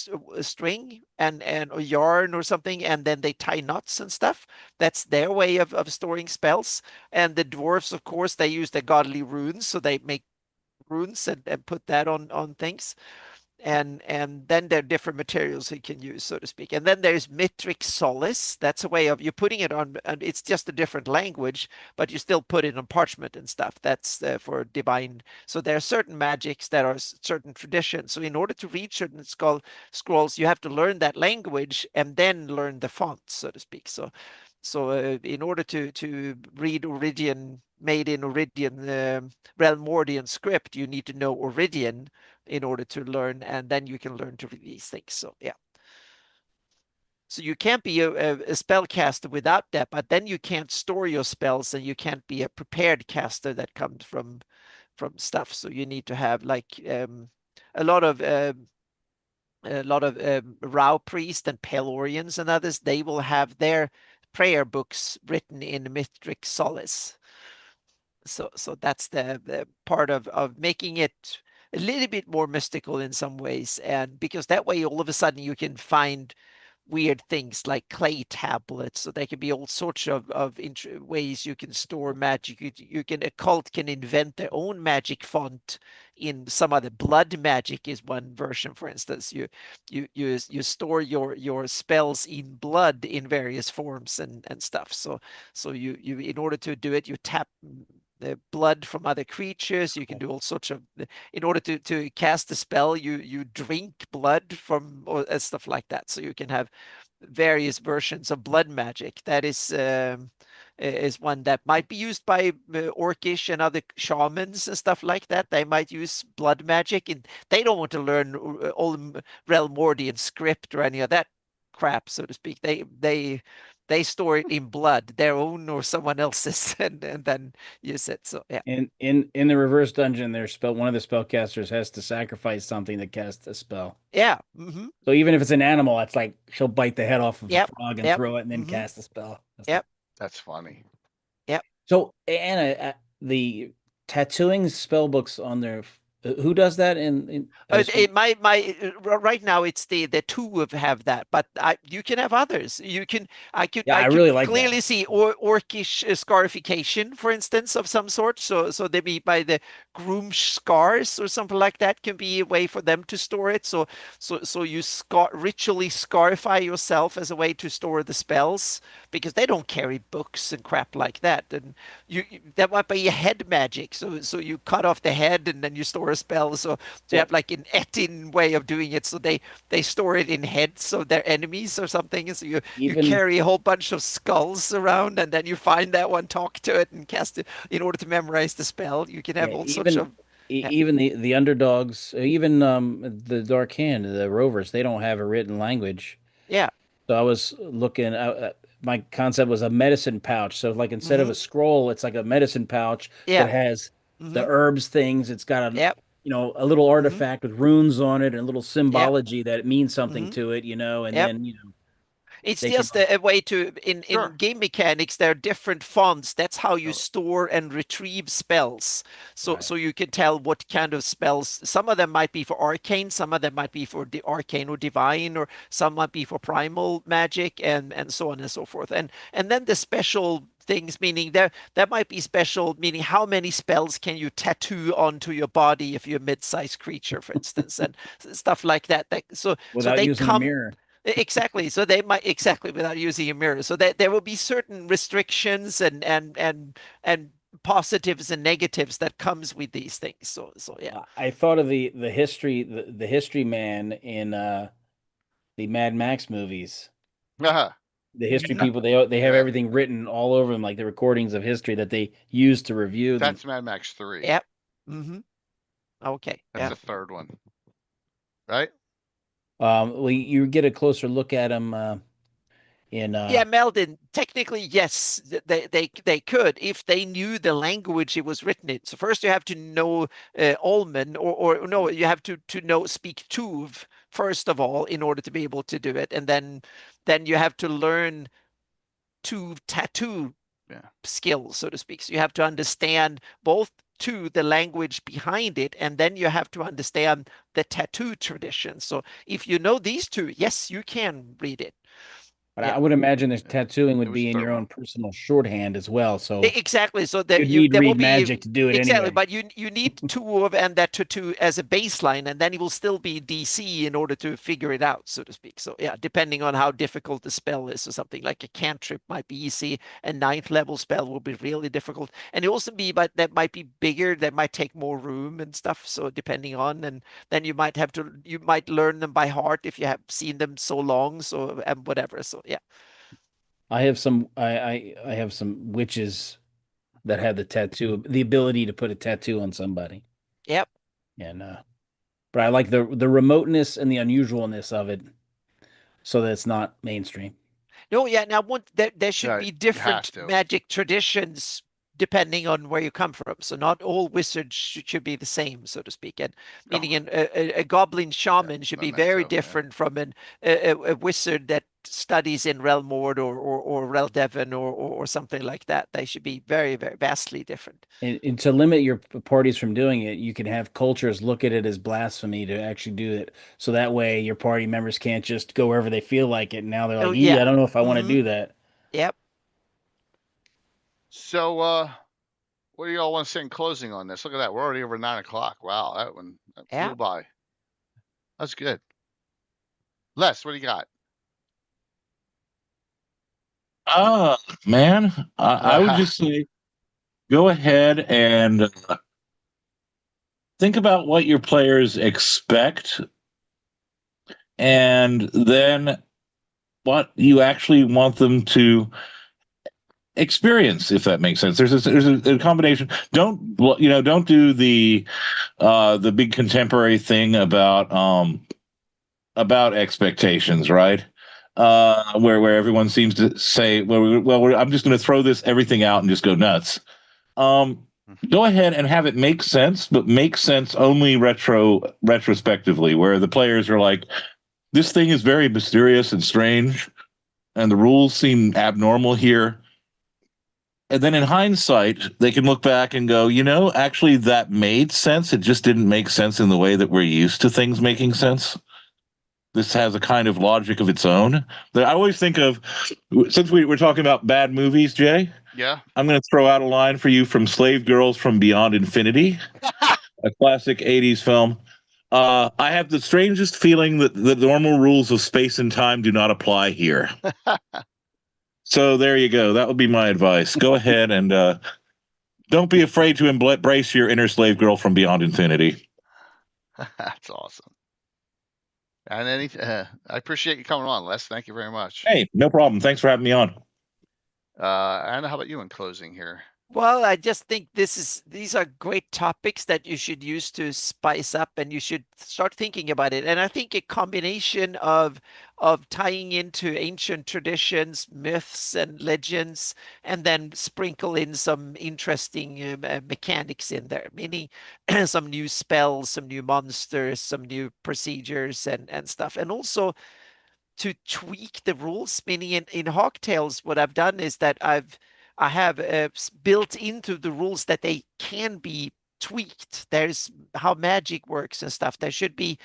string and or yarn or something, and then they tie knots and stuff. That's their way of storing spells. And the dwarfs, of course, they use the godly runes, so they make runes and put that on things. And then there are different materials you can use, so to speak. And then there's metric solace. That's a way of you putting it on, and it's just a different language, but you still put it on parchment and stuff. That's for divine. So there are certain magics that are certain traditions. So in order to read certain scrolls, you have to learn that language and then learn the fonts, so to speak. So in order to read Oridian, made in Oridian Realmordian script, you need to know Oridian in order to learn, and then you can learn to read these things. So yeah. So you can't be a spellcaster without that, but then you can't store your spells, and you can't be a prepared caster that comes from stuff. So you need to have like a lot of Rao priests and Pelorians and others. They will have their prayer books written in metric solace. So that's the part of making it a little bit more mystical in some ways, and because that way all of a sudden you can find weird things like clay tablets. So there can be all sorts of ways you can store magic. A cult can invent their own magic font in some other. Blood magic is one version, for instance. You store your spells in blood in various forms and stuff. So you in order to do it, you tap the blood from other creatures. You can do all sorts of. In order to cast a spell, you drink blood from or stuff like that. So you can have various versions of blood magic. That is one that might be used by Orcish and other shamans and stuff like that. They might use blood magic, and they don't want to learn all Realmordian script or any of that crap, so to speak. They store it in blood, their own or someone else's, and then use it. So yeah. In the reverse dungeon, one of the spellcasters has to sacrifice something to cast a spell. Yeah. Mm-hmm. So even if it's an animal, it's like she'll bite the head off of Yep. a frog and throw it, and then cast a spell. Yep. That's funny. Yep. So Anna, the tattooing spell books on their Who does that in Right now it's the two have that, but you can have others. I I could really like clearly that. see orcish scarification, for instance, of some sort. So they be by the groom scars or something like that can be a way for them to store it. So you ritually scarify yourself as a way to store the spells because they don't carry books and crap like that. And that might be a head magic. So you cut off the head and then you store a spell. So you have like an etin way of doing it. So they store it in heads of their enemies or something. So you Even carry a whole bunch of skulls around and then you find that one, talk to it, and cast it in order to memorize the spell. You can have yeah, all sorts even of yeah, even the underdogs, even the Dark Hand, the Rovers, they don't have a written language. yeah. So I was looking. My concept was a medicine pouch. So like instead of Mm-hmm. a scroll, it's like a medicine pouch Yeah. that has the Mm-hmm. herbs things. It's got Yep. a little Mm-hmm. artifact with runes on it and a little Yep. symbology that it means something Mm-hmm. to it, and Yep. then It's they can. just a way to in Sure. game mechanics. There are different fonts. That's how you Oh, store and retrieve spells. So Right. so you can tell what kind of spells. Some of them might be for arcane. Some of them might be for the arcane or divine, or some might be for primal magic, and so on and so forth. And then the special things, meaning there might be special, meaning how many spells can you tattoo onto your body if you're a mid-sized creature, for instance, and stuff like that. So Without they using a come. mirror. Exactly. So they might exactly without using a mirror. So there will be certain restrictions and positives and negatives that comes with these things. So yeah. I thought of the history man in the Mad Max movies. yeah. The history Hmm. people, they have Yeah. everything written all over them, like the recordings of history that they use to review them. That's Mad Max 3. Yep. Hmm. Okay. That's Yeah. the third one, right? Well, you get a closer look at them in Yeah, Meldon, technically, yes, they could if they knew the language it was written in. So first you have to know Allman, or no, you have to know speak Tuv first of all in order to be able to do it, and then you have to learn Tuv tattoo Yeah. skills, so to speak. So you have to understand both the language behind it, and then you have to understand the tattoo tradition. So if you know these two, yes, you can read it. but Yeah. I would imagine this Yeah. tattooing It would was be the in third your one. own personal shorthand as well. So Exactly. So that you'd you need there will read be magic to do it exactly, anyway. but you need two of and that two as a baseline, and then it will still be DC in order to figure it out, so to speak. So yeah, depending on how difficult the spell is, or something like a cantrip might be easy, a ninth level spell will be really difficult, and it also be but that might be bigger, that might take more room and stuff. So depending on, and then you might learn them by heart if you have seen them so long, so and whatever. So yeah, I have some witches that have the ability to put a tattoo on somebody. yep. And but I like the remoteness and the unusualness of it so that it's not mainstream. No, yeah. Now, there should Yeah, be it has different to. magic traditions depending on where you come from. So not all wizards should be the same, so to speak. And No. meaning a goblin Yeah, shaman should I be meant very so. Yeah. different from a wizard that studies in Relmord or Reldevin or something like that. They should be very, very vastly different. And to limit your parties from doing it, you can have cultures look at it as blasphemy to actually do it. So that way your party members can't just go wherever they feel like it. And now they're Oh like, yeah. I don't know if I want to Hmm. do that. Yep. So, what do y'all want to say in closing on this? Look at that. We're already over 9 o'clock. Wow, that Yeah. flew by. That's good. Les, what do you got? Man, I would just say go ahead and think about what your players expect and then what you actually want them to experience, if that makes sense. There's a combination. Don't do the big contemporary thing about expectations, right? Where everyone seems to say, I'm just going to throw everything out and just go nuts. Go ahead and have it make sense, but make sense only retrospectively, where the players are like, this thing is very mysterious and strange, and the rules seem abnormal here. And then in hindsight, they can look back and go, actually that made sense. It just didn't make sense in the way that we're used to things making sense. This has a kind of logic of its own. That I always think of, since we're talking about bad movies, Jay, Yeah. I'm going to throw out a line for you from Slave Girls from Beyond Infinity, a classic 80s film. I have the strangest feeling that the normal rules of space and time do not apply here. So there you go. That would be my advice. Go ahead and don't be afraid to embrace your inner slave girl from Beyond Infinity. That's awesome. And I appreciate you coming on, Les. Thank you very much. Hey, no problem. Thanks for having me on. Anna, how about you in closing here? Well, I just think these are great topics that you should use to spice up, and you should start thinking about it. And I think a combination of tying into ancient traditions, myths, and legends, and then sprinkle in some interesting mechanics in there, meaning some new spells, some new monsters, some new procedures, and stuff. And also to tweak the rules, meaning in Hawk Tales, what I've done is that I have built into the rules that they can be tweaked. There's how magic works and stuff. There should be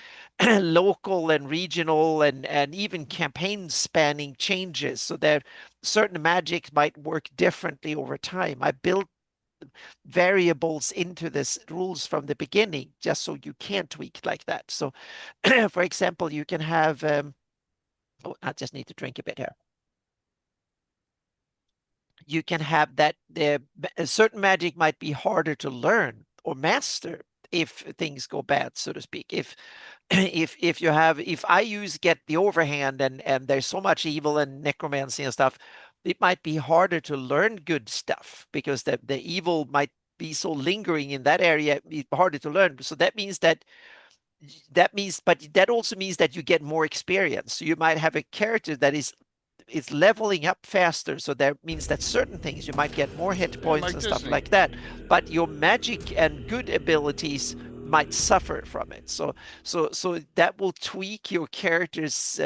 local and regional and even campaign spanning changes, so that certain magic might work differently over time. I built variables into this rules from the beginning, just so you can't tweak like that. So, for example, you can have. Oh, I just need to drink a bit here. You can have that a certain magic might be harder to learn or master if things go bad, so to speak. If I get the overhand and there's so much evil and necromancy and stuff, it might be harder to learn good stuff because the evil might be so lingering in that area, it's harder to learn. So that means but that also means that you get more experience. So you might have a character that is leveling up faster. So that means that certain things you might get more hit points and stuff like that. But your magic and good abilities might suffer from it. So that will tweak your character's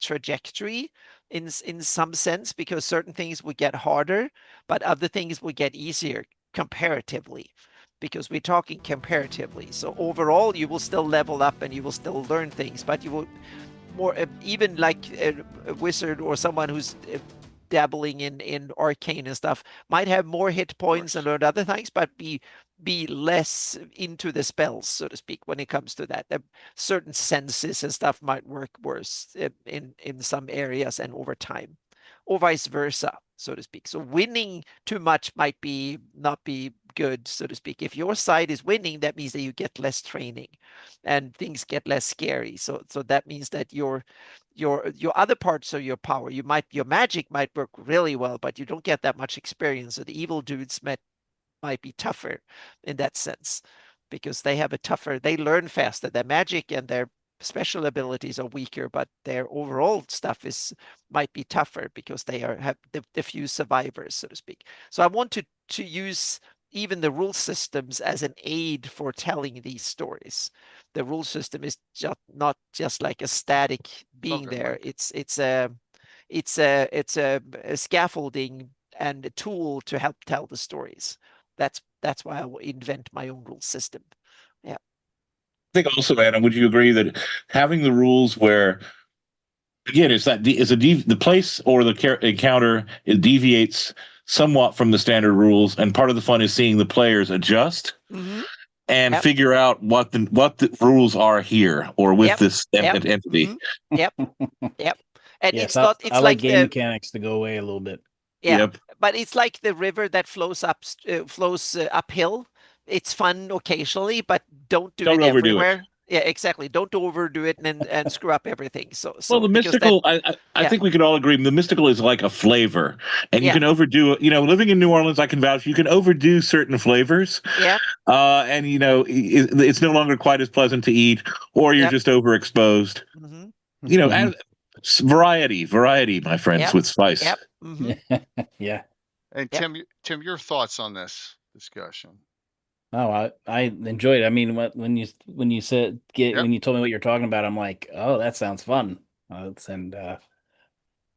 trajectory in some sense, because certain things will get harder, but other things will get easier comparatively, because we're talking comparatively. So overall, you will still level up and you will still learn things, but you will more even like a wizard or someone who's dabbling in arcane and stuff might have more hit points and learn other things, but be less into the spells, so to speak, when it comes to that. Certain senses and stuff might work worse in some areas and over time, or vice versa, so to speak. So winning too much might not be good, so to speak. If your side is winning, that means that you get less training and things get less scary. So that means that your other parts of your power, your magic might work really well, but you don't get that much experience. So the evil dudes might be tougher in that sense, because they learn faster. Their magic and their special abilities are weaker, but their overall stuff might be tougher because they have the few survivors, so to speak. So I want to use even the rule systems as an aid for telling these stories. The rule system is not just like a static being there. It's a scaffolding and a tool to help tell the stories. That's why I will invent my own rule system. Yeah. I think also, Anna, would you agree that having the rules where, again, the place or the encounter, it deviates somewhat from the standard rules, and part of the fun is seeing the players adjust and figure out what the rules are here or with this entity. Yep. And yes, it's I like game mechanics to go away a little bit. Yeah, Yep. But it's like the river that flows uphill. It's fun occasionally, but don't overdo everywhere. Yeah, exactly. Don't overdo it and screw up everything. Well, the mystical, I think we could all agree, the mystical is like a flavor, and you can overdo it. Living in New Orleans, I can vouch, you can overdo certain flavors. Yeah. And it's no longer quite as pleasant to eat, or you're just overexposed. Mm-hmm. Variety, my friends, with spice. Yep. Mm-hmm. Yeah. And Tim, your thoughts on this discussion? Oh, I enjoyed it. I mean, when you when you told me what you're talking about, I'm like, oh, that sounds fun. And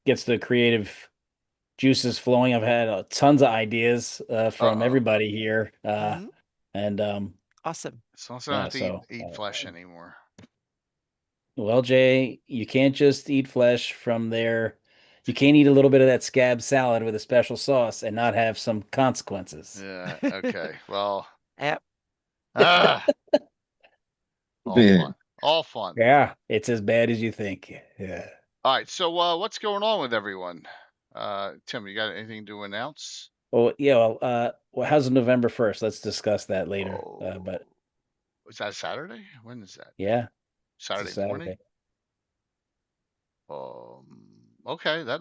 gets the creative juices flowing. I've had tons of ideas from everybody here, and As Awesome. long as I don't have to eat flesh anymore. Well, Jay, you can't just eat flesh from there. You can't eat a little bit of that scab salad with a special sauce and not have some consequences. Yeah. Okay. Well. Yep. All fun. All fun. Yeah, it's as bad as you think. Yeah. All right. So what's going on with everyone? Tim, you got anything to announce? Oh, yeah. Well, how's November 1st? Let's discuss that later. But is that Saturday? When is that? yeah, Saturday morning. Okay, that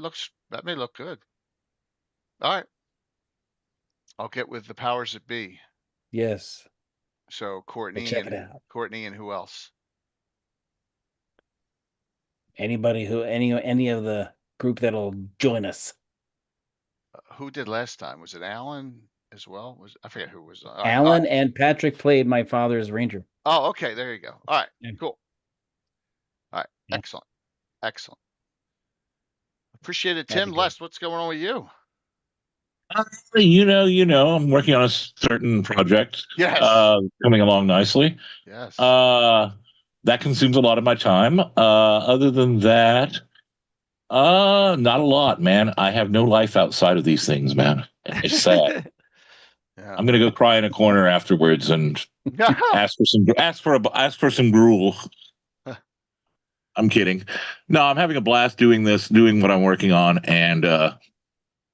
may look good. All right. I'll get with the powers that be. Yes. So Courtney check it out. Courtney and who else? Anybody any of the group that'll join us. Who did last time? Was it Alan as well? I forget who was. Alan and Patrick played my father's ranger. Oh, okay. There you go. All right. Yeah. Cool. All right. Yeah. Excellent. Appreciate it, Tim. Les, what's going on with you? You know, I'm working on a certain project. Yes. Coming along nicely. Yes. That consumes a lot of my time. Other than that, not a lot, man. I have no life outside of these things, man. It's sad. Yeah. I'm gonna go cry in a corner afterwards and ask for some gruel. I'm kidding. No, I'm having a blast doing what I'm working on, and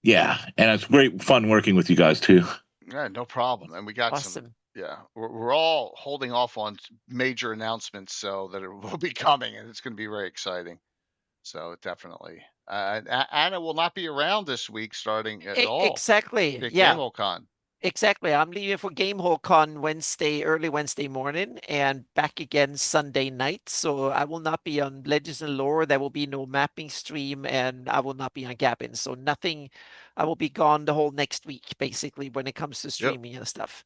yeah, and it's great fun working with you guys too. Yeah, no problem. And we got awesome. Yeah, we're all holding off on major announcements so that it will be coming, and it's going to be very exciting. So definitely, Anna will not be around this week starting at all. Exactly. Yeah. GameHole-Con. Exactly. I'm leaving for GameHole-Con early Wednesday morning, and back again Sunday night. So I will not be on Legends and Lore. There will be no mapping stream, and I will not be on Gabbin. So nothing. I will be gone the whole next week, basically, when it comes to streaming and stuff.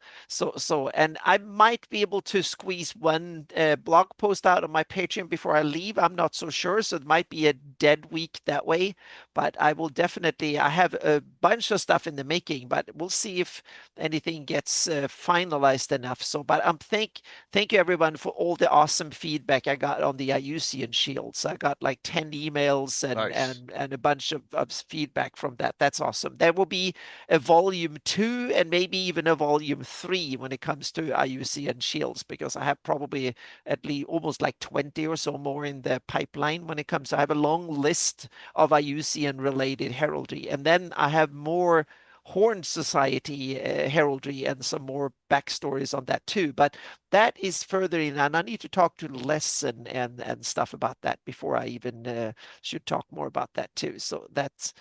And I might be able to squeeze one blog post out on my Patreon before I leave. I'm not so sure. So it might be a dead week that way, but I will definitely. I have a bunch of stuff in the making, but we'll see if anything gets finalized enough. So, but thank you everyone for all the awesome feedback I got on the Iusian shields. I got like 10 emails and a bunch of feedback from that. That's awesome. There will be a volume 2 and maybe even a volume 3 when it comes to Iusian shields, because I have probably at least almost like 20 or so more in the pipeline when it comes. I have a long list of Iusian related heraldry, and then I have more Horn Society heraldry and some more backstories on that too. But that is further in, and I need to talk to Les and stuff about that before I even should talk more about that too. So that's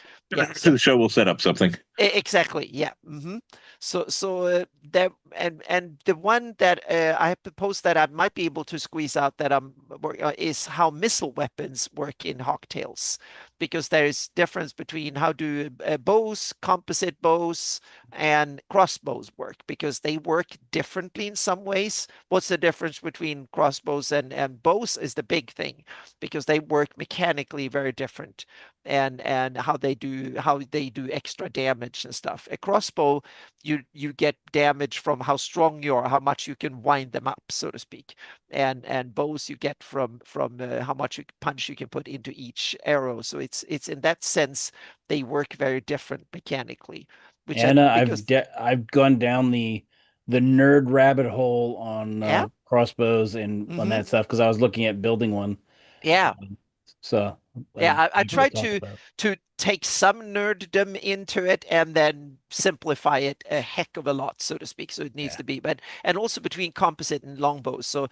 So the show will set up something. Exactly. Yeah. So there and the one that I have proposed that I might be able to squeeze out that is how missile weapons work in Hawktails, because there is difference between how do bows, composite bows, and crossbows work, because they work differently in some ways. What's the difference between crossbows and bows is the big thing, because they work mechanically very different, and how they do extra damage and stuff. A crossbow, you get damage from how strong you are, how much you can wind them up, so to speak, and bows you get from how much punch you can put into each arrow. So it's in that sense they work very different mechanically. I've gone down the nerd rabbit hole on crossbows and on that stuff, because I was looking at building one. Yeah. So yeah, I tried to take some nerddom into it and then simplify it a heck of a lot, so to speak. So it needs to be, and also between composite and longbows. So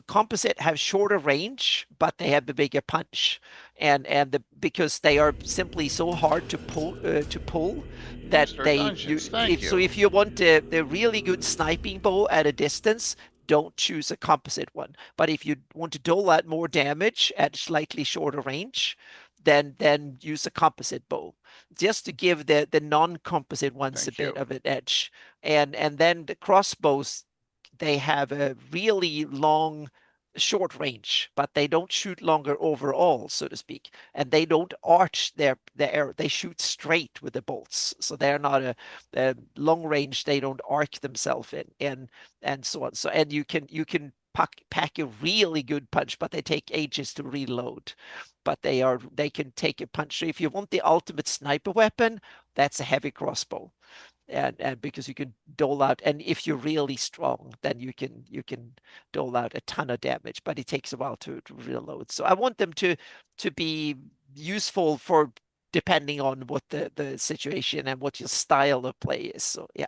composite have shorter range, but they have the bigger punch, because they are simply so hard to pull that so if you want a really good sniping bow at a distance, don't choose a composite one. But if you want to dole out more damage at slightly shorter range, then use a composite bow, just to give the non-composite ones a bit of an edge. And then the crossbows, they have a really long short range, but they don't shoot longer overall, so to speak, and they don't arch their arrow. They shoot straight with the bolts, so they're not a long range. They don't arc themselves in and so on. So and you can pack a really good punch, but they take ages to reload. But they can take a punch. So if you want the ultimate sniper weapon, that's a heavy crossbow. And because you can dole out, and if you're really strong, then you can dole out a ton of damage, but it takes a while to reload. So I want them to be useful for depending on what the situation and what your style of play is. So yeah.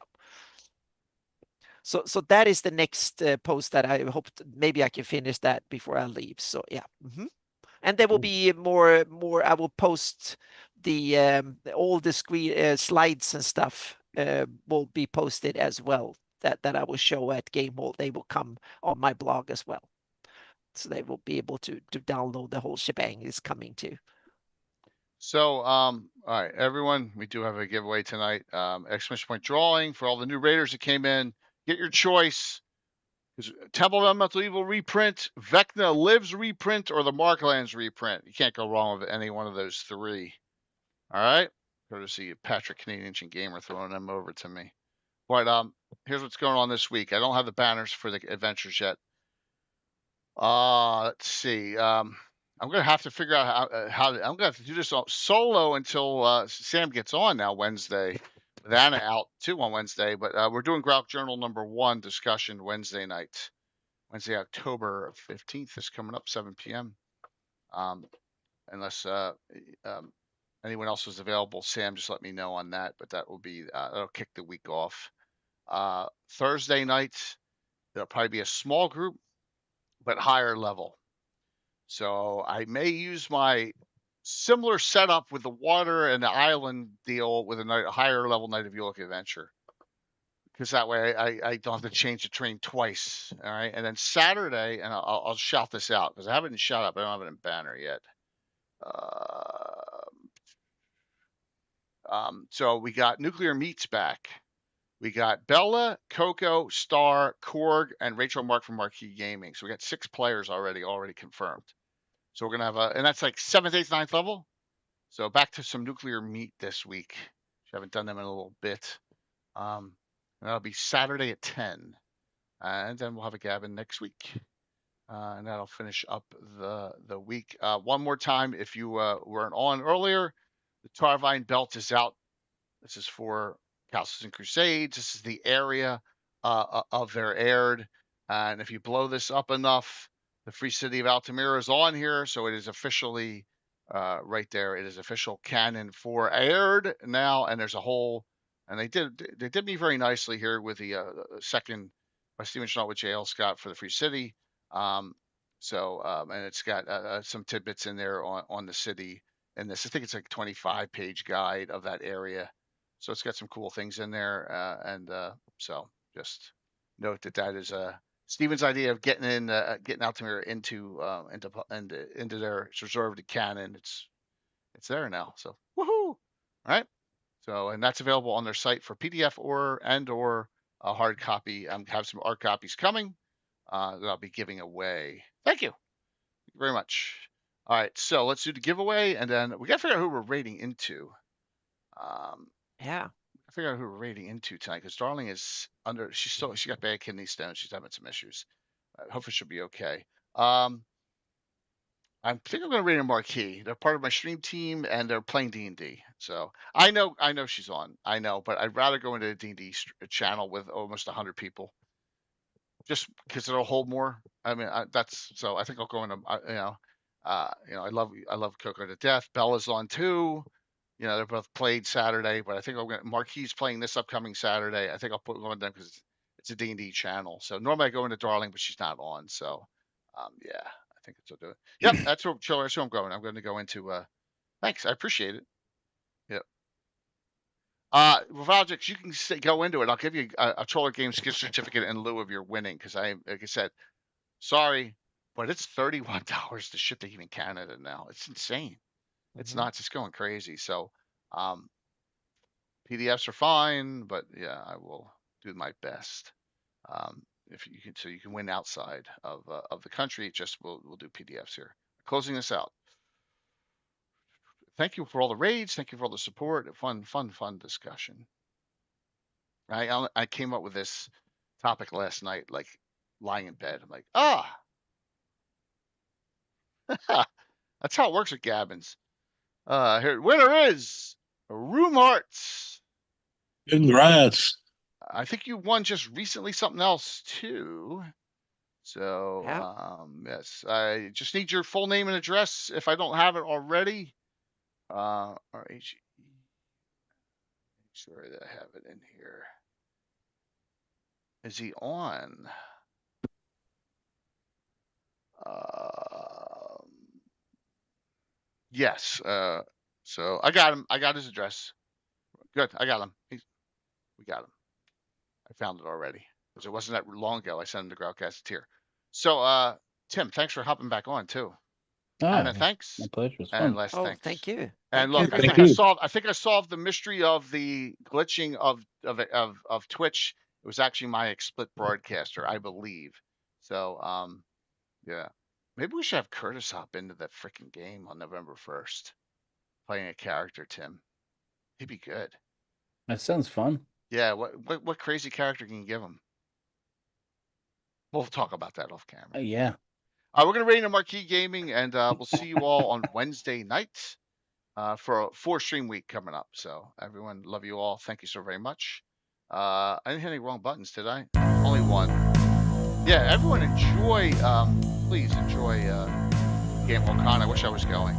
So that is the next post that I hope maybe I can finish that before I leave. So yeah. And there will be more. I will post the all the screen slides and stuff will be posted as well. That I will show at Game Hall. They will come on my blog as well, so they will be able to download the whole shebang. Is coming too. So, all right, everyone, we do have a giveaway tonight. Exclamation point drawing for all the new raiders that came in. Get your choice. Temple of Elemental Evil reprint, Vecna Lives reprint, or the Marklands reprint. You can't go wrong with any one of those three. All right, courtesy of Patrick Canadian Ancient Gamer throwing them over to me. But here's what's going on this week. I don't have the banners for the adventures yet. Let's see. I'm gonna have to figure out how I'm gonna have to do this solo until Sam gets on now Wednesday. With Anna out too on Wednesday, but we're doing Greyhawk Journal #1 discussion Wednesday night. Wednesday, October 15th is coming up, 7 p.m. Unless anyone else is available, Sam, just let me know on that. But that will be that'll kick the week off. Thursday night, there'll probably be a small group, but higher level. So I may use my similar setup with the water and the island deal with a higher level Night of York adventure. Because that way I don't have to change the train twice. All right. And then Saturday, and I'll shout this out because I haven't in shout out, but I don't have it in banner yet. So we got Nuclear Meats back. We got Bella, Coco, Star, Korg, and Rachel Mark from Marquee Gaming. So we got 6 players already confirmed. So we're gonna have and that's like 7th, 8th, 9th level. So back to some Nuclear Meat this week. I haven't done them in a little bit. That'll be Saturday at 10. And then we'll have a Gabbin next week. And that'll finish up the week. One more time, if you weren't on earlier, the Tarvine Belt is out. This is for Castles and Crusades. This is the area of their aired. And if you blow this up enough, the Free City of Altamira is on here. So it is officially right there. It is official canon for aired now. And there's a whole, and they did me very nicely here with the second by Stephen Schnaut with J.L. Scott for the Free City. And it's got some tidbits in there on the city. And this, I think it's like a 25-page guide of that area. So it's got some cool things in there. So just note that is Stephen's idea of getting Altamira into their reserved canon. It's there now. So woohoo! All right. So, and that's available on their site for PDF or a hard copy. Have some art copies coming that I'll be giving away. Thank you. Thank you very much. All right, so let's do the giveaway, and then we gotta figure out who we're rating into. Yeah. Figure out who we're rating into tonight because Darling is under. She got bad kidney stones. She's having some issues. Hopefully she'll be okay. I think I'm going to rate a Marquee. They're part of my stream team and they're playing D&D. So I know she's on. I know, but I'd rather go into a D&D channel with almost 100 people, just because it'll hold more. I mean, I think I'll go into. I love Coco to death. Bella's on too. They're both played Saturday, but I think Marquis playing this upcoming Saturday. I think I'll put one of them because it's a D&D channel. So normally I go into Darling, but she's not on. So, yeah, I think that's what I'll do. Yep, that's where I'm going. I'm going to go into. Thanks, I appreciate it. Yep. Valjex, you can go into it. I'll give you a Troller Games gift certificate in lieu of your winning because like I said, sorry, but it's $31 to ship to even Canada now. It's insane. It's nuts. It's going crazy. So, PDFs are fine, but yeah, I will do my best. if you can, so you can win outside of the country. Just we'll do PDFs here. Closing this out. Thank you for all the raids. Thank you for all the support. Fun discussion. I came up with this topic last night, like lying in bed. I'm like, that's how it works with Gabbins. Here, winner is Room Hearts. Congrats. I think you won just recently something else too. So, yes, I just need your full name and address if I don't have it already. Or make sure that I have it in here. Is he on? Yes. So I got him. I got his address. Good. I got him. We got him. I found it already because it wasn't that long ago. I sent him to Groutcast So, Tim, thanks for hopping back on too. Anna, thanks. My pleasure. It was And fun. Les, Oh, thanks. thank you. And Thank look, you. I think I solved the mystery of the glitching of Twitch. It was actually my split broadcaster, I believe. So, yeah, maybe we should have Curtis hop into that freaking game on November 1st, playing a character. Tim, he'd be good. That sounds fun. Yeah, what crazy character can you give him? We'll talk about that off camera. Yeah. We're gonna raid into Marquee Gaming, and we'll see you all on Wednesday night for a 4-stream week coming up. So everyone, love you all. Thank you so very much. I didn't hit any wrong buttons, did I? Only one. Yeah, everyone enjoy. Please enjoy Gamehole Con. I wish I was going.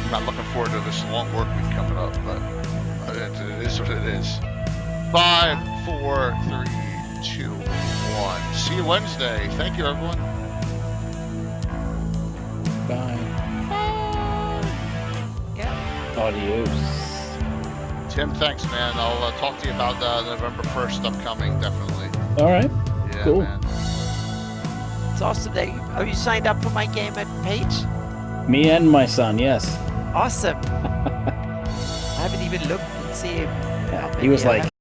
I'm not looking forward to this long work week coming up, but it is what it is. 5, 4, 3, 2, 1. See you Wednesday. Thank you, everyone. Bye. Yeah. Adios. Tim, thanks, man. I'll talk to you about November 1st upcoming, definitely. All right. Yeah, Cool. man. It's awesome. Have you signed up for my game at Page? Me and my son, yes. Awesome. I haven't even looked and see. He was like,